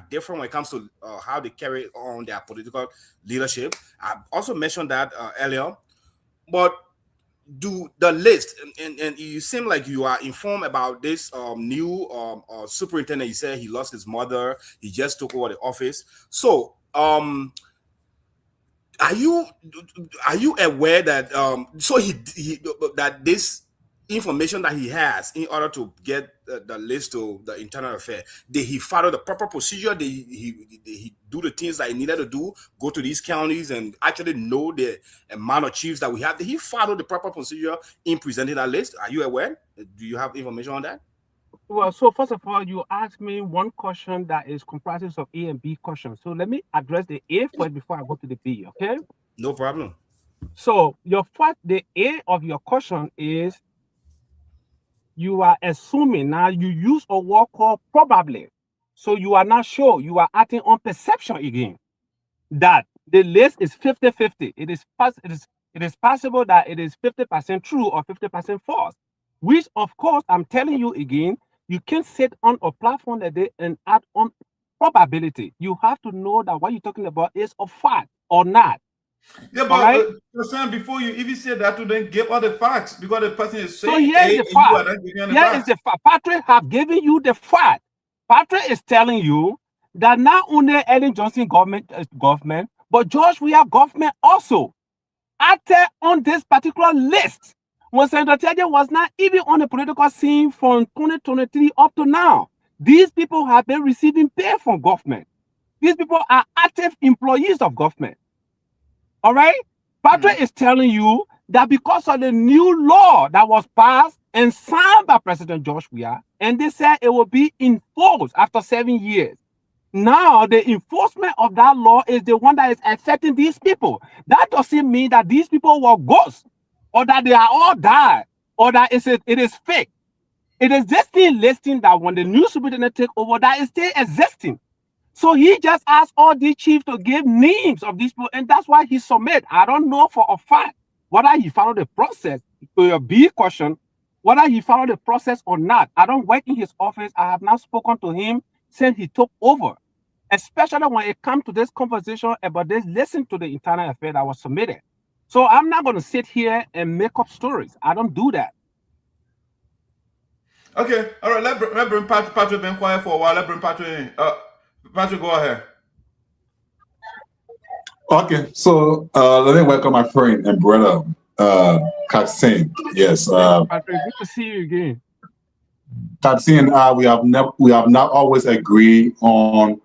different when it comes to how they carry on their political leadership. I also mentioned that earlier, but do the list, and you seem like you are informed about this new superintendent. You said he lost his mother. He just took over the office. So are you aware that that this information that he has in order to get the list to the internal affair, did he follow the proper procedure? Did he do the things that he needed to do, go to these counties and actually know the amount of chiefs that we have? Did he follow the proper procedure in presenting that list? Are you aware? Do you have information on that? Well, so first of all, you asked me one question that is comprises of A and B questions. So let me address the A first before I go to the B, okay? No problem. So the A of your question is you are assuming now you use a word called probably. So you are not sure. You are acting on perception again. That the list is 50-50. It is possible that it is 50% true or 50% false. Which of course I'm telling you again, you can't sit on a platform that day and add on probability. You have to know that what you're talking about is a fact or not. Yeah, but before you even say that, to then give all the facts because the person is saying. So here's the fact. Here is the fact. Patrick have given you the fact. Patrick is telling you that not only Ellen Johnson government, but George Weah government also acted on this particular list when Senator Teahjay was not even on the political scene from 2023 up to now. These people have been receiving pay from government. These people are active employees of government. All right? Patrick is telling you that because of the new law that was passed and signed by President George Weah, and they said it will be enforced after 7 years. Now, the enforcement of that law is the one that is affecting these people. That doesn't mean that these people were ghosts, or that they are all died, or that it is fake. It is this thing listing that when the new superintendent take over, that is still existing. So he just asked all the chiefs to give names of these people, and that's why he submit. I don't know for a fact whether he followed the process. To your B question, whether he followed the process or not. I don't work in his office. I have not spoken to him since he took over, especially when it comes to this conversation about this. Listen to the internal affair that was submitted. So I'm not going to sit here and make up stories. I don't do that. Okay, all right. Let bring Patrick. Patrick been quiet for a while. Let bring Patrick in. Patrick, go ahead. Okay, so let me welcome my friend and brother, Katsin. Yes. Patrick, good to see you again. Katsin and I, we have not always agreed on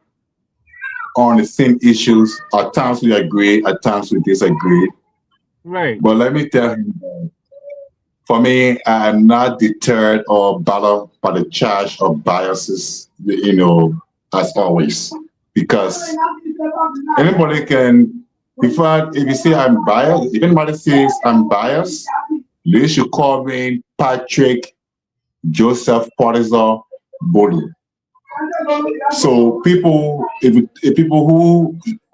the same issues. At times we agree, at times we disagree. Right. But let me tell you, for me, I am not deterred or bothered by the charge of biases, as always, because anybody can, if you say I'm biased, if anybody says I'm biased, they should call me Patrick Joseph Pottizer Bolu. So people, if people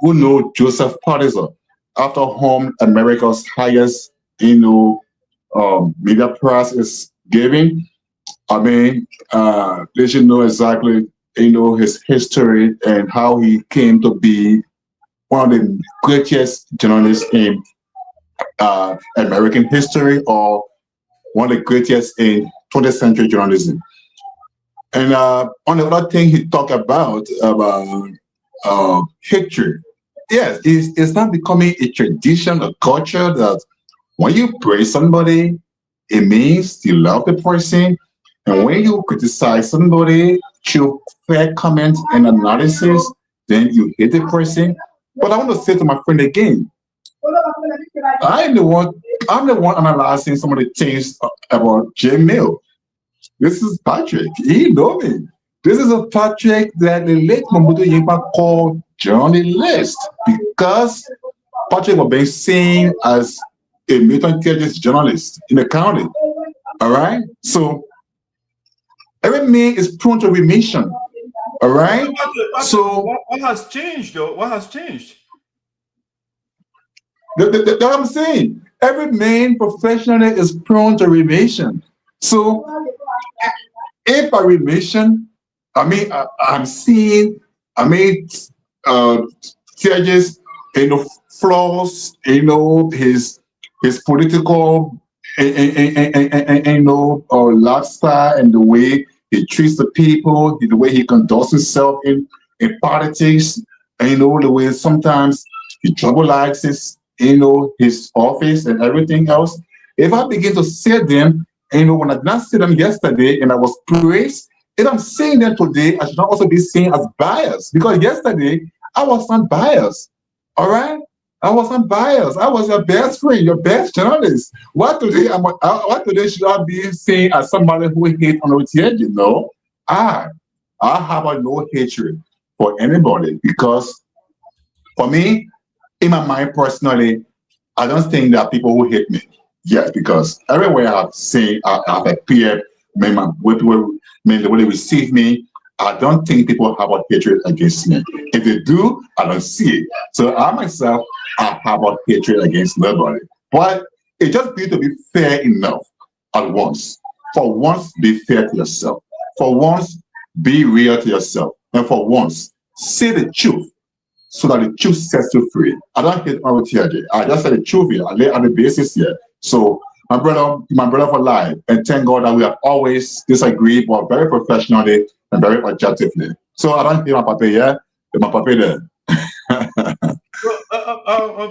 who know Joseph Pottizer, after whom America's highest, media press is giving, I mean, they should know exactly, his history and how he came to be one of the greatest journalists in American history, or one of the greatest in 20th century journalism. And on the other thing he talked about hatred. Yes, it's not becoming a tradition, a culture that when you praise somebody, it means you love the person. And when you criticize somebody through fair comments and analysis, then you hate the person. But I want to say to my friend again, I'm the one analyzing some of the things about J Mill. This is Patrick. He knows me. This is a Patrick that the late Mamudu Yimpa called journalist, because Patrick was being seen as a Milton Teahjay journalist in the county. All right? So every man is prone to remission. All right? So what has changed though? What has changed? That's what I'm saying. Every man professionally is prone to remission. So if by remission, I'm seeing, Teahjay's, flaws, his political, lifestyle, and the way he treats the people, the way he conducts himself in politics, and the way sometimes he troublizes, his office and everything else. If I begin to say them, when I did not see them yesterday and I was praised, if I'm saying them today, I should not also be seen as biased, because yesterday I was not biased. All right? I wasn't biased. I was your best friend, your best journalist. What today should I be seen as somebody who hates on OTG? No. I have no hatred for anybody because for me, in my mind personally, I don't think there are people who hate me. Yes, because everywhere I've seen, I've appeared, the way they receive me, I don't think people have a hatred against me. If they do, I don't see it. So I myself, I have a hatred against nobody. But it just needs to be fair enough at once. For once, be fair to yourself. For once, be real to yourself. And for once, say the truth so that the truth sets you free. I don't hate ROTIJ. I just said the truth here. I lay on the basis here. So my brother for life, and thank God that we have always disagreed, but very professionally and very objectively. So I don't hear my papa here, my papa there.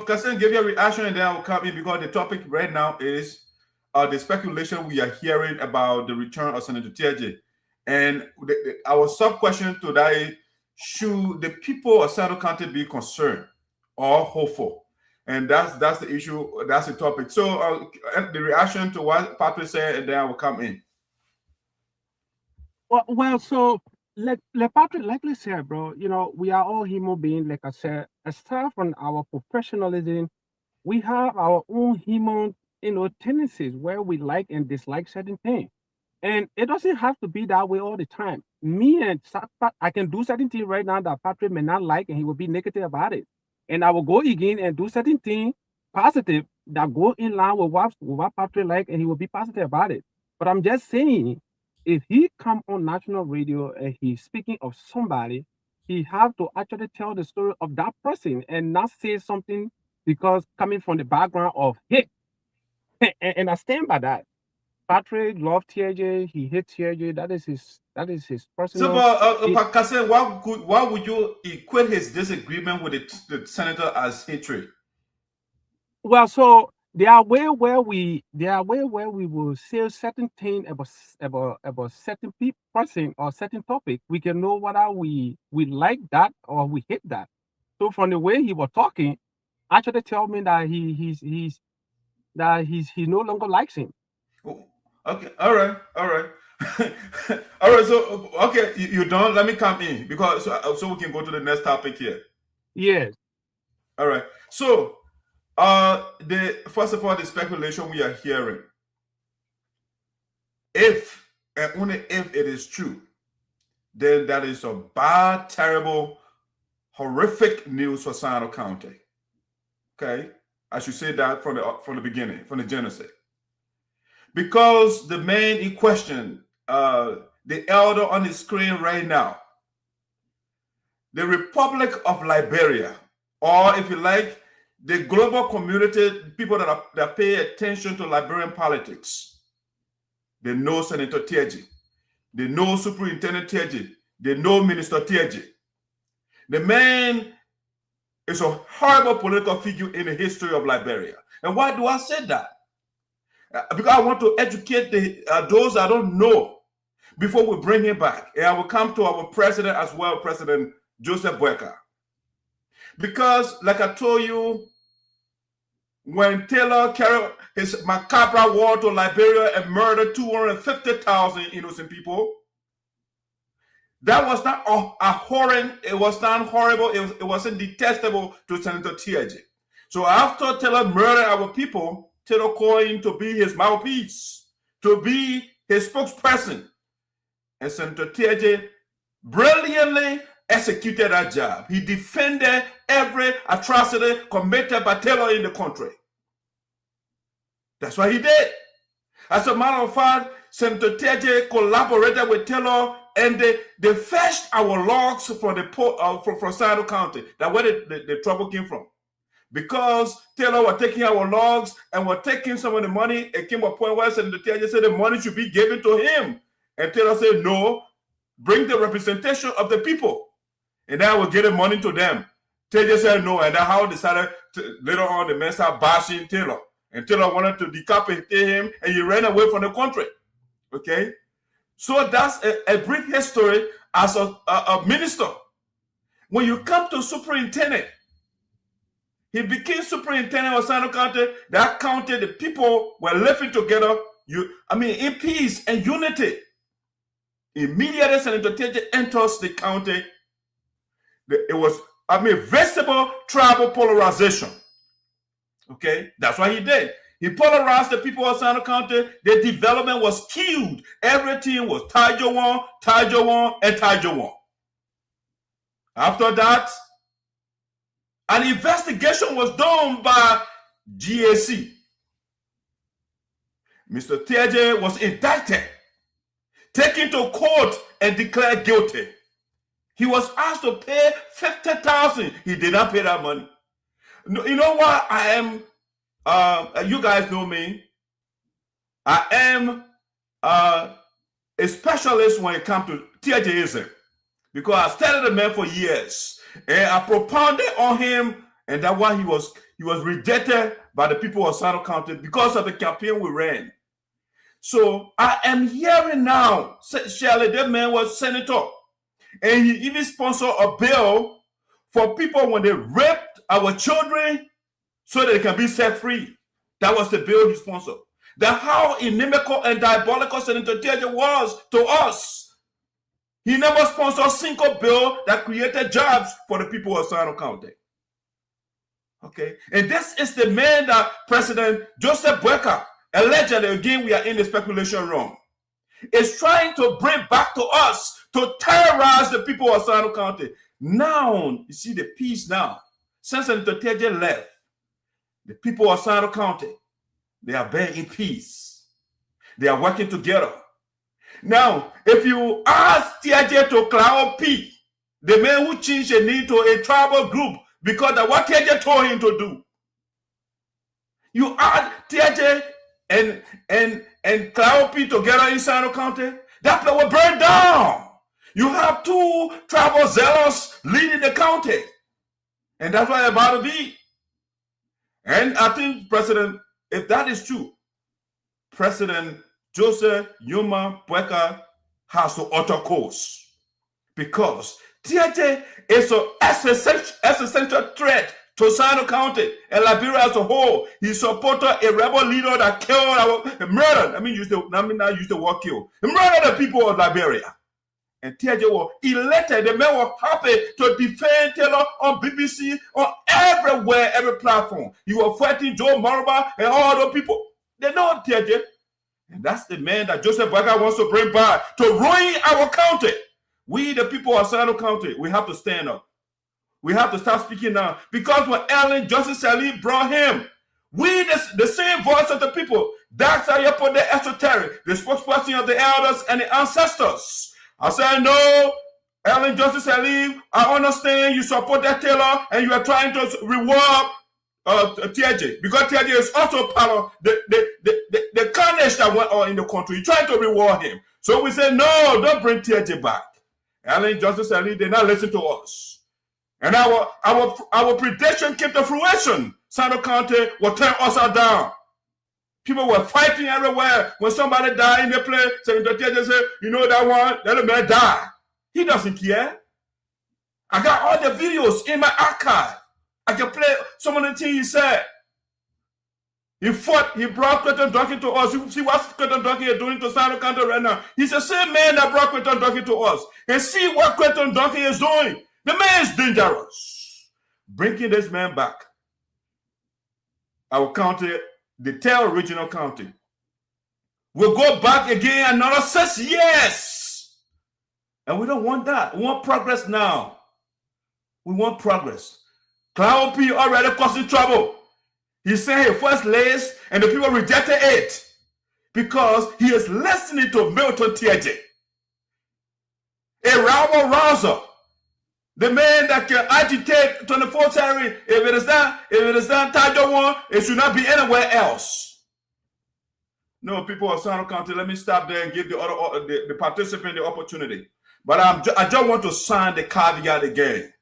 Kassim, give your reaction and then I will come in because the topic right now is the speculation we are hearing about the return of Senator Teahjay. And our sub-question to that is, should the people of Sinoe County be concerned or hopeful? And that's the issue, that's the topic. So the reaction to what Patrick said, and then I will come in. Well, so like Patrick likely said, bro, you know, we are all human beings. Like I said, aside from our professionalism, we have our own human, tendencies where we like and dislike certain things. And it doesn't have to be that way all the time. Me and I can do certain things right now that Patrick may not like, and he will be negative about it. And I will go again and do certain things positive that go in line with what Patrick like, and he will be positive about it. But I'm just saying, if he come on national radio and he's speaking of somebody, he have to actually tell the story of that person and not say something because coming from the background of hate. And I stand by that. Patrick loved Teahjay. He hates Teahjay. That is his personal. So, Kassim, why would you equate his disagreement with the senator as hatred? Well, so there are way where we will say certain thing about certain person or certain topic. We can know whether we like that or we hate that. So from the way he was talking, actually tell me that he no longer likes him. Okay, all right. All right, so okay, you done? Let me come in because so we can go to the next topic here. Yes. All right. So first of all, the speculation we are hearing, if and only if it is true, then that is a bad, terrible, horrific news for Sinoe County. Okay, I should say that from the beginning, from the genesis. Because the man in question, the elder on the screen right now, the Republic of Liberia, or if you like, the global community, people that pay attention to Liberian politics, they know Senator Teahjay, they know Superintendent Teahjay, they know Minister Teahjay. The man is a horrible political figure in the history of Liberia. And why do I say that? Because I want to educate those that don't know before we bring him back. And I will come to our president as well, President Joseph Boakai. Because, like I told you, when Taylor carried his macabre war to Liberia and murdered 250,000 innocent people, that was not abhorrent, it was not horrible, it wasn't detestable to Senator Teahjay. So after Taylor murdered our people, Taylor called him to be his mouthpiece, to be his spokesperson. And Senator Teahjay brilliantly executed that job. He defended every atrocity committed by Taylor in the country. That's what he did. As a matter of fact, Senator Teahjay collaborated with Taylor, and they fetched our logs from Sinoe County. That's where the trouble came from. Because Taylor was taking our logs and were taking some of the money, it came a point where Senator Teahjay said the money should be given to him. And Taylor said, no, bring the representation of the people. And then I will give the money to them. Teahjay said no, and that's how I decided later on the men started bashing Taylor. And Taylor wanted to decapitate him, and he ran away from the country. Okay? So that's a brief history as a minister. When you come to superintendent, He became superintendent of Sinoe County. That county, the people were living together, in peace and unity. Immediately, Senator Teahjay enters the county. It was, visible tribal polarization. Okay, that's what he did. He polarized the people of Sinoe County. The development was killed. Everything was Teahjay one, and Teahjay one. After that, an investigation was done by GAC. Mr. Teahjay was indicted, taken to court, and declared guilty. He was asked to pay $50,000. He did not pay that money. You know what? I am, you guys know me. I am a specialist when it comes to Teahjayism, because I studied the man for years, and I propounded on him, and that's why he was rejected by the people of Sinoe County because of the campaign we ran. So I am hearing now, Shirley, that man was senator, and he even sponsored a bill for people when they raped our children so that they can be set free. That was the bill he sponsored. That's how inimical and diabolical Senator Teahjay was to us. He never sponsored a single bill that created jobs for the people of Sinoe County. Okay, and this is the man that President Joseph Boakai, allegedly, again, we are in the speculation room, is trying to bring back to us to terrorize the people of Sinoe County. Now, you see the peace now. Since Senator Teahjay left, the people of Sinoe County, they are very in peace. They are working together. Now, if you ask Teahjay to cloud P, the man who changed the name to a tribal group because of what Teahjay told him to do, you add Teahjay and cloud P together in Sinoe County, that place will burn down. You have two tribal zealots leading the county, and that's what it's about to be. And I think, President, if that is true, President Joseph Yuma Boakai has to alter course, because Teahjay is an existential threat to Sinoe County and Liberia as a whole. He supported a rebel leader that killed, murdered. I mean, use the word kill. He murdered the people of Liberia. And Teahjay was elected. The man was happy to defend Taylor on BBC, on everywhere, every platform. He was fighting Joe Maruba and all those people. They know Teahjay. And that's the man that Joseph Boakai wants to bring back to ruin our county. We, the people of Sinoe County, we have to stand up. We have to start speaking now. Because when Ellen Justice Salih brought him, we, the same voice of the people, that's how you put the esoteric, the spokesperson of the elders and the ancestors. I said, no, Ellen Justice Salih, I understand you support that Taylor and you are trying to reward Teahjay, because Teahjay is also part of the carnage that went on in the country. You're trying to reward him. So we said, no, don't bring Teahjay back. Ellen Justice Salih did not listen to us. And our prediction came to fruition. Sinoe County will turn upside down. People were fighting everywhere. When somebody died in the place, Senator Teahjay said, you know that one, let the man die. He doesn't care. I got all the videos in my archive. I can play some of the things he said. He fought, he brought Quentin Duncan to us. You see what Quentin Duncan is doing to Sinoe County right now. He's the same man that brought Quentin Duncan to us. And see what Quentin Duncan is doing. The man is dangerous. Bringing this man back. Our county, the Taylor Regional County, will go back again another 6 years. And we don't want that. We want progress now. We want progress. Cloud P already causing trouble. He sent his first list and the people rejected it because he is listening to Milton Teahjay, a rabble rouser, the man that can agitate 24/7. If it is not Teahjay one, it should not be anywhere else. No, people of Sinoe County, let me stop there and give the other the participant the opportunity. But I just want to sign the caveat again.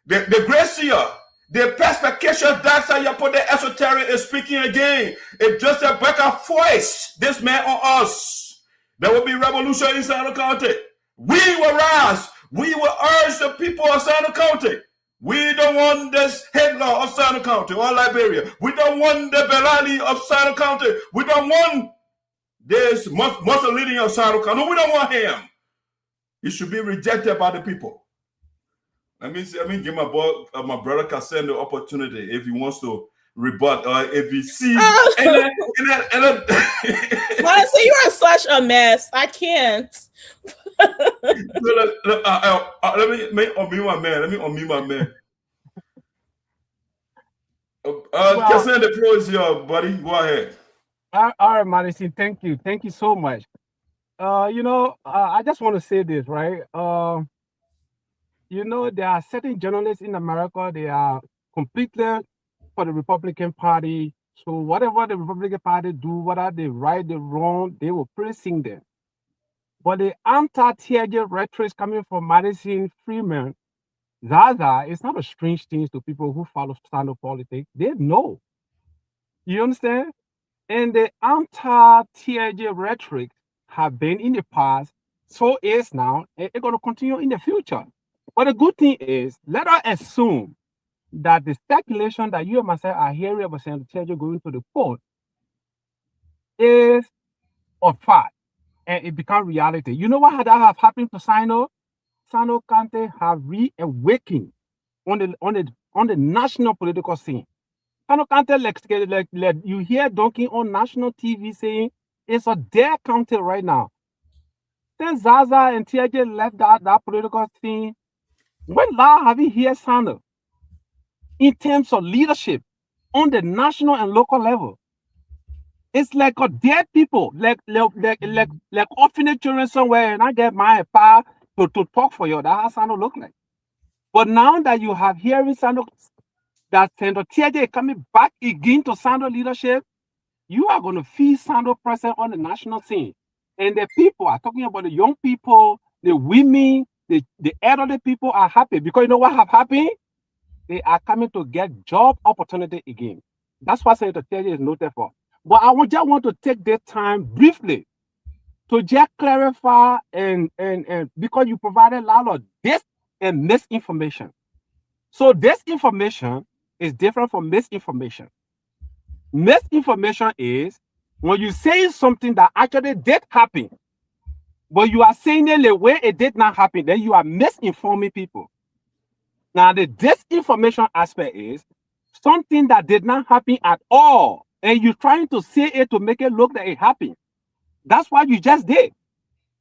The Gracia, the perspicacious dark side, you put the esoteric is speaking again. It just a better voice, this man on us. There will be revolution in Sinoe County. We will rise. We will urge the people of Sinoe County. We don't want this Hitler of Sinoe County or Liberia. We don't want the Belali of Sinoe County. We don't want this Mussolini of Sinoe County. No, we don't want him. He should be rejected by the people. Let me give my brother Kasen the opportunity if he wants to rebut or if he sees. Honestly, you are such a mess. I can't. Let me unmute my man. Kasen, the floor is yours, buddy. Go ahead. All right, Madison. Thank you so much. I just want to say this, right? There are certain journalists in America, they are completely for the Republican Party. So whatever the Republican Party do, whether they right, they wrong, they will praising them. But the anti-Teahjay rhetoric coming from Madison Freeman, Zaza, it's not a strange thing to people who follow Sinoe politics. They know. You understand? And the anti-Teahjay rhetoric have been in the past, so is now, and it's going to continue in the future. But the good thing is, let us assume that the speculation that you and myself are hearing about Senator Teahjay going to the court is a fact, and it becomes reality. You know what that have happened to Sinoe? Sinoe County have reawakened on the national political scene. Sinoe County, like you hear Donkey on national TV saying it's a dead county right now. Since Zaza and Teahjay left that political scene, when last have you heard Sinoe in terms of leadership on the national and local level? It's like a dead people, like orphanage children somewhere, and I get my power to talk for you. That's how Sinoe look like. But now that you have hearing Sinoe, that Senator Teahjay is coming back again to Sinoe leadership, you are going to feel Sinoe present on the national scene. And the people are talking about the young people, the women, the elderly people are happy because you know what have happened? They are coming to get job opportunity again. That's what Senator Teahjay is noted for. But I just want to take this time briefly to just clarify and because you provided a lot of this and misinformation. So this information is different from misinformation. Misinformation is when you say something that actually did happen, but you are saying it the way it did not happen, then you are misinforming people. Now, the disinformation aspect is something that did not happen at all, and you're trying to say it to make it look like it happened. That's what you just did.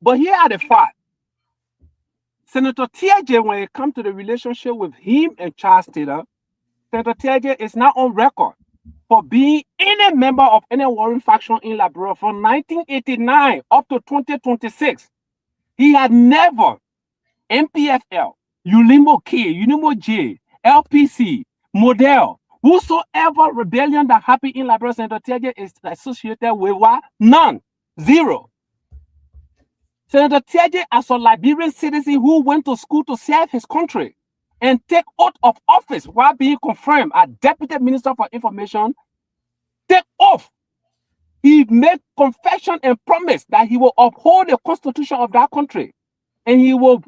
But here are the facts. Senator Teahjay, when it comes to the relationship with him and Charles Taylor, Senator Teahjay is not on record for being any member of any warring faction in Liberia from 1989 up to 2026. He had never MPFL, ULIMO K, ULIMO J, LPC, Model, whosoever rebellion that happened in Liberia, Senator Teahjay is associated with what? None. Zero. Senator Teahjay, as a Liberian citizen who went to school to serve his country and take oath of office while being confirmed as Deputy Minister for Information, take oath. He made confession and promise that he will uphold the constitution of that country, and he will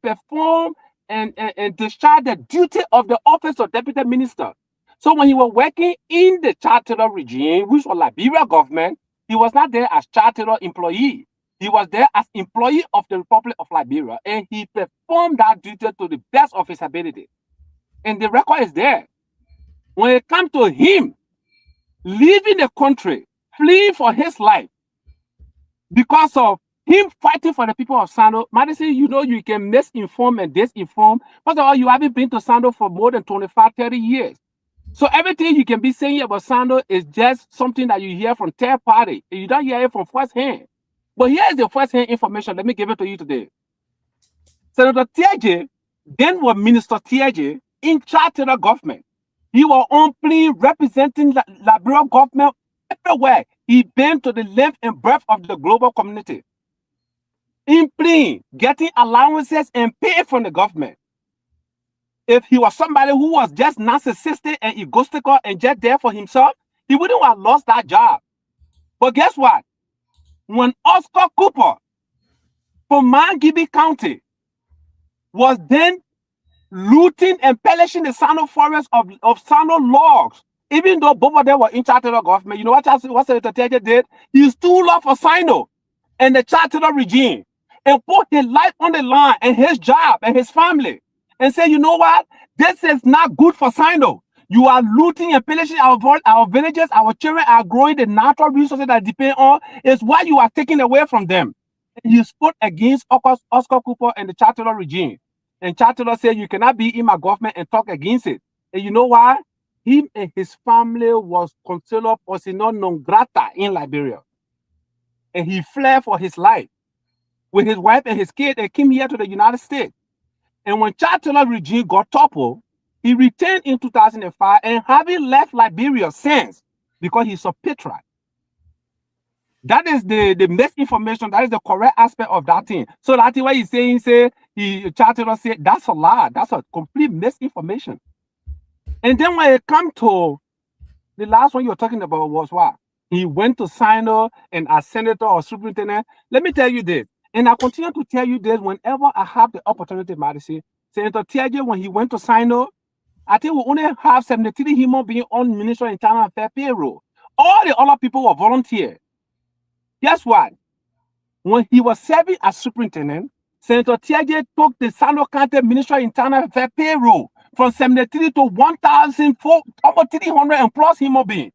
perform and discharge the duty of the office of Deputy Minister. So when he was working in the Charles Taylor regime, which was Liberia government, he was not there as Charles Taylor employee. He was there as employee of the Republic of Liberia, and he performed that duty to the best of his ability. And the record is there. When it comes to him leaving the country, fleeing for his life, because of him fighting for the people of Sinoe, Madison, you know you can misinform and disinform. First of all, you haven't been to Sinoe for more than 25, 30 years. So everything you can be saying about Sinoe is just something that you hear from third party. And you don't hear it from first hand. But here is the first hand information. Let me give it to you today. Senator Teahjay then was Minister Teahjay in Charles Taylor government. He was on plea representing the Liberia government everywhere. He been to the length and breadth of the global community. In plea, getting allowances and pay from the government. If he was somebody who was just narcissistic and egotistical and just there for himself, he wouldn't have lost that job. But guess what? When Oscar Cooper from Mangibi County was then looting and pillaging the Sinoe forest of Sinoe logs. Even though both of them were in Charter government, you know what Senator Teahjay did? He stood up for Sinoe and the Charter regime and put his life on the line and his job and his family and say, you know what? This is not good for Sinoe. You are looting and pillaging our villages. Our children are growing the natural resources that depend on. Is why you are taking away from them. And he spoke against Oscar Cooper and the Charter regime. And Charter said, you cannot be in my government and talk against it. And you know why? Him and his family was considered persona non grata in Liberia. And he fled for his life with his wife and his kid and came here to the United States. And when Charter regime got toppled, he returned in 2005 and having left Liberia since because he's a patriot. That is the misinformation. That is the correct aspect of that thing. So that's why he's saying, Charter said, that's a lie. That's a complete misinformation. And then when it comes to the last one you're talking about was what? He went to Sinoe and as senator or superintendent. Let me tell you this. And I continue to tell you this whenever I have the opportunity, Madison. Senator Teahjay, when he went to Sinoe, I think we only have 73 human beings on Ministry of Internal Affairs payroll. All the other people were volunteers. Guess what? When he was serving as superintendent, Senator Teahjay took the Sinoe County Ministry of Internal Affairs payroll from 73 to 1,004, almost 300 and plus human beings.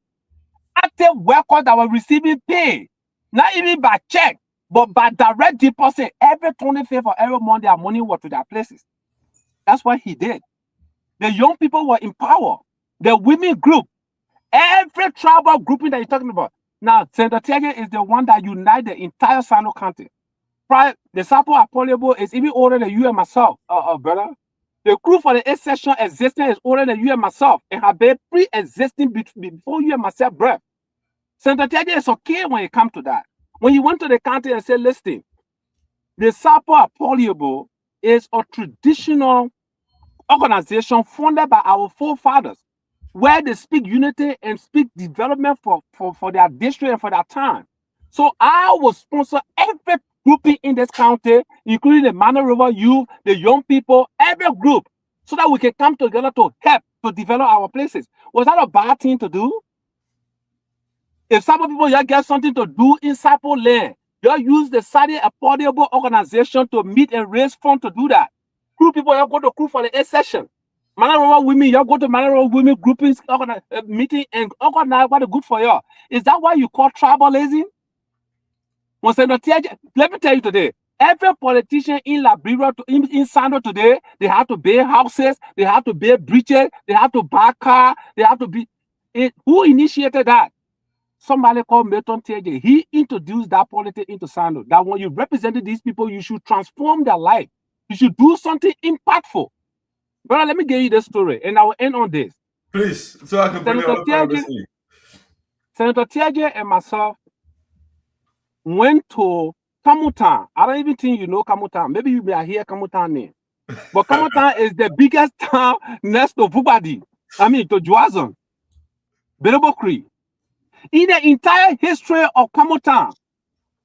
Active workers that were receiving pay, not even by check, but by direct deposit. Every 25th of every month, their money was to their places. That's what he did. The young people were empowered. The women group, every tribal grouping that you're talking about. Now, Senator Teahjay is the one that unites the entire Sinoe County. The Sapo Apollo is even older than you and myself, brother. The crew for the 8th session existing is older than you and myself and have been pre-existing before you and myself, bro. Senator Teahjay is okay when it comes to that. When he went to the county and said, listen, the Sapo Apollo is a traditional organization funded by our forefathers, where they speak unity and speak development for their district and for their town. So I will sponsor every grouping in this county, including the Mano River youth, the young people, every group, so that we can come together to help to develop our places. Was that a bad thing to do? If some people here get something to do in Sapo land, you use the Saudi Affordable Organization to meet and raise funds to do that. Crew people, you go to crew for the 8th session. Mano River women, you go to Mano River women groupings meeting and organize what is good for you. Is that why you call tribalism? Let me tell you today, every politician in Liberia, in Sinoe today, they have to build houses, they have to build bridges, they have to buy cars, they have to be. Who initiated that? Somebody called Milton Teahjay. He introduced that politics into Sinoe. That when you represented these people, you should transform their life. You should do something impactful. Brother, let me give you the story, and I will end on this. Please, so I can bring it up. Senator Teahjay and myself went to Kamutan. I don't even think you know Kamutan. Maybe you may hear Kamutan name. But Kamutan is the biggest town next to Vubadi. I mean, to Juazon. Belobokri. In the entire history of Kamutan,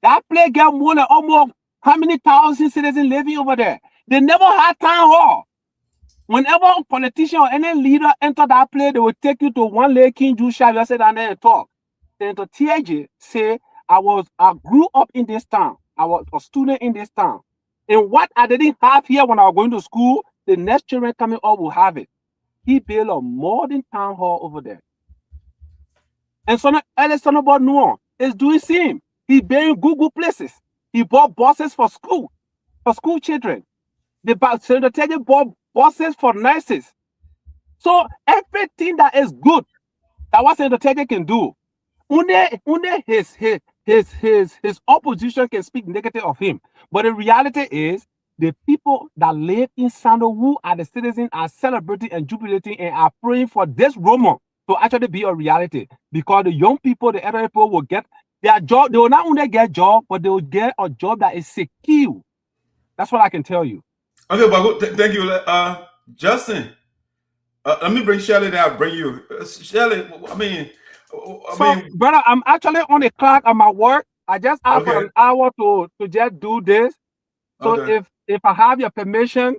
that place got more than almost how many thousand citizens living over there. They never had town hall. Whenever a politician or any leader enter that place, they will take you to one lake, King Jusha, you sit down there and talk. Senator Teahjay say, I grew up in this town. I was a student in this town. And what I didn't have here when I was going to school, the next children coming up will have it. He built a modern town hall over there. And Sinoe about Noah is doing same. He building Google places. He bought buses for school children. Senator Teahjay bought buses for nurses. So everything that is good, that what Senator Teahjay can do, only his opposition can speak negative of him. But the reality is, the people that live in Sinoe, who are the citizens, are celebrating and jubilating and are praying for this Roman to actually be a reality. Because the young people, the elderly people will get their job. They will not only get a job, but they will get a job that is secure. That's what I can tell you. Okay, but thank you, Justin. Let me bring Shelley down. Bring you, Shelley. I mean, brother, I'm actually on the clock at my work. I just asked for an hour to just do this. So if I have your permission.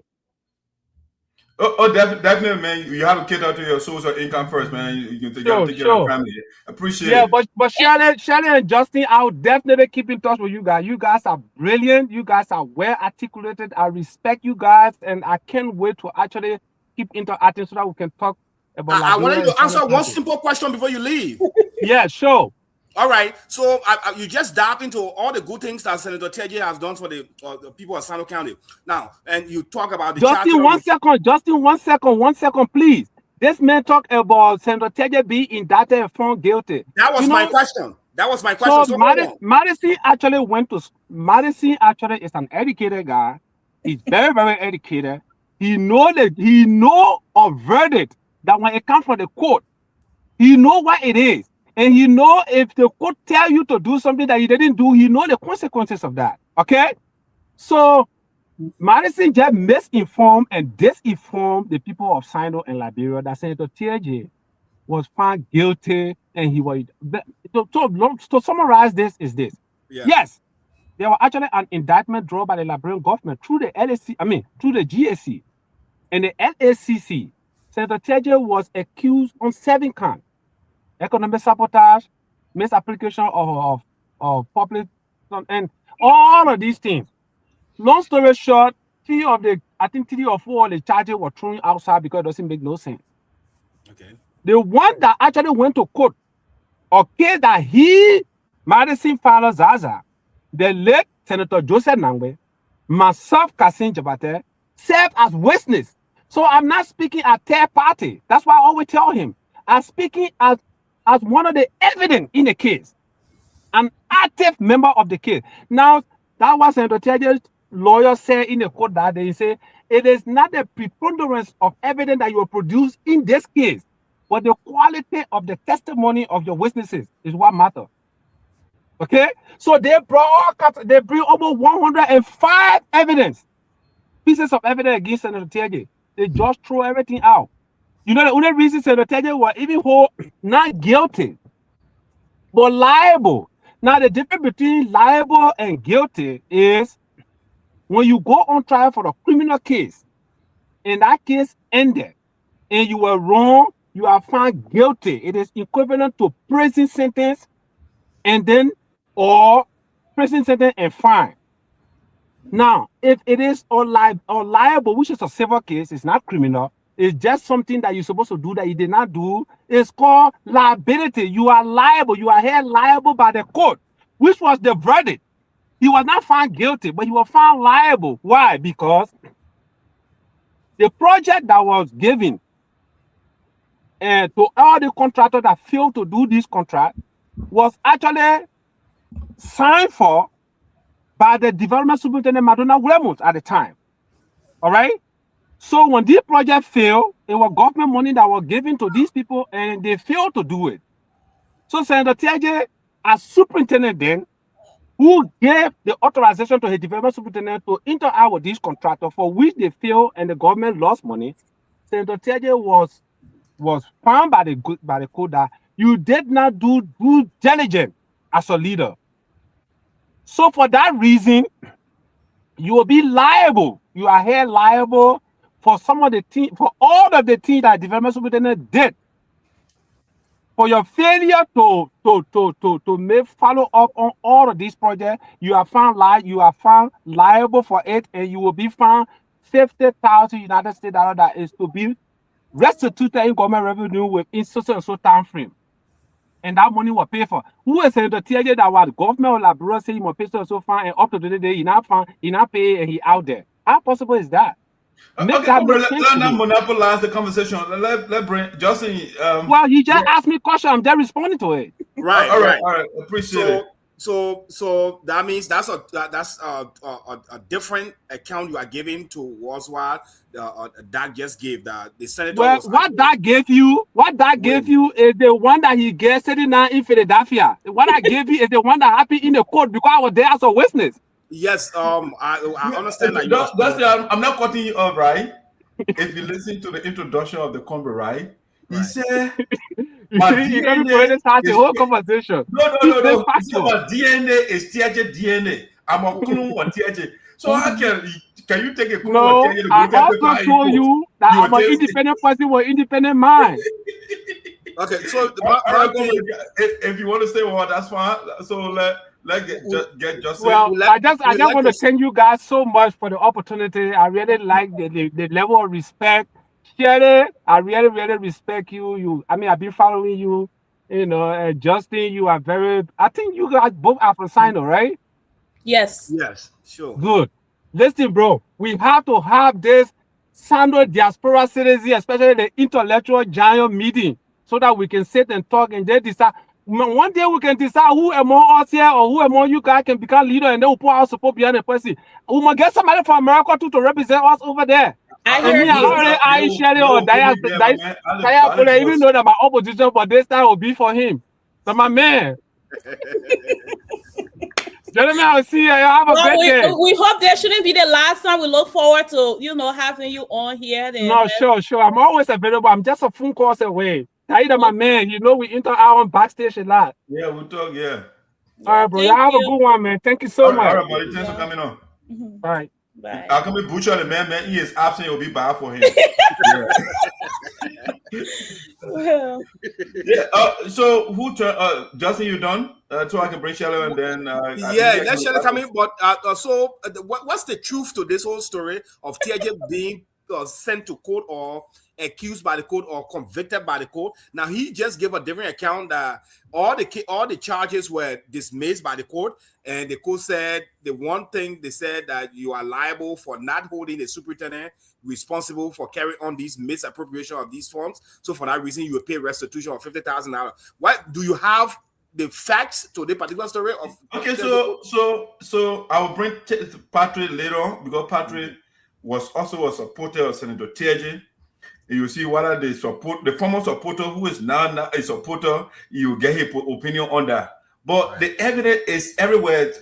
Definitely, man. You have to cater to your source of income first, man. You can take care of your family. Appreciate it. Yeah, but Shelley and Justin, I'll definitely keep in touch with you guys. You guys are brilliant. You guys are well articulated. I respect you guys, and I can't wait to actually keep interacting so that we can talk about. I wanted to answer one simple question before you leave. Yeah, sure. All right, so you just dive into all the good things that Senator Teahjay has done for the people of Sinoe County. Now, and you talk about the Justin, one second, please. This man talk about Senator Teahjay being indicted and found guilty. That was my question. So Madison actually is an educated guy. He's very, very educated. He know a verdict that when it comes from the court, he know what it is. And he know if the court tell you to do something that you didn't do, he know the consequences of that. Okay? So Madison just misinformed and disinformed the people of Sinoe and Liberia that Senator Teahjay was found guilty, and he was. To summarize this is this. Yeah. Yes, there was actually an indictment drawn by the Liberian government through the through the GAC and the LACC. Senator Teahjay was accused on 7 counts. Economic sabotage, misapplication of public, and all of these things. Long story short, 3 or 4 of the charges were thrown outside because it doesn't make no sense. Okay. The one that actually went to court, okay, that Madison Fowler Zaza, the late Senator Joseph Nangwe, myself, Kassim Jabate, served as witness. So I'm not speaking as third party. That's why I always tell him, I'm speaking as one of the evidence in the case, an active member of the case. Now, that was Senator Teahjay's lawyer said in the court that they say, it is not the preponderance of evidence that you will produce in this case, but the quality of the testimony of your witnesses is what matters. Okay? So they bring almost 105 pieces of evidence against Senator Teahjay. They just throw everything out. You know, the only reason Senator Teahjay was even not guilty, but liable. Now, the difference between liable and guilty is when you go on trial for a criminal case, and that case ended, and you were wrong, you are found guilty. It is equivalent to prison sentence, or prison sentence and fine. Now, if it is liable, which is a civil case, it's not criminal, it's just something that you're supposed to do that you did not do. It's called liability. You are liable. You are held liable by the court, which was the verdict. He was not found guilty, but he was found liable. Why? Because the project that was given to all the contractors that failed to do this contract was actually signed for by the development superintendent Madonna Williams at the time. All right? So when this project failed, it was government money that was given to these people, and they failed to do it. So Senator Teahjay, as superintendent then, who gave the authorization to his development superintendent to interact with these contractors for which they failed and the government lost money, Senator Teahjay was found by the court that you did not do due diligence as a leader. So for that reason, you will be liable. You are held liable for some of the things, for all of the things that development superintendent did. For your failure to make follow up on all of these projects, you are found liable for it, and you will be found 50,000 United States dollars that is to be restituted in government revenue within so and so time frame. And that money will pay for. Who is Senator Teahjay that was government of Liberia say he must pay so far, and up to the day he not pay, and he out there? How possible is that? Let's not monopolize the conversation. Let bring Justin. Well, he just asked me a question. I'm just responding to it. Right. All right. Appreciate it. So that means that's a different account you are giving to what that just gave that the senator. Well, what that gave you is the one that he gave sitting now in Philadelphia. What I gave you is the one that happened in the court because I was there as a witness. Yes, I understand that. I'm not cutting you off, right? If you listen to the introduction of the convo, right? He said, "My DNA the whole conversation." No. He said, "My DNA is Teahjay DNA. I'm a Koon or Teahjay." So I can Can you take a quote No, and tell you to I go get also paper told and you that You I'm were an just- independent person with independent mind. Okay, so if you want to say well, that's fine. So let get Justin. Well, I just we want to to- thank you guys so much for the opportunity. I really like the level of respect. Shelly, I really respect you. I mean, I've been following you. You know, Justin, you are very. I think you guys both are from Sinoe, right? Yes. Yes, sure. Good. Listen, bro, we have to have this Sinoe diaspora citizen, especially the intellectual giant meeting, so that we can sit and talk and then decide. One day we can decide who among us here or who among you guys can become leader, and then we'll put our support behind the person. We must get somebody from America to represent us over there. I And hear me, I you. already I Shelly or Dias, even know that my opposition for this time will be for him. So my man. Gentlemen, I'll see you. Have a Well, great day. we hope that shouldn't be the last time. We look forward to having you on here. Then. No, sure. I'm always available. I'm just a phone call away. Taida, my man, you know we interact on backstage a lot. Yeah, we'll talk. Yeah. All right, bro. Y'all have a good one, man. Thank you so much. All right, buddy. Thanks for coming on. All right. Bye. I'll come and butcher the man. He is absent. It'll be bad for him. Well, yeah. So who turn? Justin, you done? So I can bring Shelly and then. Let Shelly come in. But what's the truth to this whole story of Teahjay being sent to court or accused by the court or convicted by the court? Now he just gave a different account that all the charges were dismissed by the court, and the court said the one thing they said that you are liable for not holding the superintendent responsible for carrying on these misappropriation of these funds. So for that reason, you will pay restitution of $50,000. What do you have? The facts to the particular story of so I will bring Patrick later on because Patrick was also a supporter of Senator Teahjay. You see what are the former supporter who is now a supporter, you get his opinion on that. But right. The evidence is everywhere,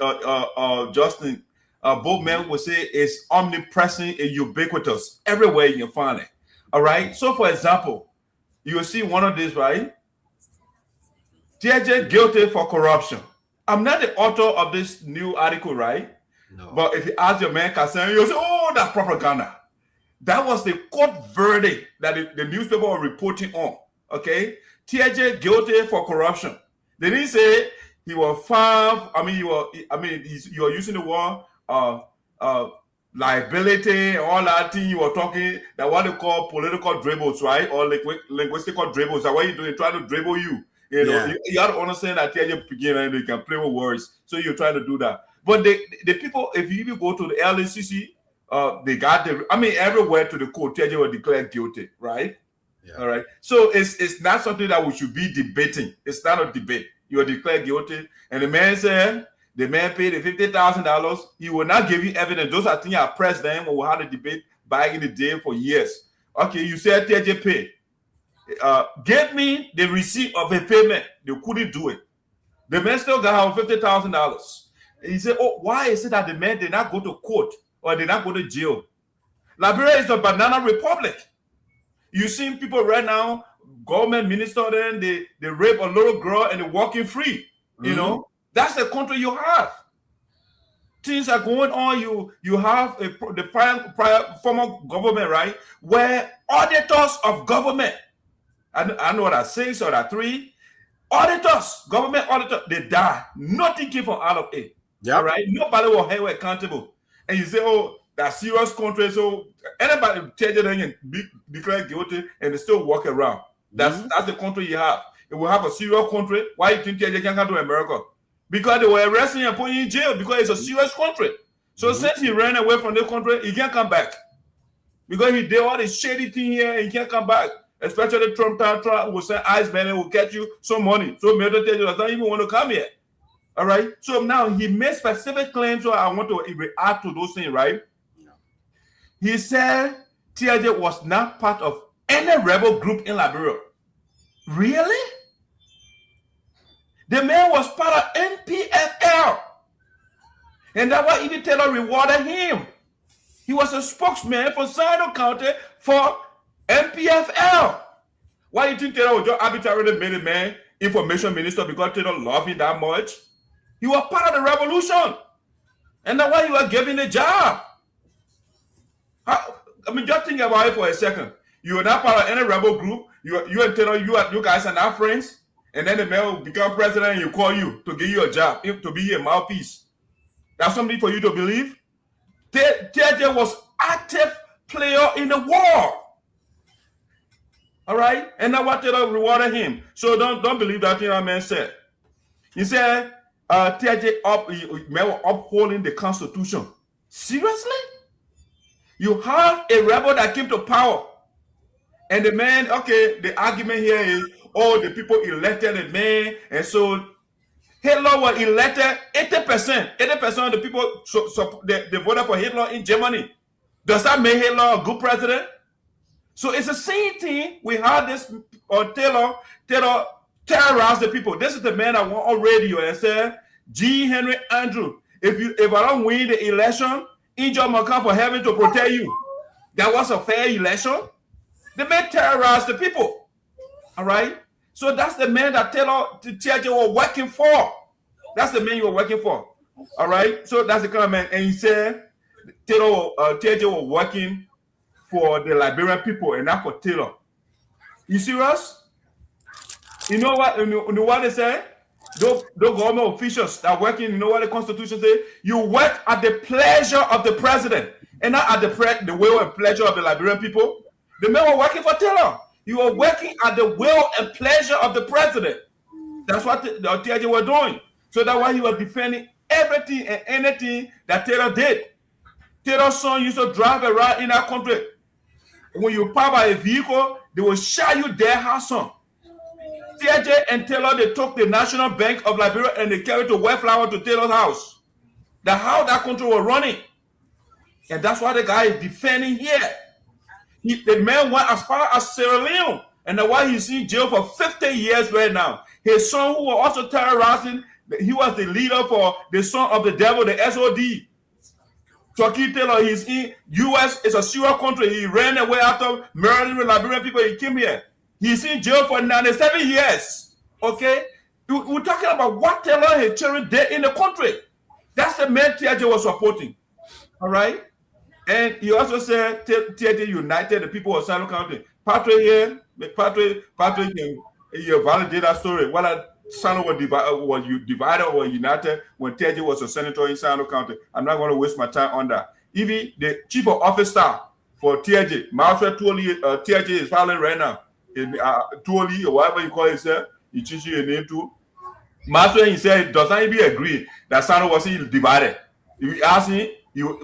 Justin. Both men will say is omnipresent and ubiquitous. Everywhere you can find it. All right. So for example, you will see one of these, right? Teahjay guilty for corruption. I'm not the author of this new article, right? No. But if you ask your man Kassan, you'll say, oh, that's propaganda. That was the court verdict that the newspaper were reporting on. Okay? Teahjay guilty for corruption. They didn't say he was found. You are using the word liability and all that thing you were talking, that what they call political dribbles, right? Or linguistical dribbles. That what you're doing, trying to dribble you. You know, you have to understand that Teahjay begin and they can play with words. So you're trying to do that. But the people, if you even go to the LACC, they got everywhere to the court, Teahjay was declared guilty, right? Yeah. All right. So it's not something that we should be debating. It's not a debate. You are declared guilty. And the man said, the man paid the $50,000. He will not give you evidence. Those are things I pressed them or we had a debate back in the day for years. Okay, you said Teahjay paid. Get me the receipt of a payment. They couldn't do it. The man still got $50,000. He said, oh, why is it that the man did not go to court or did not go to jail? Liberia is a banana republic. You see people right now, government minister, then they rape a little girl and they're walking free. You know, that's the country you have. Things are going on. You have the prior former government, right, where auditors of government, I know that 6 or that 3 auditors, government auditors, they die. Nothing came from out of it. Yeah, right. Nobody will hold accountable. And you say, oh, that's serious country. So anybody Teahjay can be declared guilty and they still walk around. That's the country you have. If we have a serious country, why you think Teahjay can't come to America? Because they were arresting and putting in jail because it's a serious country. So since he ran away from the country, he can't come back. Because he did all this shady thing here and he can't come back. Especially Trump will say Iceman and will get you some money. So Milton Teahjay does not even want to come here. All right. So now he made specific claims. So I want to react to those things, right? Yeah. He said Teahjay was not part of any rebel group in Liberia. Really? The man was part of NPFL. And that's why even Taylor rewarded him. He was a spokesman for Sinoe County for NPFL. Why do you think Taylor was just arbitrarily made a man information minister because Taylor loved him that much? He was part of the revolution. And that's why he was given a job. I mean, just think about it for a second. You are not part of any rebel group. You and Taylor, you guys are not friends. And then the man will become president and you call you to give you a job, to be a mouthpiece. That's something for you to believe. Teahjay was active player in the war. All right? And that's what Taylor rewarded him. So don't believe that thing that man said. He said, Teahjay upholding the Constitution. Seriously? You have a rebel that came to power. And the man, okay, the argument here is, the people elected a man. And so Hitler was elected 80%. 80% of the people they voted for Hitler in Germany. Does that make Hitler a good president? So it's the same thing. We had this Taylor terrorize the people. This is the man that went on radio and said, G. Henry Andrew, if I don't win the election, angel must come for heaven to protect you. That was a fair election. The man terrorized the people. All right? So that's the man that Teahjay was working for. That's the man you were working for. All right? So that's the kind of man. And he said Teahjay was working for the Liberian people and not for Taylor. You serious? You know what? You know what they say? Those government officials that are working, you know what the Constitution says? You work at the pleasure of the president and not at the will and pleasure of the Liberian people. The men were working for Taylor. You were working at the will and pleasure of the president. That's what the Teahjay were doing. So that's why he was defending everything and anything that Taylor did. Taylor's son used to drive around in that country. When you park by a vehicle, they will shot you their house on. Teahjay and Taylor, they took the National Bank of Liberia and they carried the Wellflower to Taylor's house. That's how that country was running. And that's why the guy is defending here. The man went as far as Sierra Leone, and that's why he's in jail for 50 years right now. His son, who was also terrorizing, he was the leader for the son of the devil, the SOD. Chucky Taylor, he's in U.S. It's a serious country. He ran away after murdering Liberian people. He came here. He's in jail for 97 years. Okay? We're talking about what Taylor and his children did in the country. That's the man Teahjay was supporting. All right? And he also said Teahjay united the people of Sinoe County. Patrick here, Patrick can validate that story. Whether Sinoe was divided or united when Teahjay was a senator in Sinoe County. I'm not going to waste my time on that. Even the chief of officer for Teahjay, Marshal Teahjay is filing right now. Tuoli or whatever you call it, sir, he changes your name to. Marshal, he said, does not even agree that Sinoe was divided. If you ask him,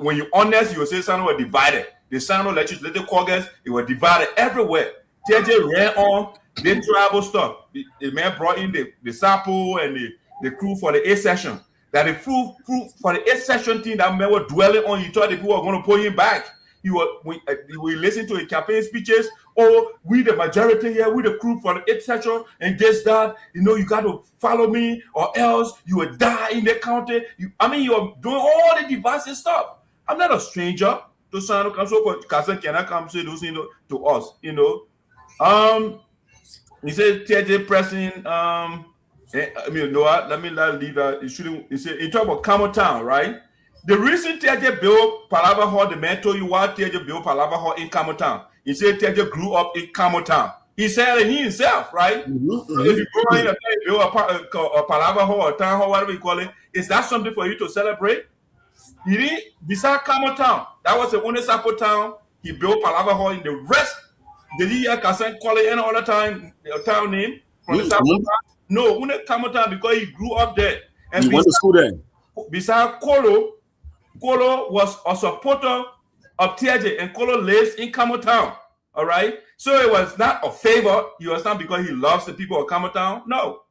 when you're honest, you will say Sinoe was divided. The Sinoe legislative caucus, it was divided everywhere. Teahjay ran on, did tribal stuff. The man brought in the sample and the crew for the 8th session. That the crew for the 8th session thing that man was dwelling on, he thought the people were going to pull him back. We listened to his campaign speeches. We the majority here, we the crew for the 8th session, and guess that, you got to follow me or else you will die in the county. You're doing all the divisive stuff. I'm not a stranger to Sinoe County, so Cousin cannot come say those things to us, He said Teahjay pressing, let me not leave that. He said, he talked about Camel Town, right? The reason Teahjay built Palava Hall, the man told you why Teahjay built Palava Hall in Camel Town. He said Teahjay grew up in Camel Town. He said it himself, right? So if you go in and build a Palava Hall or Town Hall, whatever you call it, is that something for you to celebrate? He didn't, beside Camel Town, that was the only Sapo town. He built Palava Hall in the rest. Did he hear Kassan call it any other town name from the Sapo town? No, only Camel Town because he grew up there. And he went to school there. Beside Kolo was a supporter of Teahjay, and Kolo lives in Camel Town. All right, so it was not a favor. You understand, because he loves the people of Camel Town. No,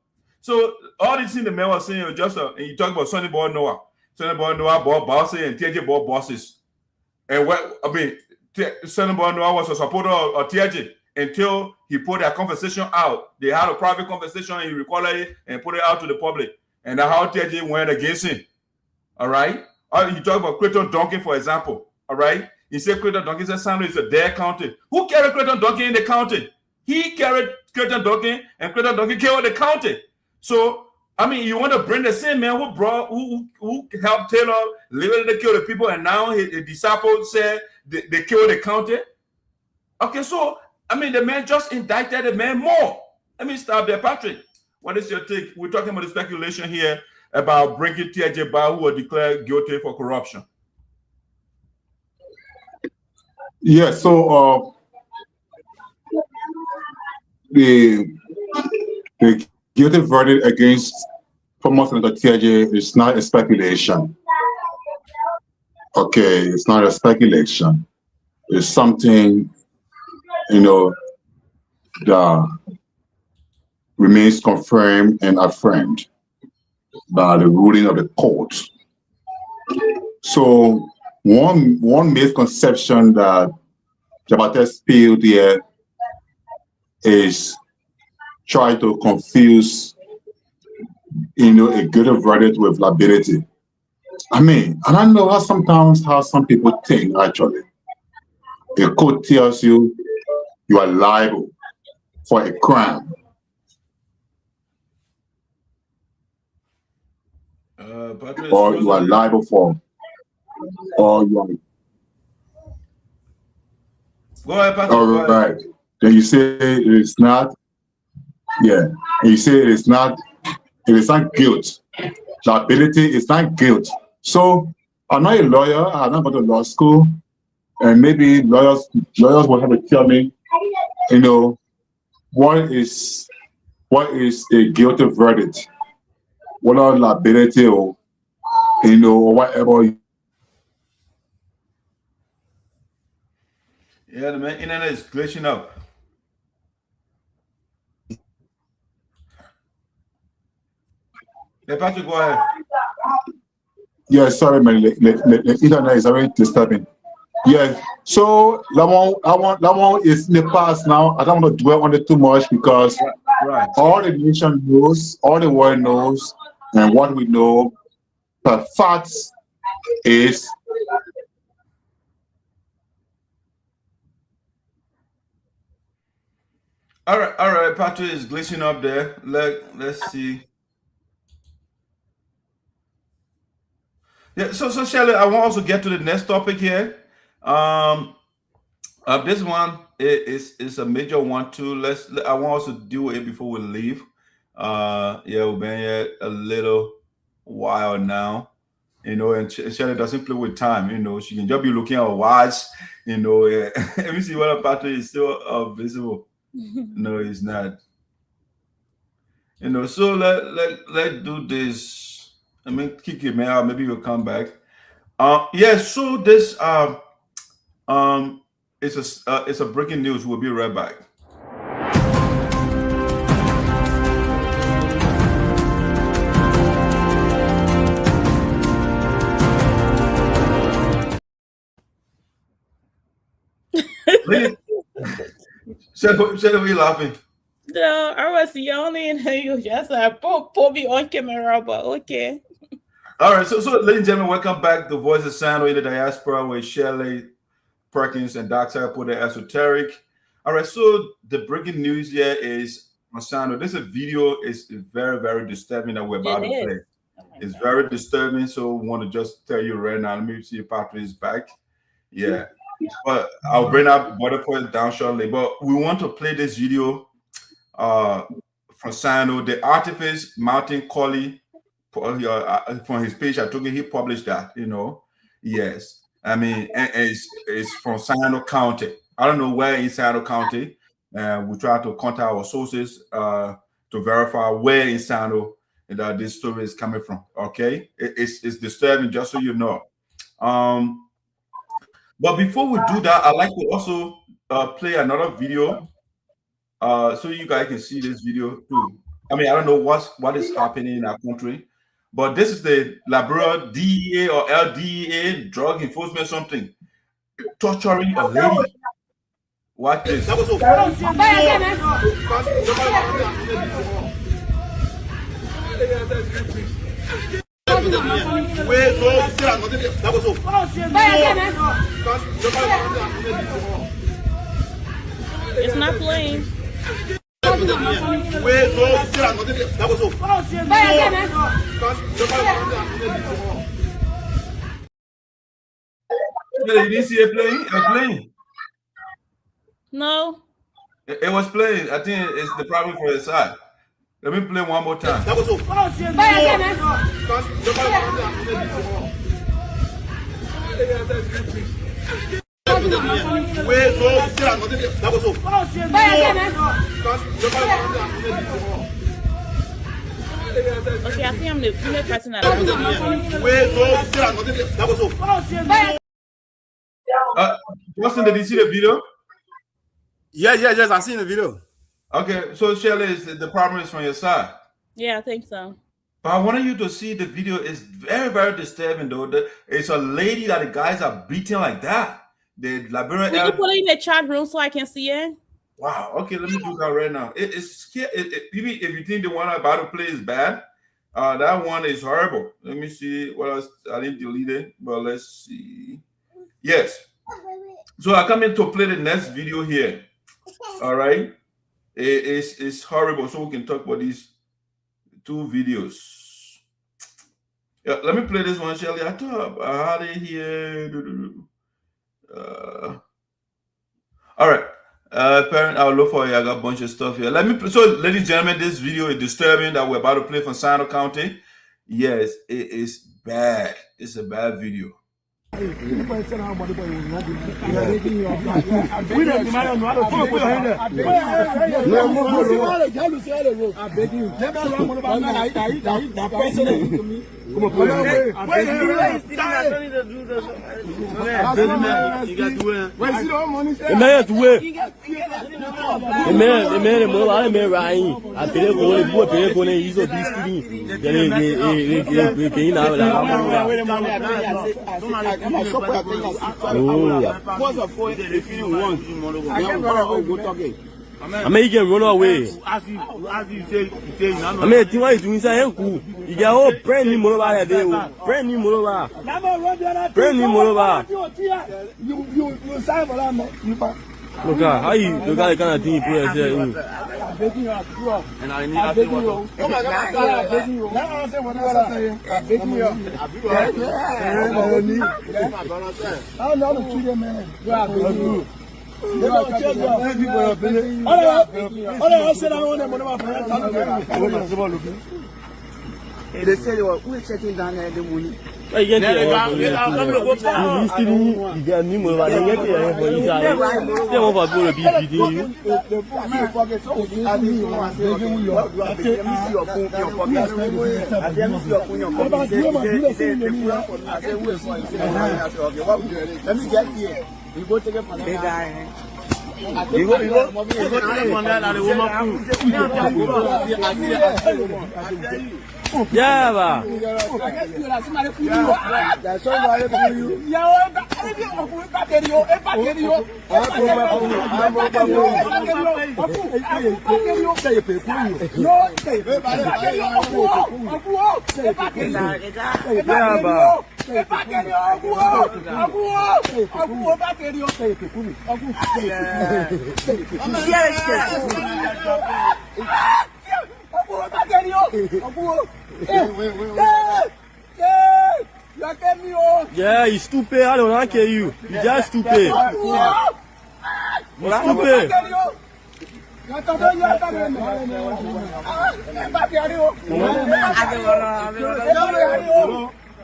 so all these things the man was saying was just and you talk about Sonny Boy Noah. Sonny Boy Noah bought bosses and Teahjay bought bosses. And Sonny Boy Noah was a supporter of Teahjay until he put that conversation out. They had a private conversation, and he recorded it and put it out to the public. And that's how Teahjay went against him. All right. You talk about Creighton Duncan, for example. All right. He said Creighton Duncan said Sinoe is a dead county. Who carried Creighton Duncan in the county? He carried Creighton Duncan, and Creighton Duncan carried the county. So, you want to bring the same man who helped Taylor literally kill the people, and now his disciples said they killed the county. Okay, so I mean the man just indicted the man more. Let me stop there, Patrick. What is your take? We're talking about the speculation here about bringing Teahjay back, who were declared guilty for corruption. Yeah, so the guilty verdict against former Senator Teahjay is not a speculation. Okay, it's not a speculation. It's something, that remains confirmed and affirmed by the ruling of the court. So one misconception that Jabate spilled here is try to confuse, a guilty verdict with liability. I mean, and I know sometimes how some people think, actually. A court tells you you are liable for a crime. Or you are liable for, or you are. Go ahead, Patrick. All right. Then you say it is not. Yeah. And you say it is not guilt. Liability is not guilt. So I'm not a lawyer. I'm not going to law school, and maybe lawyers will have to tell me, what is a guilty verdict, what are liability, or or whatever. Yeah, the man internet is glitching up. Yeah, Patrick, go ahead. Yeah, sorry, man. The internet is already disturbing. Yeah, so that one is in the past now. I don't want to dwell on it too much because all the nation knows, all the world knows, and what we know, the facts is all right. Patrick is glitching up there. Let's see. Yeah, so Shelley, I want also get to the next topic here. This one is a major one too. I want us to do it before we leave. Yeah, we've been here a little while now, and Shelley doesn't play with time. She can just be looking at her watch. Let me see whether Patrick is still visible. No, he's not. So let's do this. I mean, kick him out. Maybe he'll come back. Yeah. So this it's a breaking news. We'll be right back. Shut up, you laughing? No, I was yawning and you just put me on camera, but okay. All right, so ladies and gentlemen, welcome back to Voice of Sinoe in the Diaspora with Shelley Perkins and Dr. Put Esoteric. All right, so the breaking news here is on Sinoe. This video is very, very disturbing that we're about to play. It's very disturbing, so we want to just tell you right now. Let me see if Patrick is back. Yeah, but I'll bring up Butterfly down shortly. But we want to play this video from Sinoe. The artivist Martin Colley, from his page, I took it. He published that. Yes. I mean, it's from Sinoe County. I don't know where in Sinoe County. We try to contact our sources to verify where in Sinoe that this story is coming from. Okay, it's disturbing, just so you know. But before we do that, I'd like to also play another video so you guys can see this video too. I mean, I don't know what is happening in our country, but this is the Labrador DEA or LDEA, Drug Enforcement something, torturing a lady. Watch this. It's not playing. You didn't see it playing? It was playing. No. It was playing. I think it's the problem for your side. Let me play one more time. That was all. That was all. Okay, I think I'm the only person that That was all. Justin, did you see the video? Yes, I've seen the video. Okay, so Shelley, the problem is from your side. Yeah, I think so. But I wanted you to see the video. It's very, very disturbing, though. It's a lady that the guys are beating like that. The Liberian. Will you put it in the chat room so I can see it? Wow. Okay, let me do that right now. It's scary. Even if you think the one I'm about to play is bad, that one is horrible. Let me see what else. I didn't delete it, but let's see. Yes. So I come in to play the next video here. All right. It's horrible. So we can talk about these two videos. Yeah, let me play this one, Shelly. I thought I had it here. All right. Parent, I'll look for you. I got a bunch of stuff here. So, ladies and gentlemen, this video is disturbing that we're about to play from Sinoe County. Yes, it is bad. It's a bad video. I mean, you can run away. As you say, I mean, you want to do something. You get all brand new motor there. Brand new motor. Brand new motor. You sign for that. Look at how you look at the kind of thing you put there. And I need to say what. Oh my God! I'm begging you. Now I say what I say. I'm begging you. I'm not a cheater, man. You are good. They say we're checking down there the money. You get new money. You get they want to go to BPD. Let me get here. We go take it for the guy. Yeah, ba. Yeah, he's stupid. I don't care you. He's just stupid. He's stupid.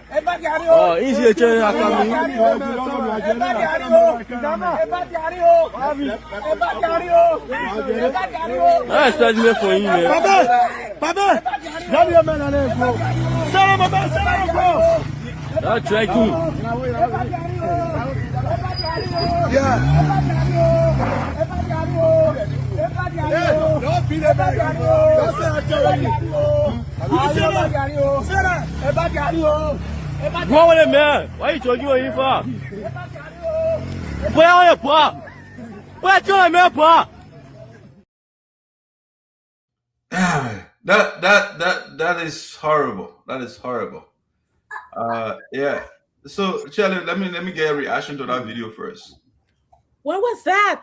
Oh, easy to change that coming. That's me for you, man. Papa, that's right, Koon. Go with it, man. Why are you talking about him for? Where are you, Pa? Where are you, man, Pa? That is horrible. That is horrible. Yeah. So, Shelley, let me get a reaction to that video first. What was that?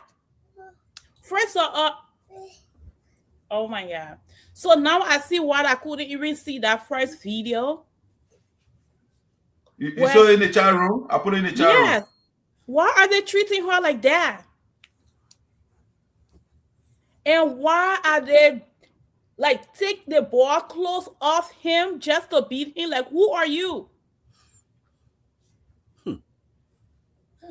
First of all, oh my God. So now I see what I couldn't even see that first video. You saw it in the chat room? I put it in the chat room. Why are they treating her like that? And why are they like take the ball close off him just to beat him? Like, who are you?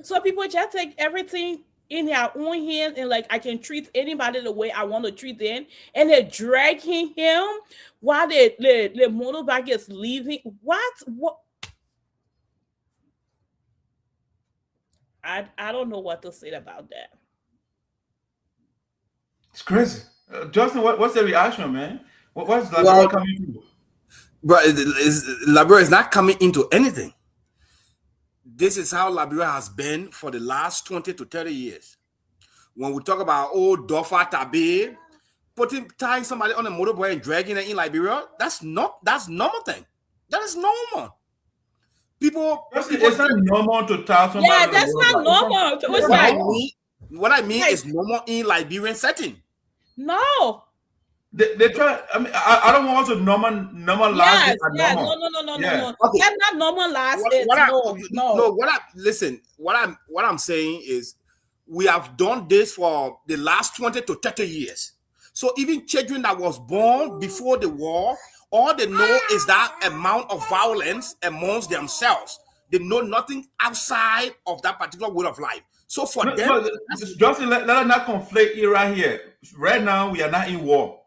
So people just take everything in their own hands and like I can treat anybody the way I want to treat them, and they're dragging him while the motorbike is leaving. What? I don't know what to say about that. It's crazy. Justin, what's the reaction, man? What's Labrador coming to? But Labrador is not coming into anything. This is how Liberia has been for the last 20 to 30 years. When we talk about old Dofa Tabe, tying somebody on a motorbike and dragging it in Liberia, that's normal thing. That is normal. People it's not normal to tie somebody. Yeah, that's not normal. What I mean is normal in Liberian setting. No. They try. I mean, I don't want to normalize. Yes, yeah, no. Okay. That's not normalized. What I'm saying is we have done this for the last 20 to 30 years. So even children that was born before the war, all they know is that amount of violence amongst themselves. They know nothing outside of that particular way of life. So for them, Justin, let us not conflate it right here. Right now, we are not in war.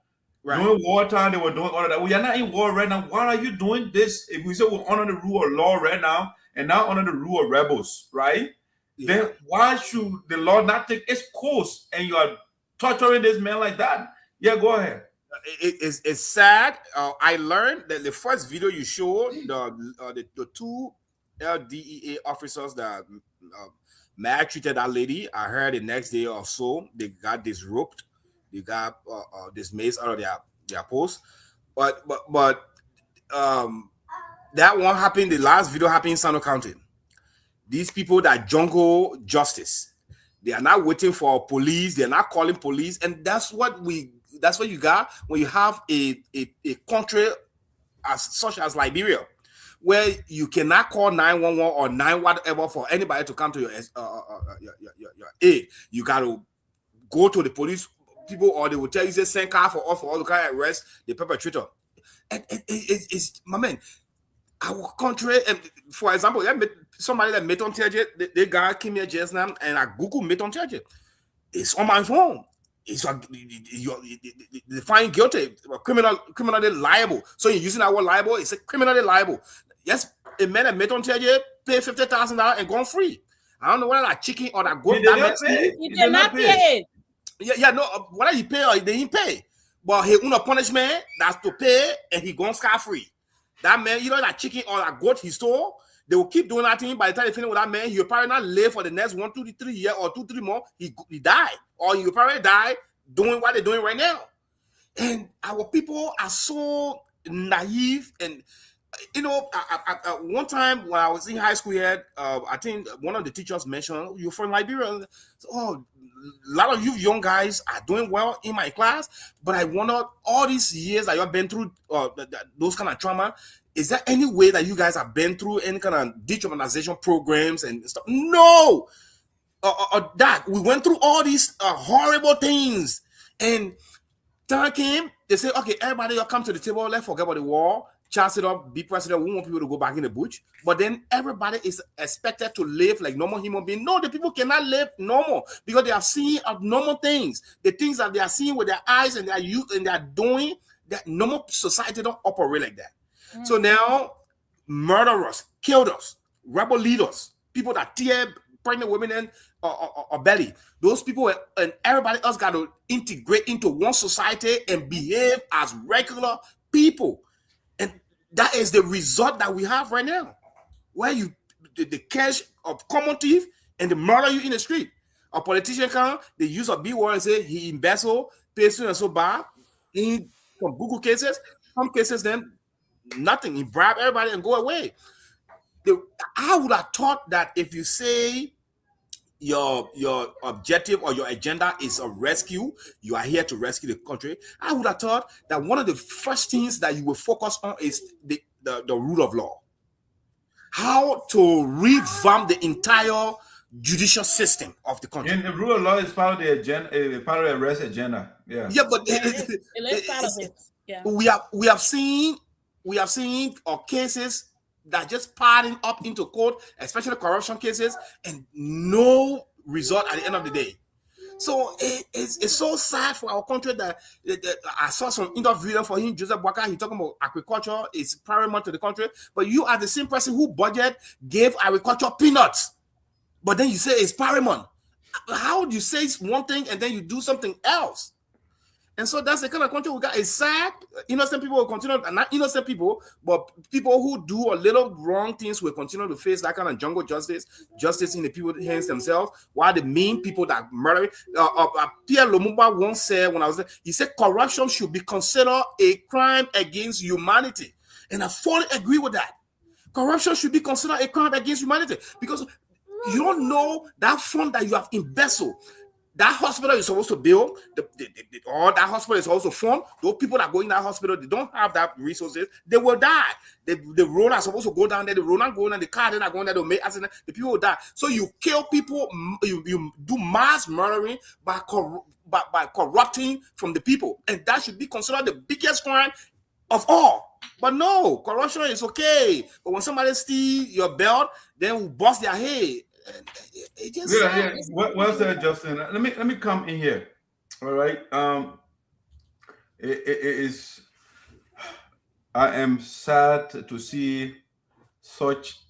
Right. During wartime, they were doing all of that. We are not in war right now. Why are you doing this? If we say we're under the rule of law right now and not under the rule of rebels, right? Yeah. Then why should the law not take its course and you are torturing this man like that? Yeah, go ahead. It's sad. I learned that the first video you showed, the two LDEA officers that maltreated that lady, I heard the next day or so, they got disrupted. They got dismissed out of their post, but that one happened. The last video happened in Sinoe County. These people that jungle justice, they are not waiting for police. They are not calling police, and that's what you got when you have a country such as Liberia, where you cannot call 911 or 9 whatever for anybody to come to your aid. You got to go to the police people, or they will tell you, say, send car for all the car arrest the perpetrator. And it's my man, our country. And for example, somebody that Milton Teahjay, the guy came here just now, and I Google Milton Teahjay. It's on my phone. It's they find guilty, criminally liable. So you're using our word liable. It's a criminally liable. Yes, a man that Milton Teahjay pay $50,000 and gone free. I don't know whether that chicken or that goat. He did not pay. Yeah, no. Whether he pay or he didn't pay, but he on a punishment that's to pay, and he gone scot-free. That man, you know, that chicken or that goat he stole, they will keep doing that thing. By the time they finish with that man, he'll probably not live for the next 1, 2, 3 years or 2, 3 more. He died, or he'll probably die doing what they're doing right now. And our people are so naive. And you know, one time when I was in high school here, I think one of the teachers mentioned, "You're from Liberia." Oh, a lot of you young guys are doing well in my class, but I wonder, all these years that you've been through those kind of trauma, is there any way that you guys have been through any kind of detraumatization programs and stuff? No, that we went through all these horrible things, and time came, they say, okay, everybody, you come to the table, let's forget about the war. Chance it up, be president. We want people to go back in the bush, but then everybody is expected to live like normal human beings. No, the people cannot live normal because they are seeing abnormal things. The things that they are seeing with their eyes and their youth and they are doing, that normal society don't operate like that. So now, murderers, killers, rebel leaders, people that tear pregnant women in or belly, those people and everybody else got to integrate into one society and behave as regular people. And that is the result that we have right now, where the catch of common thief and they murder you in the street. A politician come, they use a big word and say he embezzle, pay so and so bad. In some Google cases, some cases then nothing. He bribe everybody and go away. I would have thought that if you say your objective or your agenda is a rescue, you are here to rescue the country, I would have thought that one of the first things that you will focus on is the rule of law. How to revamp the entire judicial system of the country. And the rule of law is part of the agenda, part of the arrest agenda. Yeah. Yeah, but It is part of it. Yeah. we have seen cases that just piling up into court, especially corruption cases, and no result at the end of the day. So it's so sad for our country that I saw some interview for him, Joseph Boakai. He talking about agriculture is paramount to the country, but you are the same person who gave agriculture peanuts, but then you say it's paramount. How do you say one thing and then you do something else? And so that's the kind of country we got. It's sad. Innocent people will continue, not innocent people, but people who do a little wrong things will continue to face that kind of jungle justice in the people's hands themselves, while the mean people that murder. Pierre Lumumba once said, when I was there, he said corruption should be considered a crime against humanity. And I fully agree with that. Corruption should be considered a crime against humanity, because you don't know that fund that you have embezzled. That hospital is supposed to build, or that hospital is also fund. Those people that go in that hospital, they don't have that resources, they will die. The road are supposed to go down there, the road not going down, the car they're not going there, they'll make accident, the people will die. So you kill people, you do mass murdering by corrupting from the people. And that should be considered the biggest crime of all. But no, corruption is okay. But when somebody steals your belt, then we bust their head. It just Well said, Justin. Let me come in here. All right. It is. I am sad to see such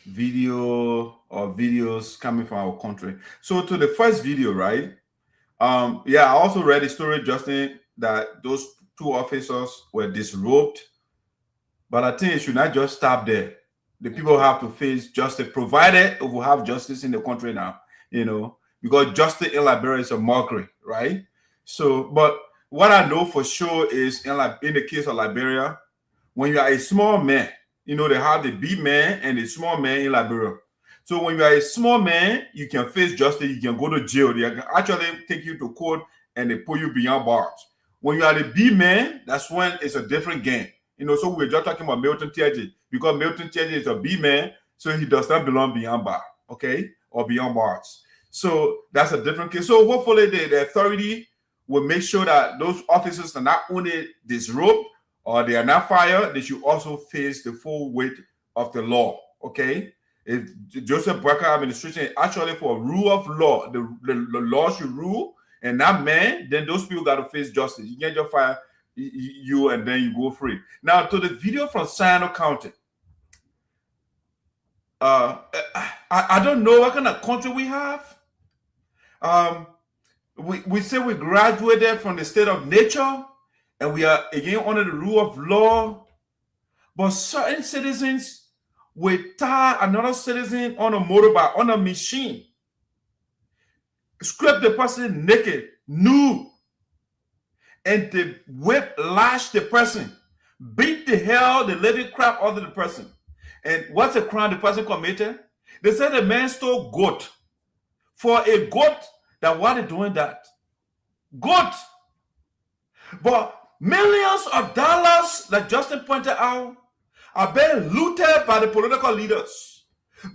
videos coming from our country. So to the first video, right? I also read the story, Justin, that those two officers were disrobed, but I think it should not just stop there. The people have to face justice, provided we have justice in the country now, because justice in Liberia is a mockery, right? So, but what I know for sure is in the case of Liberia, when you are a small man, they have the big man and the small man in Liberia. So when you are a small man, you can face justice, you can go to jail. They can actually take you to court and they put you behind bars. When you are the big man, that's when it's a different game. So we're just talking about Milton Teahjay, because Milton Teahjay is a big man, so he does not belong beyond bar, okay, or beyond bars. So that's a different case. So hopefully the authority will make sure that those officers are not only disrobed or they are not fired, they should also face the full weight of the law, okay? If Joseph Boakai administration is actually for rule of law, the law should rule, and not man, then those people got to face justice. You can't just fire you and then you go free. Now to the video from Sinoe County. I don't know what kind of country we have. We say we graduated from the state of nature and we are again under the rule of law, but certain citizens will tie another citizen on a motorbike, on a machine, strip the person naked, nude, and they lash the person, beat the living crap out of the person. And what's the crime the person committed? They said the man stole goat. For a goat, that why they doing that? Goat. But millions of dollars, like Justin pointed out, are being looted by the political leaders.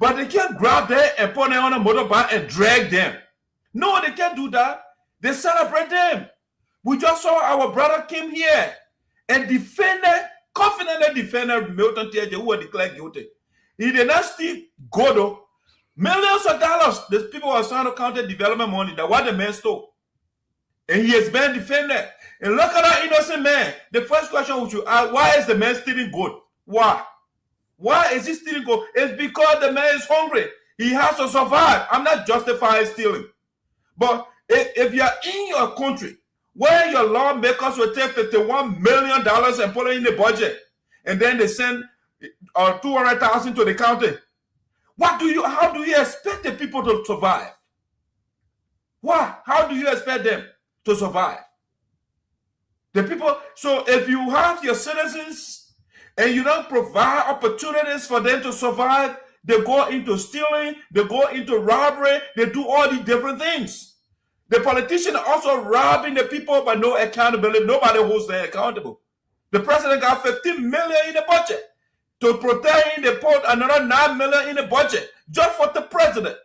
But they can't grab them and put them on a motorbike and drag them. No, they can't do that. They celebrate them. We just saw our brother came here and confidently defended Milton Teahjay, who was declared guilty. He did not steal gold. Millions of dollars. These people are trying to count development money that what the man stole. And he has been defended. And look at that innocent man. The first question we should ask, why is the man stealing gold? Why? Why is he stealing gold? It's because the man is hungry. He has to survive. I'm not justifying stealing. But if you're in your country, where your lawmakers will take $51 million and put it in the budget, and then they send $200,000 to the county, how do you expect the people to survive? Why? How do you expect them to survive? The people. So if you have your citizens and you don't provide opportunities for them to survive, they go into stealing, they go into robbery, they do all these different things. The politicians are also robbing the people, but no accountability. Nobody holds them accountable. The president got $15 million in the budget to protect him. They put another $9 million in the budget just for the president.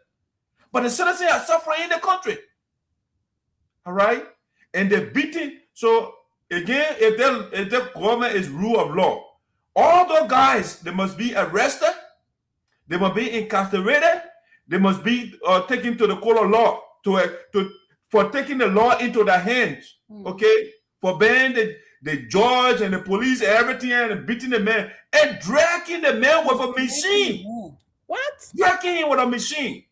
but the citizens are suffering in the country. All right, and they're beating. So again, if the government is rule of law, all those guys, they must be arrested, they must be incarcerated, they must be taken to the court of law for taking the law into their hands. Okay, for being the judge and the police and everything, and beating the man and dragging the man with a machine. What? Dragging him with a machine.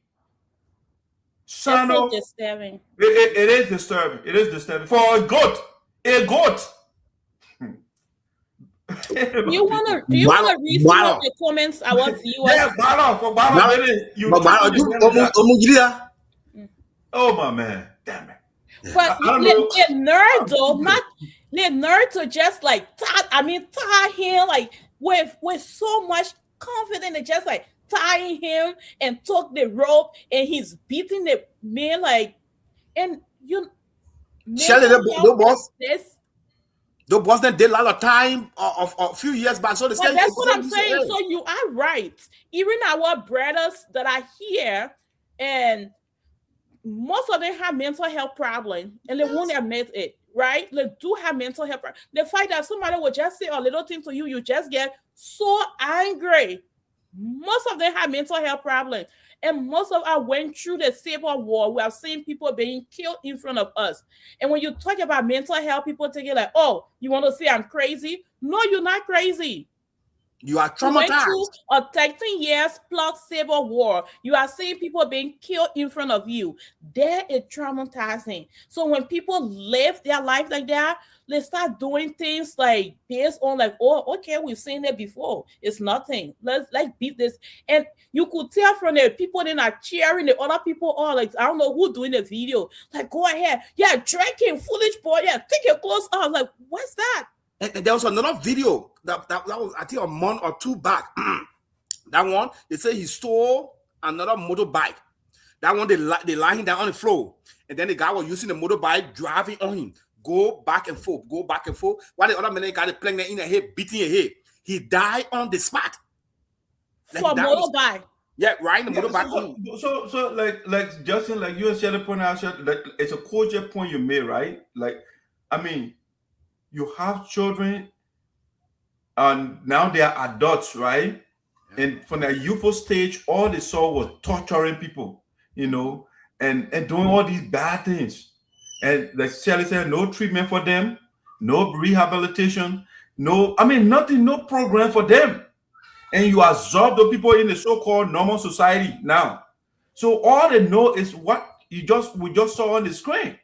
That's so disturbing. It is disturbing. It is disturbing for a goat. A goat. Do you wanna read some of the comments our viewers? Yeah, oh my man, damn it. But the nerd though, not the nerd to just like tie him like with so much confidence and just like tying him and took the rope and he's beating the man like, and you Shelly, the boss. The boss that did a lot of time a few years back. So that's what I'm saying. So you are right. Even our brothers that are here, and most of them have mental health problems, and they won't admit it, right? They do have mental health problems. The fact that somebody will just say a little thing to you, you just get so angry. Most of them have mental health problems. And most of us went through the civil war. We have seen people being killed in front of us. And when you talk about mental health, people take it like, oh, you want to say I'm crazy? No, you're not crazy. You are traumatized. You went through a 13 years plus civil war. You are seeing people being killed in front of you. That is traumatizing. So when people live their life like that, they start doing things like based on like, oh, okay, we've seen it before. It's nothing. Let's beat this. And you could tell from the people that are cheering, the other people are like, I don't know who doing the video. Like, go ahead. Yeah, drinking, foolish boy. Yeah, take your clothes off. Like, what's that? And there was another video that was, I think, a month or two back. That one, they say he stole another motorbike. That one, they lie him down on the floor. And then the guy was using the motorbike, driving on him. Go back and forth. While the other man got it playing in the head, beating your head. He died on the spot. For motorbike. Yeah, right in the motorbike. So like Justin, like you and Shelly pointed out, like it's a cogent point you made, right? Like, I mean, you have children, and now they are adults, right? Yeah. And from their youthful stage, all they saw was torturing people, you know, and doing all these bad things. And like Shelly said, no treatment for them, no rehabilitation, nothing, no program for them. And you absorb the people in the so-called normal society now. So all they know is what we just saw on the screen.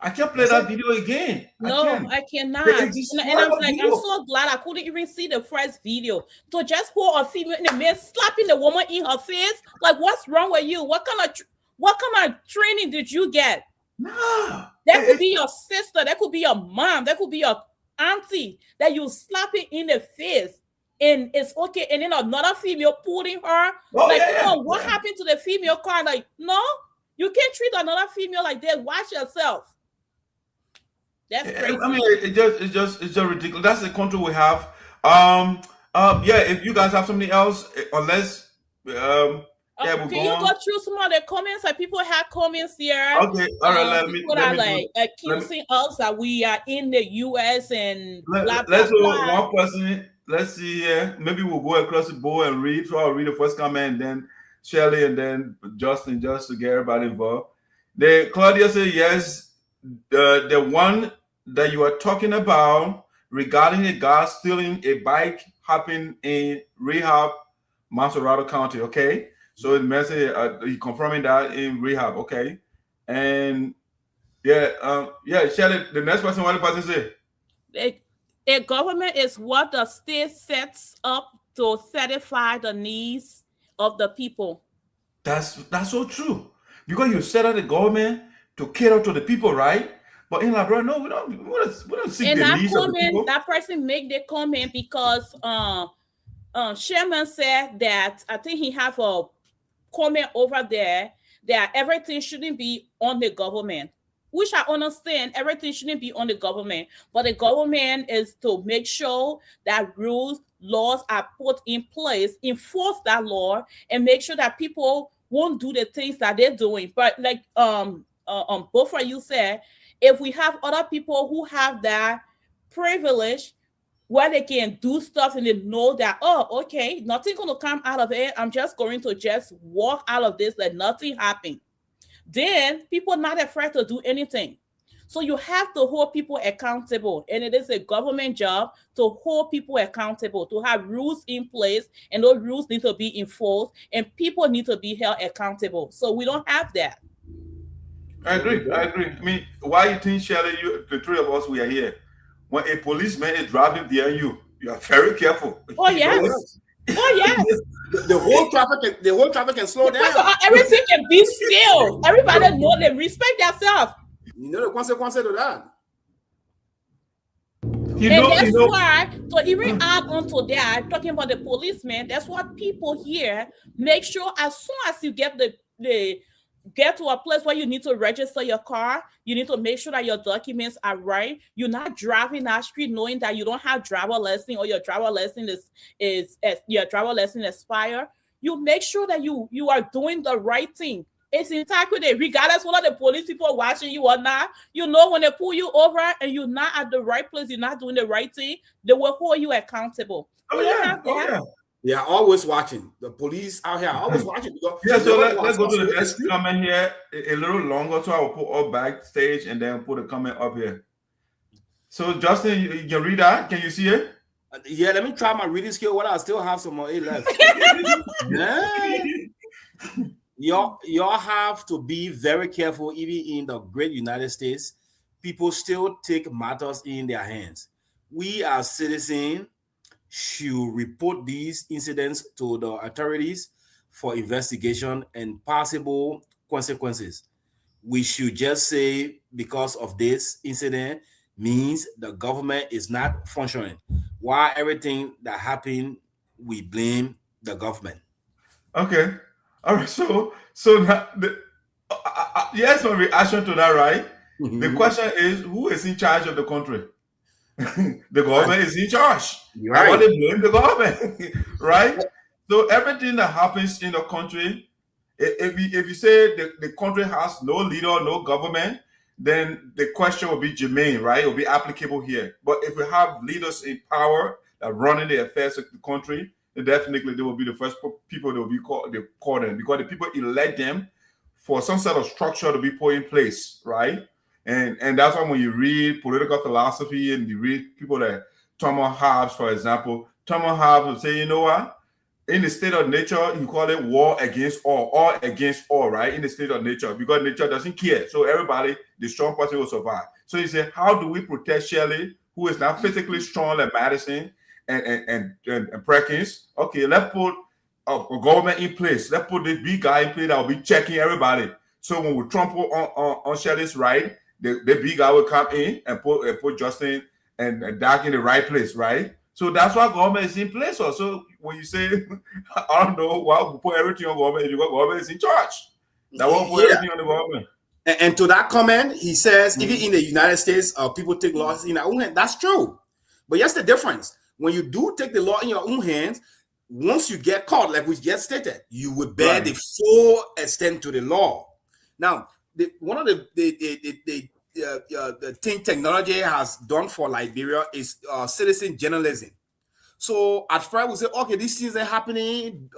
I can't play that video again. No, I cannot. And I'm like, I'm so glad I couldn't even see the first video. To just hold a female in the man slapping the woman in her face. Like, what's wrong with you? What kind of training did you get? No. That could be your sister. That could be your mom. That could be your auntie that you slap it in the face. And it's okay. And then another female pulling her. What happened to the female car? Like, no, you can't treat another female like that. Watch yourself. That's crazy. I mean, it's just ridiculous. That's the country we have. If you guys have something else, unless we'll can you go through some of the comments? Like, people have comments here. Okay, all right. People are accusing us that we are in the U.S. and blah. One person. Let's see here. Maybe we'll go across the board and read. So I'll read the first comment, and then Shelly, and then Justin, just to get everybody involved. Claudia said yes. The one that you are talking about regarding a guy stealing a bike happened in Rehab, Monterey County. Okay, so the message he confirming that in Rehab. Okay, and Shelly, the next person, what the person say? A government is what the state sets up to satisfy the needs of the people. That's so true. Because you set up the government to cater to the people, right? But in Liberia, no, we don't see the needs of the people. That person make the comment because Sherman said that, I think he have a comment over there that everything shouldn't be on the government. Which I understand, everything shouldn't be on the government, but the government is to make sure that rules, laws are put in place, enforce that law, and make sure that people won't do the things that they're doing. But like both of you said, if we have other people who have that privilege where they can do stuff and they know that, oh, okay, nothing gonna come out of it. I'm just going to just walk out of this like nothing happened. Then people are not afraid to do anything. So you have to hold people accountable, and it is a government job to hold people accountable, to have rules in place, and those rules need to be enforced, and people need to be held accountable. So we don't have that. I agree. I mean, why you think, Shelley, the three of us, we are here? When a policeman is driving behind you, you are very careful. Oh yes. Oh yes. The whole traffic can slow down. So everything can be still. Everybody know they respect themselves. You know the consequences of that. That's why, to even add on to that, talking about the policeman, that's why people here make sure as soon as you get get to a place where you need to register your car, you need to make sure that your documents are right. You're not driving that street knowing that you don't have driver license or your driver license is expired. You make sure that you are doing the right thing. It's integrity, regardless whether the police people are watching you or not. You know, when they pull you over and you're not at the right place, you're not doing the right thing, they will hold you accountable. They are always watching. The police out here are always watching. So let's go to the next comment here a little longer, so I will put all backstage and then put a comment up here. So Justin, you can read that? Can you see it? Yeah, let me try my reading skill. Well, I still have some more left. Y'all have to be very careful. Even in the great United States, people still take matters in their hands. We as citizens should report these incidents to the authorities for investigation and possible consequences. We should just say because of this incident means the government is not functioning. Why everything that happened, we blame the government. Okay. All right. So yes, my reaction to that, right? Mm-hmm. The question is, who is in charge of the country? The government is in charge. Right. What they blame the government, right? So everything that happens in the country, if you say the country has no leader, no government, then the question will be germane, right? It will be applicable here. But if we have leaders in power that running the affairs of the country, then definitely they will be the first people that will be called them, because the people elect them for some sort of structure to be put in place, right? And that's why when you read political philosophy and you read people like Thomas Hobbes, for example, Thomas Hobbes will say, you know what? In the state of nature, you call it war against all against all, right? In the state of nature, because nature doesn't care. So everybody, the strong person will survive. So he said, how do we protect Shelley, who is not physically strong like Madison and Perkins? Okay, let's put a government in place. Let's put this big guy in place that will be checking everybody. So when we trample on Shelley's right, the big guy will come in and put Justin and Doc in the right place, right? So that's why government is in place. So when you say, I don't know why we put everything on government, because government is in charge. That won't put everything on the government. And to that comment, he says, even in the United States, people take laws in their own hands. That's true. But here's the difference. When you do take the law in your own hands, once you get caught, like we just stated, you would bear the full extent to the law. Now, one of the thing technology has done for Liberia is citizen journalism. So at first we say, okay, these things are happening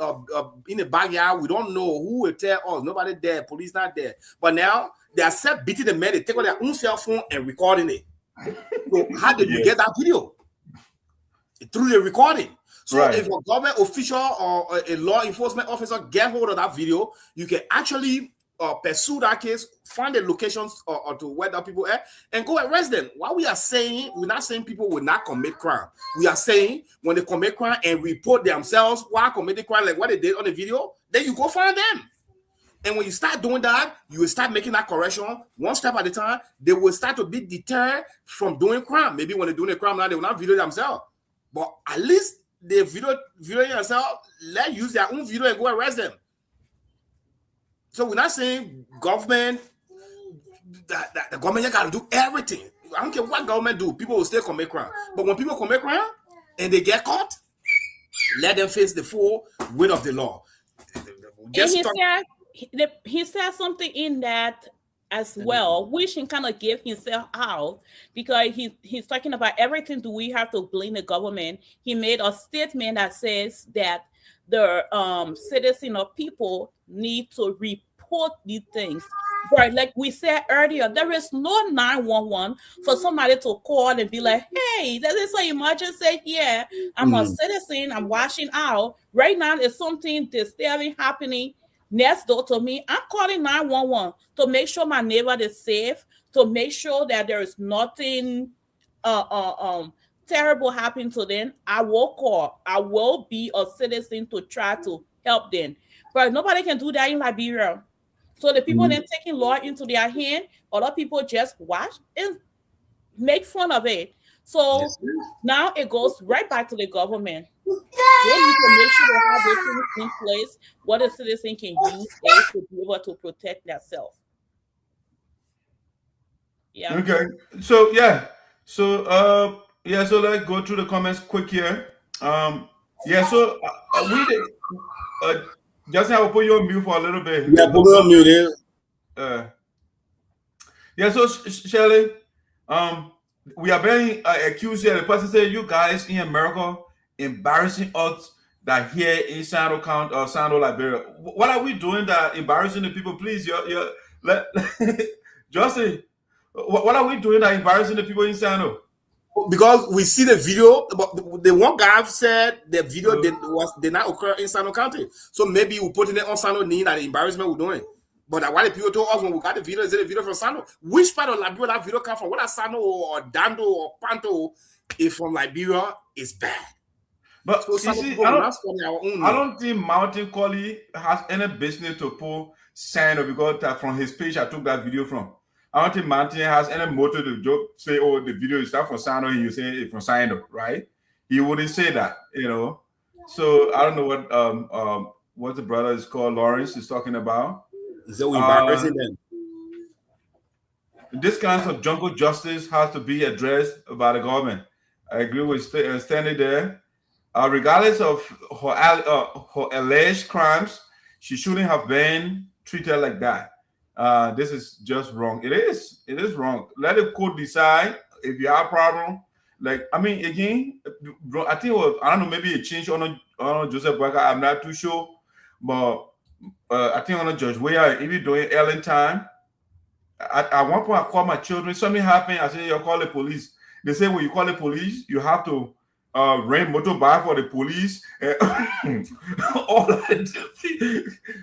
in the backyard. We don't know who will tell us. Nobody there. Police not there. But now they accept beating the men. They take on their own cell phone and recording it. So how did you get that video? Through the recording. So if a government official or a law enforcement officer get hold of that video, you can actually pursue that case, find the locations or to where the people are, and go arrest them. What we are saying, we're not saying people will not commit crime. We are saying when they commit crime and report themselves while committing crime, like what they did on the video, then you go find them. And when you start doing that, you will start making that correction one step at a time. They will start to be deterred from doing crime. Maybe when they're doing a crime now, they will not video themselves. But at least they video themselves, let use their own video and go arrest them. So we're not saying government, that the government got to do everything. I don't care what government do. People will still commit crime. But when people commit crime and they get caught, let them face the full weight of the law. he said something in that as well, which he kind of gave himself out, because he's talking about everything. Do we have to blame the government? He made a statement that says that the citizen or people need to report these things. But like we said earlier, there is no 911 for somebody to call and be like, hey, that is an emergency here. I'm a citizen, I'm washing out. Right now, there's something disturbing happening next door to me. I'm calling 911 to make sure my neighbor is safe, to make sure that there is nothing terrible happening to them. I will call. I will be a citizen to try to help them. But nobody can do that in Liberia. So the people then taking law into their hand, other people just watch and make fun of it. So now it goes right back to the government. They need to make sure they have those things in place, what a citizen can use to be able to protect themselves. Yeah. Okay. So yeah. So so let's go through the comments quick here. Yeah. So Justin, I will put you on mute for a little bit. Yeah, put me on mute. Yeah. So Shirley, we are being accused here. The person said, "You guys in America embarrassing us that here in Sinoe County or Sinoe, Liberia. What are we doing that embarrassing the people? Please, Justin, what are we doing that embarrassing the people in Sinoe? Because we see the video, but the one guy said the video did not occur in Sinoe County. So maybe we putting it on Sinoe knee that the embarrassment we're doing. But why the people told us when we got the video, is it a video from Sinoe? Which part of Liberia that video come from? Whether Sinoe or Dando or Panto, if from Liberia, is bad. But so you see, I don't think Mountain Collie has any business to pull Sinoe, because from his page I took that video from. I don't think Mountain has any motive to say, oh, the video is not from Sinoe and you say it's from Sinoe, right? He wouldn't say that, So I don't know what the brother is called, Lawrence, is talking about. Is that we embarrassing them? This kind of jungle justice has to be addressed by the government. I agree with standing there. Regardless of her alleged crimes, she shouldn't have been treated like that. This is just wrong. It is wrong. Let the court decide if you have a problem. Like, I mean, again, I think I don't know, maybe a change on Joseph Boakai. I'm not too sure, but I think on a Judge Weah, even during Ellen time, at one point I called my children. Something happened. I said, "You call the police." They say, when you call the police, you have to rent motorbike for the police. All that.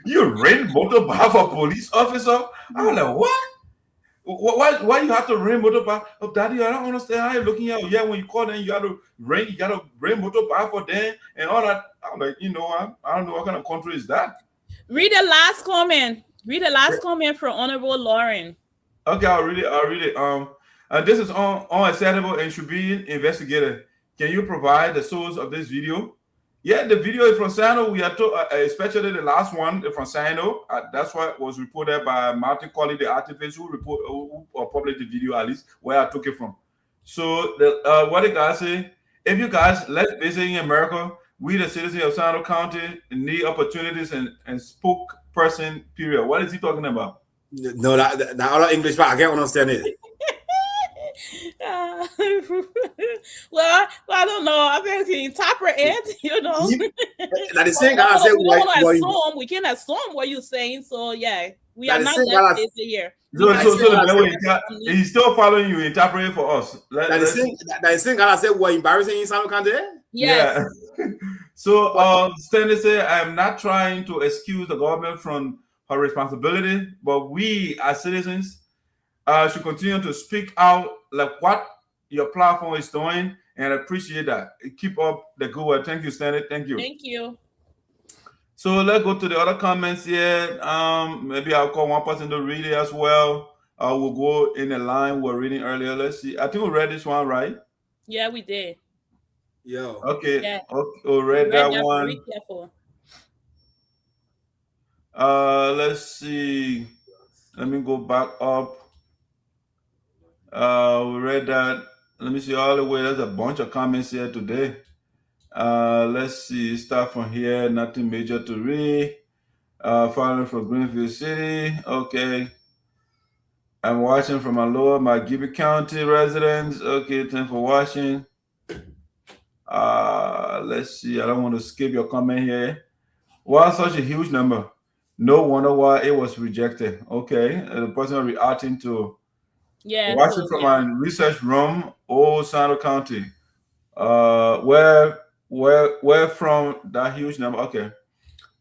You rent motorbike for police officer? I'm like, what? Why you have to rent motorbike? Oh, Daddy, I don't understand how you're looking at. Yeah, when you call them, you gotta rent motorbike for them and all that. I'm like, I don't know what kind of country is that. Read the last comment. Read the last comment from Honorable Lauren. Okay, I'll read it. This is unacceptable and should be investigated. Can you provide the source of this video? Yeah, the video is from Sinoe. We are especially the last one from Sinoe. That's what was reported by Martin Colley, the activist who published the video, at least where I took it from. So what the guy say? If you guys let's visit in America, we the citizens of Sinoe County need opportunities and spokesperson. Period. What is he talking about? No, that other English part, I can't understand it. Well, I don't know. I think he interpret it, Like the same guy said, we can assume what you're saying. So yeah, we are not here. So he's still following you, interpreting for us. That the same guy said, "We're embarrassing in Sinoe County." Yes. Yeah. So Stanley said, "I am not trying to excuse the government from her responsibility, but we as citizens should continue to speak out like what your platform is doing, and I appreciate that. Keep up the good work." Thank you, Stanley. Thank you. Thank you. So let's go to the other comments here. Maybe I'll call one person to read it as well. We'll go in the line we're reading earlier. Let's see. I think we read this one, right? Yeah, we did. Yeah. Okay. Yeah. Okay. We read that one. Be careful. Let's see. Let me go back up. We read that. Let me see all the way. There's a bunch of comments here today. Let's see. Start from here. Nothing major to read. Following from Greenfield City. Okay. I'm watching from my Gibby County residents. Okay, thanks for watching. Let's see. I don't want to skip your comment here. Why such a huge number? No wonder why it was rejected. Okay, the person reacting to watching from my research room, Sinoe County. Where from that huge number? Okay,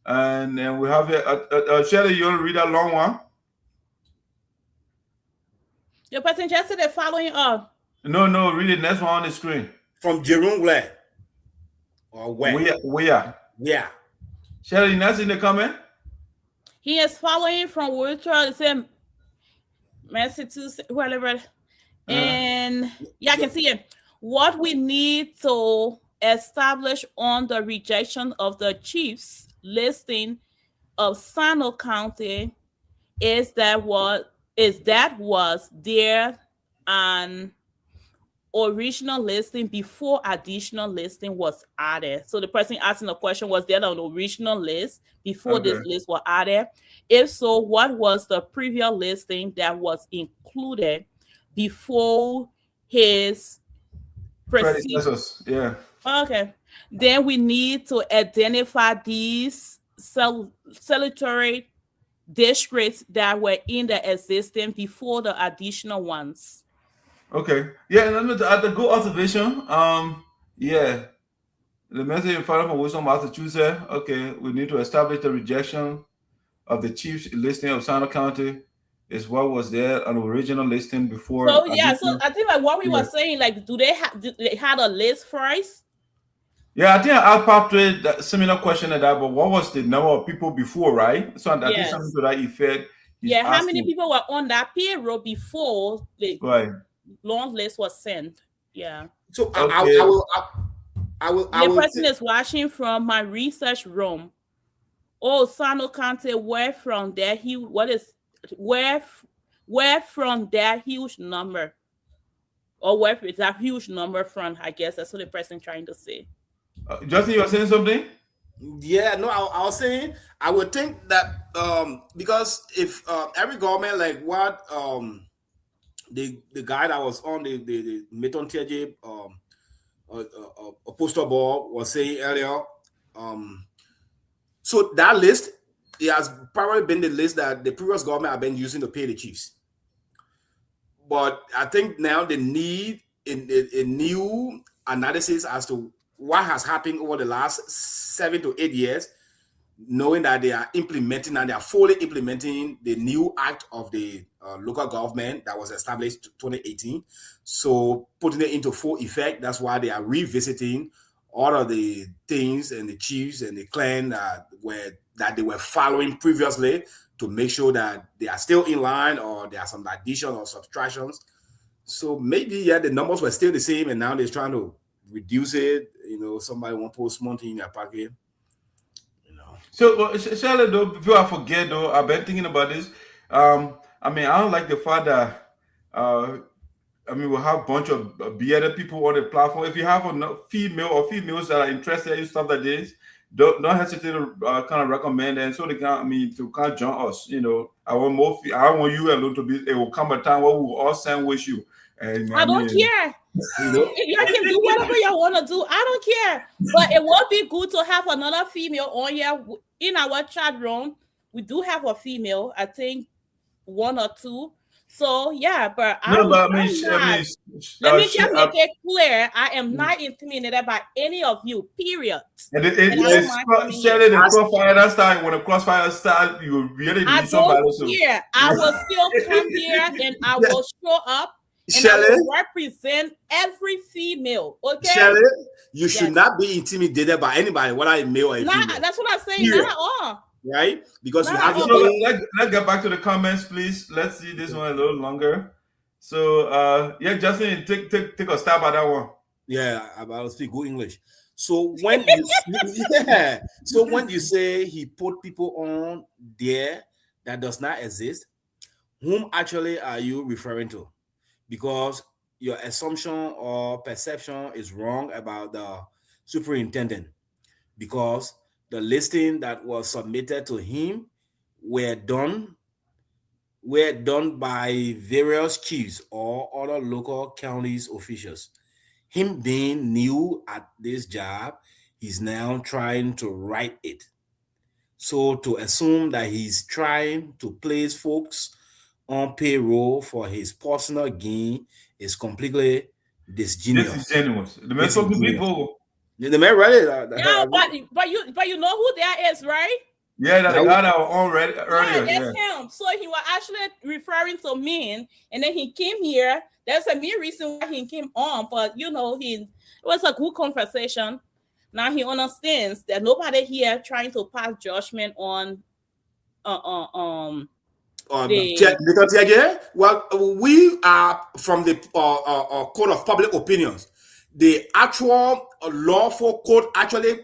and then we have here. Shelly, you want to read that long one? Your person just said following up. No, read the next one on the screen. From Jerome where? Or where? Where? Yeah. Shelly, you not seen the comment? He is following from Wiltshire, the same Massachusetts, whatever. And yeah, I can see it. What we need to establish on the rejection of the chiefs listing of Sinoe County is that was there an original listing before additional listing was added. So the person asking the question, was there an original list before this list was added? If so, what was the previous listing that was included before his predecessors? Yeah. Okay. Then we need to identify these salutary districts that were in the existing before the additional ones. Okay. Yeah, and at the good observation. Yeah. The message in front of Wisdom, Massachusetts. Okay, we need to establish the rejection of the chief's listing of Sinoe County is what was there an original listing before. So yeah, so I think like what we were saying, like, do they had a list first? Yeah, I think I popped a similar question to that, but what was the number of people before, right? So I think something to that effect. Yeah, how many people were on that payroll before the long list was sent? Yeah. So the person is watching from my research room. Sinoe County, where from that from that huge number, or where is that huge number from? I guess that's what the person trying to say. Justin, you were saying something? Yeah, no, I was saying I would think that because if every government, like what the guy that was on the Milton Teahjay a poster board was saying earlier, so that list, it has probably been the list that the previous government have been using to pay the chiefs. But I think now they need a new analysis as to what has happened over the last 7 to 8 years, knowing that they are implementing and they are fully implementing the new act of the local government that was established 2018. So putting it into full effect, that's why they are revisiting all of the things and the chiefs and the clan that they were following previously to make sure that they are still in line, or there are some additions or subtractions. So maybe, the numbers were still the same, and now they're trying to reduce it. Somebody won't post money in their pocket. So, Charlotte, though, before I forget, though, I've been thinking about this. I don't like the fact that, we'll have a bunch of bearded people on the platform. If you have a female or females that are interested in stuff like this, don't hesitate to kind of recommend them so they can, to kind of join us. I want more. I want you alone to be. It will come a time where we will all sandwich you. And I don't care. You can do whatever you want to do. I don't care. But it would be good to have another female on here in our chat room. We do have a female, I think 1 or 2. So but let me just make it clear. I am not intimidated by any of you. Period. And Shelly, the crossfire that start when the crossfire start, you really need somebody. I don't care. I will still come here and I will show up. And I will represent every female. Okay, Shelly, you should not be intimidated by anybody, whether a male or a female. That's what I'm saying. Not at all. Right? Because you have let's get back to the comments, please. Let's see this one a little longer. So Justin, take a stab at that one. Yeah, I'll speak good English. So when you say he put people on there that does not exist, whom actually are you referring to? Because your assumption or perception is wrong about the superintendent. Because the listing that was submitted to him were done by various chiefs or other local counties officials. Him being new at this job, he's now trying to write it. So to assume that he's trying to place folks on payroll for his personal gain is completely disingenuous. The man talking people. The man read it. Yeah, but you know who that is, right? Yeah, that guy that was on read earlier. Yeah, that's him. So he was actually referring to me, and then he came here. That's a main reason why he came on. But you know, it was a good conversation. Now he understands that nobody here trying to pass judgment on Senator Teahjay. Well, we are from the Code of Public Opinions. The actual lawful code actually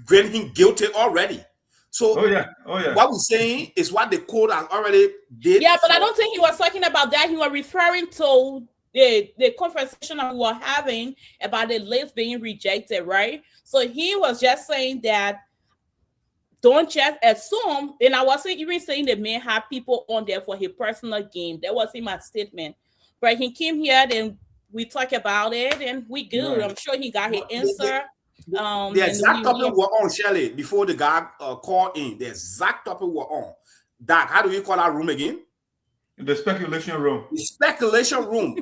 granted him guilty already. So, oh yeah. What we're saying is what the code has already did. Yeah, but I don't think he was talking about that. He was referring to the conversation that we were having about the list being rejected, right? So he was just saying that don't just assume, and I wasn't even saying the man had people on there for his personal gain. That wasn't my statement. But he came here, then we talk about it, and we good. Right. I'm sure he got his answer. The exact topic we're on, Shelley, before the guy called in. The exact topic we're on. Doc, how do we call that room again? The speculation room. The speculation room.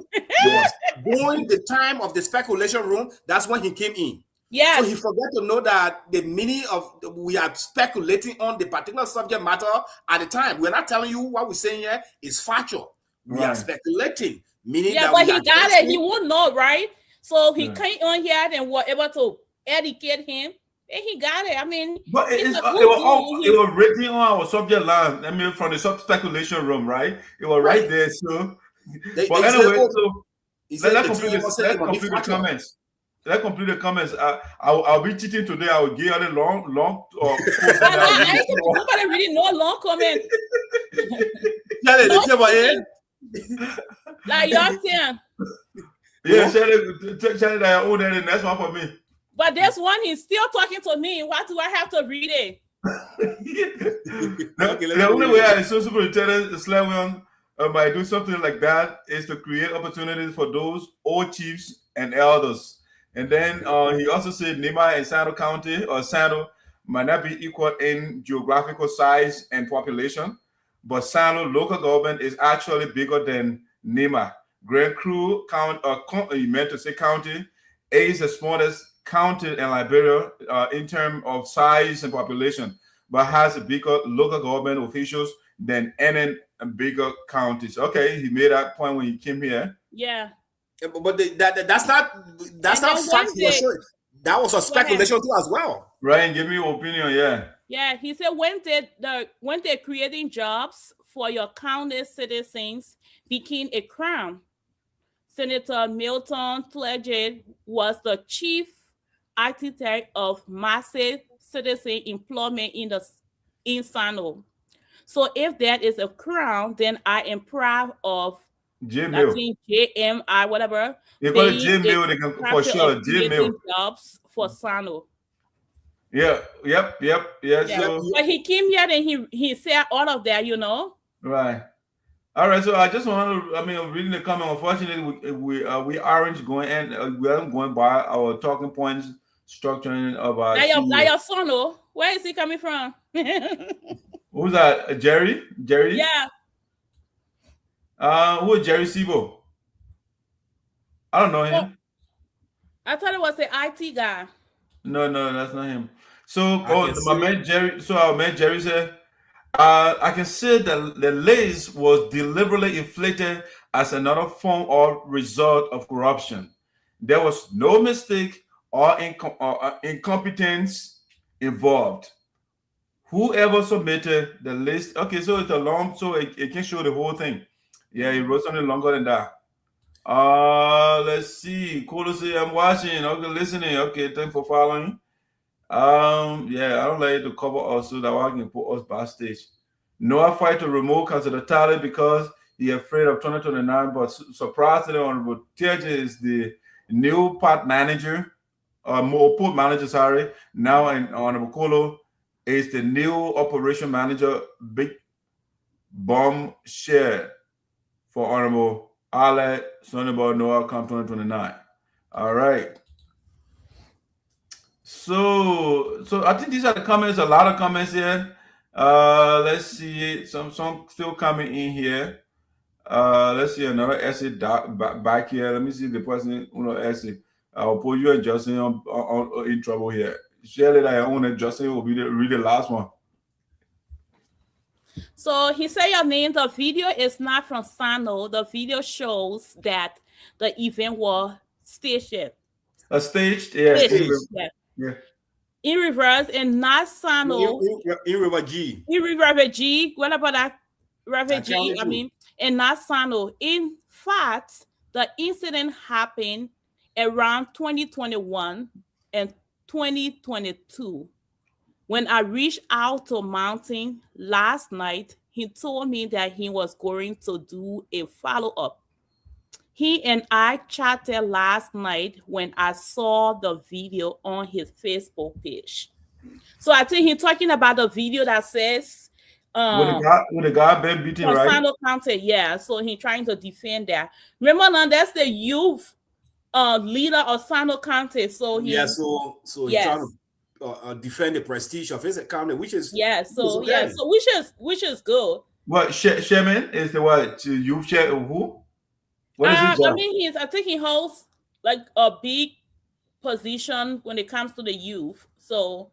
During the time of the speculation room, that's when he came in. Yeah. So he forgot to know that the meaning of we are speculating on the particular subject matter at the time. We're not telling you what we're saying here is factual. We are speculating. Meaning that but he got it. He won't know, right? So he came on here and were able to educate him. And he got it. I mean, but it was written on our subject line. I mean, from the speculation room, right? It was right there. So, but anyway, let's complete the comments. Let's complete the comments. I'll be teaching today. I will give you a long. Nobody really know long comment. Like your turn. Yeah, Shelly, that own that, and that's one for me. But this one, he's still talking to me. Why do I have to read it? The only way I so superintendent Slavion might do something like that is to create opportunities for those old chiefs and elders. And then he also said Nima and Sinoe County or Sinoe might not be equal in geographical size and population, but Sinoe local government is actually bigger than Nima. Grand Crew County, you meant to say county, is the smallest county in Liberia in terms of size and population, but has a bigger local government officials than any bigger counties. Okay, he made that point when he came here. Yeah. But that's not fact. That was a speculation too as well. Ryan, give me your opinion. Yeah, he said when they're creating jobs for your county citizens became a crime. Senator Milton Teahjay was the chief architect of massive citizen employment in Sinoe. So if that is a crime, then I am proud of JMI, whatever. You call it JMIL, for sure. JMIL jobs for Sinoe. Yeah. So, but he came here and he said all of that, you know. Right. All right. So I just want to, reading the comment. Unfortunately, we aren't going and we aren't going by our talking points, structuring of our. Now your son, where is he coming from? Who's that? Jerry? Yeah. Who is Jerry Sibo? I don't know him. I thought it was the IT guy. No, that's not him. So, our man Jerry said, I can say that the list was deliberately inflicted as another form or result of corruption. There was no mistake or incompetence involved. Whoever submitted the list, okay, so it's a long, so it can show the whole thing. Yeah, he wrote something longer than that. Let's see. Cool to see. I'm watching. Okay, listening. Okay, thanks for following. Yeah, I don't like to cover us so that I can put us backstage. Noah fight to remove Councilor Talley because he afraid of 2029, but surprisingly, Honorable Teahjay is the new port manager, sorry. Now, and Honorable Kolo is the new operation manager, Big Bomb Share for Honorable Ale Sonibor Noah come 2029. All right. So I think these are the comments. A lot of comments here. Let's see. Some still coming in here. Let's see another essay back here. Let me see the person who essay. I'll put you and Justin on in trouble here. Share that I own and Justin will be read the last one. So he said your name. The video is not from Sinoe. The video shows that the event was staged. Staged, yeah. Yeah. In reverse and not Sinoe. In River G. In River G. What about that? River G, I mean, and not Sinoe. In fact, the incident happened around 2021 and 2022. When I reached out to Mountain last night, he told me that he was going to do a follow-up. He and I chatted last night when I saw the video on his Facebook page. So I think he's talking about the video that says with the guy been beating, right? Sinoe County, yeah. So he's trying to defend that. Remember now, that's the youth leader of Sinoe County. So he, yeah, so he's trying to defend the prestige of his county, which is which is good. What Sherman is the what youth chair who? What is his job? I mean, I think he holds like a big position when it comes to the youth. So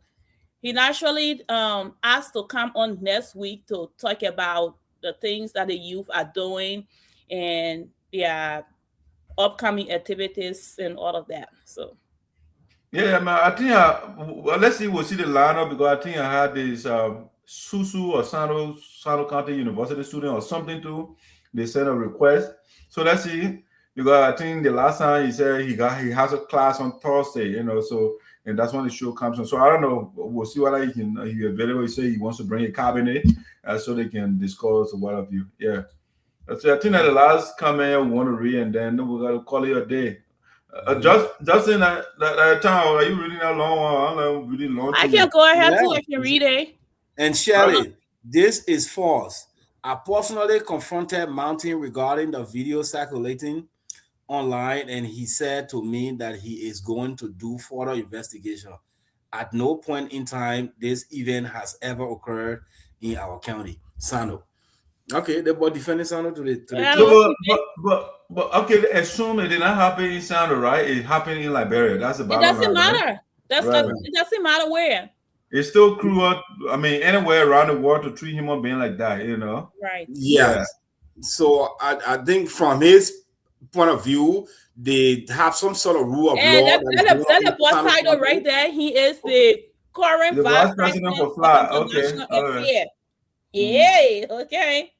he naturally asked to come on next week to talk about the things that the youth are doing and their upcoming activities and all of that. So yeah, man. I think let's see. We'll see the lineup because I think I had this Susu or Sinoe County University student or something too. They sent a request. So let's see, because I think the last time he said he has a class on Thursday, you know, so and that's when the show comes on. So I don't know, we'll see whether he available. He said he wants to bring a cabinet so they can discuss what have you. Yeah. So I think that the last comment we want to read and then we're gonna call it a day. Just in that time, are you reading that long? I'm reading long. I can go ahead too. I can read it. And Shelley, this is false. I personally confronted Mountain regarding the video circulating online, and he said to me that he is going to do further investigation. At no point in time this event has ever occurred in our county, Sinoe. Okay, they were defending Sinoe to the but okay, assume it did not happen in Sinoe, right? It happened in Liberia. That's the bottom line. It doesn't matter. It doesn't matter where. It's still cruel. I mean, anywhere around the world to treat him being like that, you know? Right. Yeah. So I think from his point of view, they have some sort of rule of law. That's the boss title right there. He is the current vice president for FLA. Okay. Right. Yeah. Okay.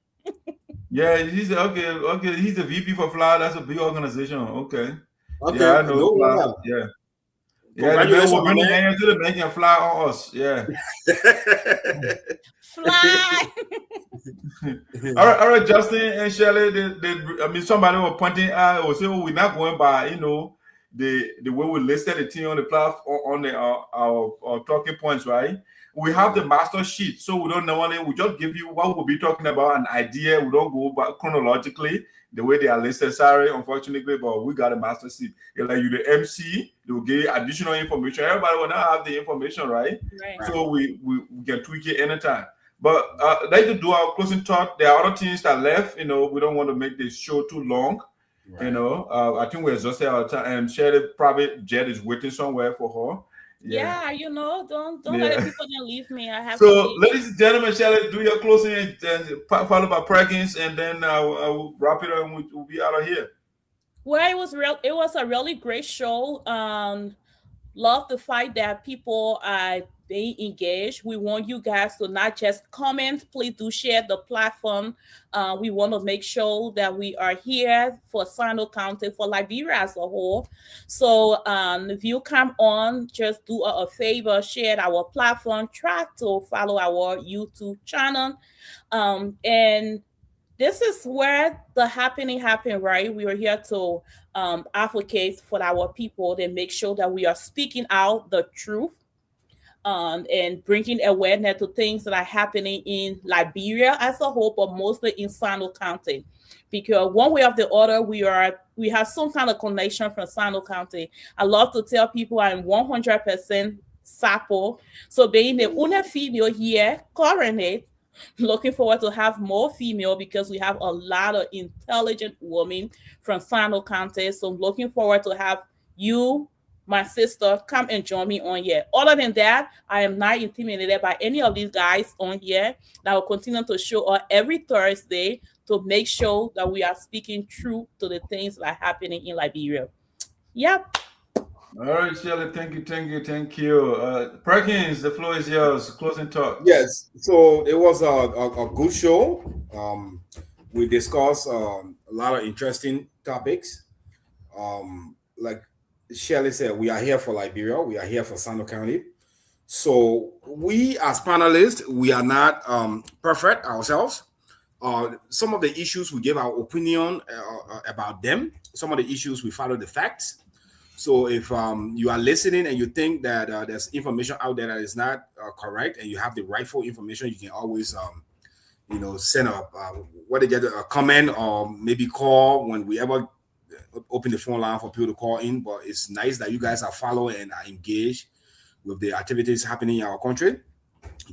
Yeah, he's okay. He's the VP for FLA. That's a big organization. Okay. Okay. Yeah, I know. FLA. Yeah. Yeah, we're bringing them to the making fly on us. Yeah. Fly. all right, Justin and Shelley. I mean, somebody was pointing out or say, we're not going by, you know, the way we listed the team on the platform on our talking points, right? We have the master sheet, so we don't normally we just give you what we'll be talking about, an idea. We don't go back chronologically the way they are listed. Sorry, unfortunately, but we got a master sheet. It's like you the MC, they will give you additional information. Everybody will not have the information, right? So we can tweak it anytime. But like to do our closing thought. There are other things that left. You know, we don't want to make this show too long. Right. You know, I think we're exhausted our time. And Sherry probably Jed is waiting somewhere for her. Yeah, you know, don't let people then leave me. I have so, ladies and gentlemen, shall I do your closing and followed by Perkins, and then I'll wrap it up and we'll be out of here. Well, it was a really great show. Love the fact that people are being engaged. We want you guys to not just comment, please do share the platform. We want to make sure that we are here for Sinoe County, for Liberia as a whole. So if you come on, just do a favor, share our platform, try to follow our YouTube channel. And this is where the happening happened, right? We are here to advocate for our people and make sure that we are speaking out the truth. and bringing awareness to things that are happening in Liberia as a whole, but mostly in Sinoe County. Because one way or the other, we have some kind of connection from Sinoe County. I love to tell people I'm 100% Sapo. So being the only female here currently, looking forward to have more female because we have a lot of intelligent women from Sinoe County. So I'm looking forward to have you, my sister, come and join me on here. Other than that, I am not intimidated by any of these guys on here that will continue to show up every Thursday to make sure that we are speaking true to the things that are happening in Liberia. Yep. All right, Shirley, thank you. Perkins, the floor is yours. Closing talk. Yes, so it was a good show. We discussed a lot of interesting topics. Like Shirley said, we are here for Liberia. We are here for Sinoe County. So we as panelists, we are not perfect ourselves. Some of the issues we give our opinion about them. Some of the issues we follow the facts. So if you are listening and you think that there's information out there that is not correct and you have the rightful information, you can always send a comment or maybe call when we ever open the phone line for people to call in. But it's nice that you guys are following and are engaged with the activities happening in our country.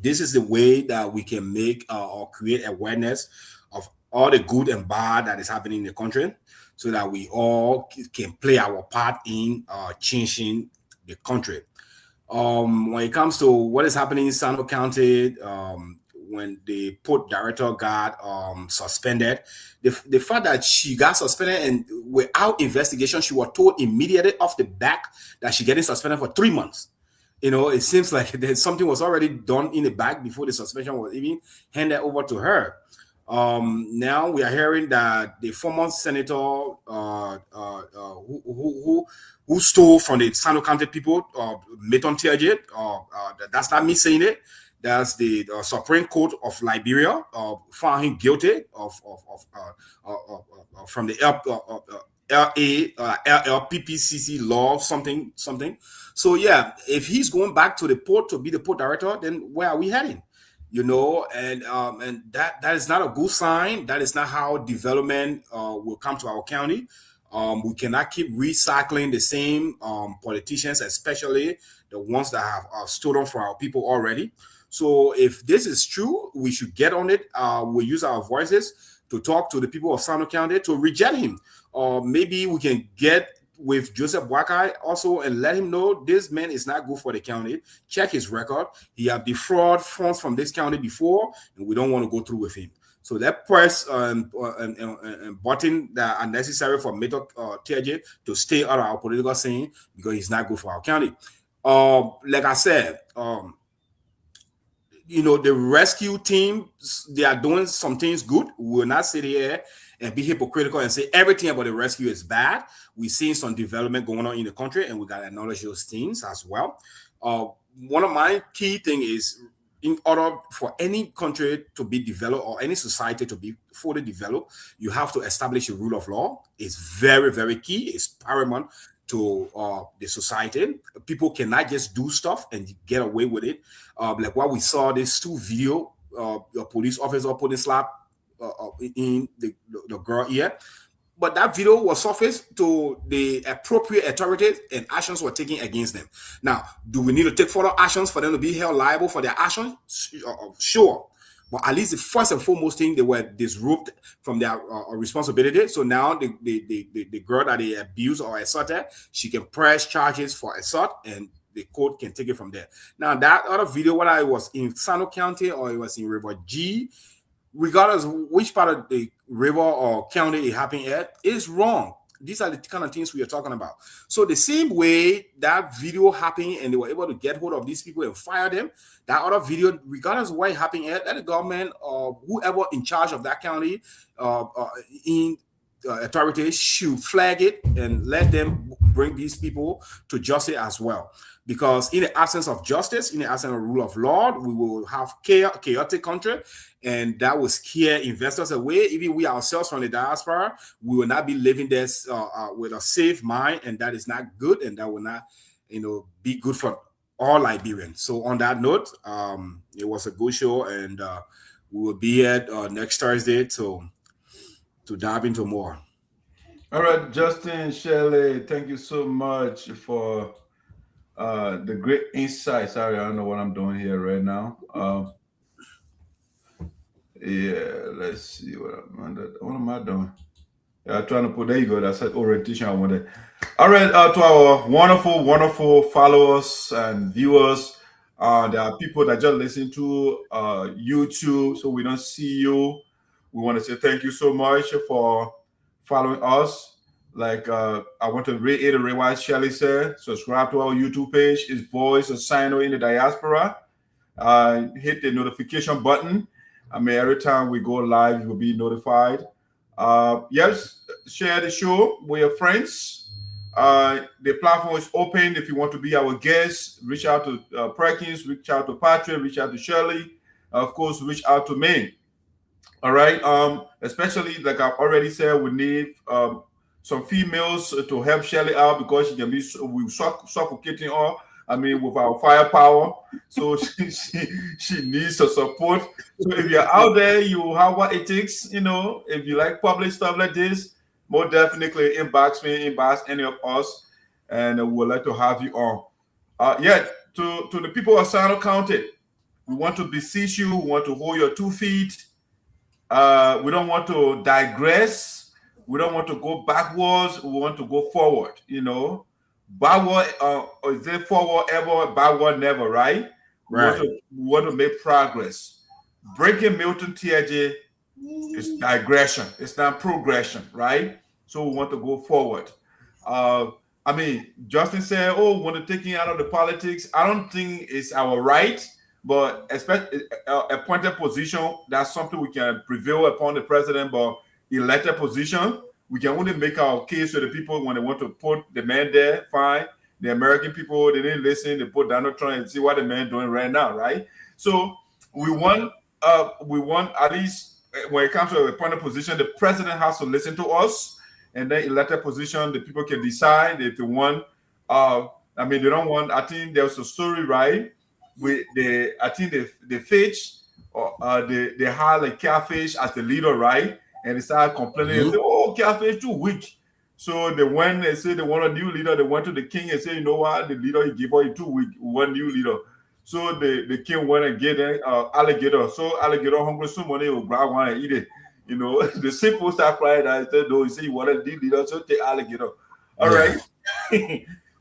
This is the way that we can make or create awareness of all the good and bad that is happening in the country, so that we all can play our part in changing the country. When it comes to what is happening in Sinoe County, when the Port Director got suspended, the fact that she got suspended and without investigation, she was told immediately off the back that she getting suspended for 3 months. It seems like something was already done in the back before the suspension was even handed over to her. Now we are hearing that the former senator who stole from the Sinoe County people, Milton Teahjay, that's not me saying it. That's the Supreme Court of Liberia found him guilty from the LLPPCC law something. So yeah, if he's going back to the port to be the port director, then where are we heading? And that is not a good sign. That is not how development will come to our county. We cannot keep recycling the same politicians, especially the ones that have stood up for our people already. So if this is true, we should get on it. We'll use our voices to talk to the people of Sinoe County to reject him. Or maybe we can get with Joseph Boakai also and let him know this man is not good for the county. Check his record. He have defrauded funds from this county before, and we don't want to go through with him. So that press and button that are necessary for Milton Teahjay to stay out of our political scene because he's not good for our county. Like I said, the rescue team, they are doing some things good. We will not sit here and be hypocritical and say everything about the rescue is bad. We're seeing some development going on in the country, and we got to acknowledge those things as well. One of my key things is, in order for any country to be developed or any society to be fully developed, you have to establish a rule of law. It's very, very key. It's paramount to the society. People cannot just do stuff and get away with it. Like what we saw, this 2 video, a police officer putting slap in the girl ear. But that video was surfaced to the appropriate authorities and actions were taken against them. Now, do we need to take further actions for them to be held liable for their actions? Sure. But at least the first and foremost thing, they were disrobed from their responsibility. So now the girl that they abused or assaulted, she can press charges for assault and the court can take it from there. Now, that other video, whether it was in Sinoe County or it was in River G, regardless of which part of the river or county it happened at, is wrong. These are the kind of things we are talking about. So the same way that video happened and they were able to get hold of these people and fire them, that other video, regardless of what happened at, let the government or whoever in charge of that county authorities should flag it and let them bring these people to justice as well. Because in the absence of justice, in the absence of rule of law, we will have chaotic country, and that will scare investors away. Even we ourselves from the diaspora, we will not be living this with a safe mind, and that is not good, and that will not, be good for all Liberians. So on that note, it was a good show, and we will be here next Thursday to dive into more. All right, Justin, Shelley, thank you so much for the great insight. Sorry, I don't know what I'm doing here right now. Yeah, let's see what am I doing? Yeah, I'm trying to put, there you go. That's that orientation I wanted. All right, to our wonderful followers and viewers. There are people that just listen to YouTube, so we don't see you. We want to say thank you so much for following us. Like I want to reiterate what Shelley said. Subscribe to our YouTube page. It's Voice of Sinoe in the Diaspora. Hit the notification button. I mean, every time we go live, you will be notified. Yes, share the show with your friends. The platform is open. If you want to be our guest, reach out to Perkins, reach out to Patrick, reach out to Shirley. Of course, reach out to me. All right. Especially like I've already said, we need some females to help Shirley out because she can be suffocating her. I mean, with our firepower. So she needs some support. So if you're out there, you have what it takes, you know, if you like public stuff like this, more definitely inbox me, inbox any of us, and we'd like to have you on. To the people of Sinoe County, we want to beseech you, we want to hold your 2 feet. We don't want to digress. We don't want to go backwards. We want to go forward, you know. Backward, is it forward ever, backward never, right? Right. We want to make progress. Breaking Milton Teahjay is digression. It's not progression, right? So we want to go forward. I mean, Justin said, we want to take him out of the politics. I don't think it's our right, but especially appointed position, that's something we can prevail upon the president, but elected position, we can only make our case to the people when they want to put the man there, fine. The American people, they didn't listen. They put Donald Trump and see what the man doing right now, right? So we want at least when it comes to a appointed position, the president has to listen to us, and then elected position, the people can decide if they want. I mean, they don't want. I think there's a story, right? I think the fish, they had a catfish as the leader, right? And they started complaining and said, catfish too weak. So they went and said they want a new leader. They went to the king and said, you know what? The leader he gave her too weak. One new leader. So the king went and get an alligator. So alligator hungry, somebody will grab one and eat it. You know, the simple start crying. I said, no, you say you want a new leader, so take alligator. All right.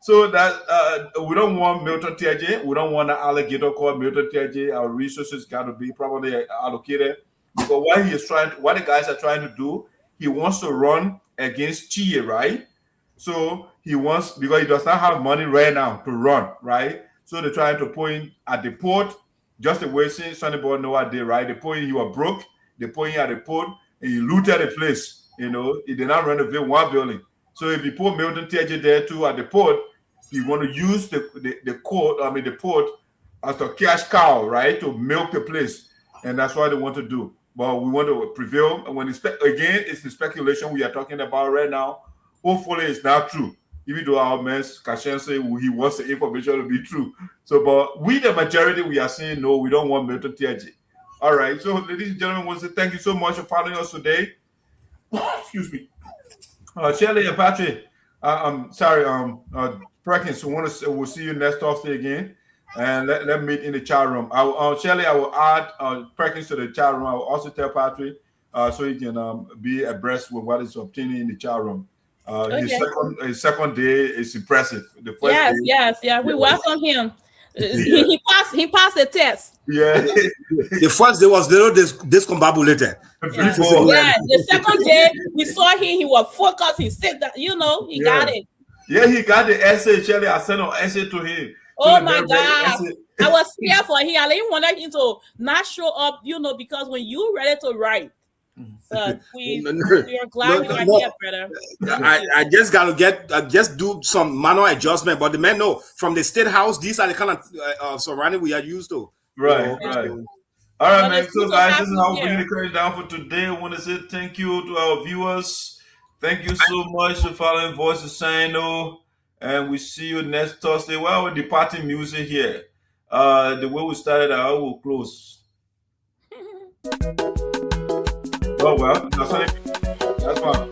So that we don't want Milton Teahjay. We don't want an alligator called Milton Teahjay. Our resources got to be probably allocated. Because what the guys are trying to do, he wants to run against Teahjay, right? So he wants, because he does not have money right now to run, right? So they're trying to put him at the port, just the way Sonny Boy Noah did, right? They put him, he was broke, they put him at the port, and he looted the place, you know, he did not renovate one building. So if you put Milton Teahjay there too at the port, you want to use the port as a cash cow, right? To milk the place. And that's what they want to do. But we want to prevail. And when again, it's the speculation we are talking about right now. Hopefully, it's not true. Even though our man Kashan say he wants the information to be true. So, but we, the majority, we are saying no. We don't want Milton Teahjay. All right. So, ladies and gentlemen, I want to say thank you so much for following us today. Excuse me, Shelley and Patrick. I'm sorry, Perkins. We'll see you next Thursday again. And let meet in the chat room. Shelley, I will add Perkins to the chat room. I will also tell Patrick so he can be abreast with what is obtaining in the chat room. His second day is impressive. The first day, we welcome him. He passed the test. Yeah. The first day was little discombobulated. Yeah. The second day we saw him. He was focused. He said that he got it. Yeah, he got the essay. Shelley, I sent an essay to him. Oh my God. I was scared for him. I didn't want him to not show up, because when you're ready to write, we are glad you are here, brother. I just got to just do some manual adjustment. But the men know from the state house, these are the kind of surrounding we are used to. Right. All right, man. So, guys, this is how we bring the credit down for today. I want to say thank you to our viewers. Thank you so much for following Voice of Sinoe. and we see you next Thursday. Well, with the party music here. The way we started, I will close. Oh well, that's fine.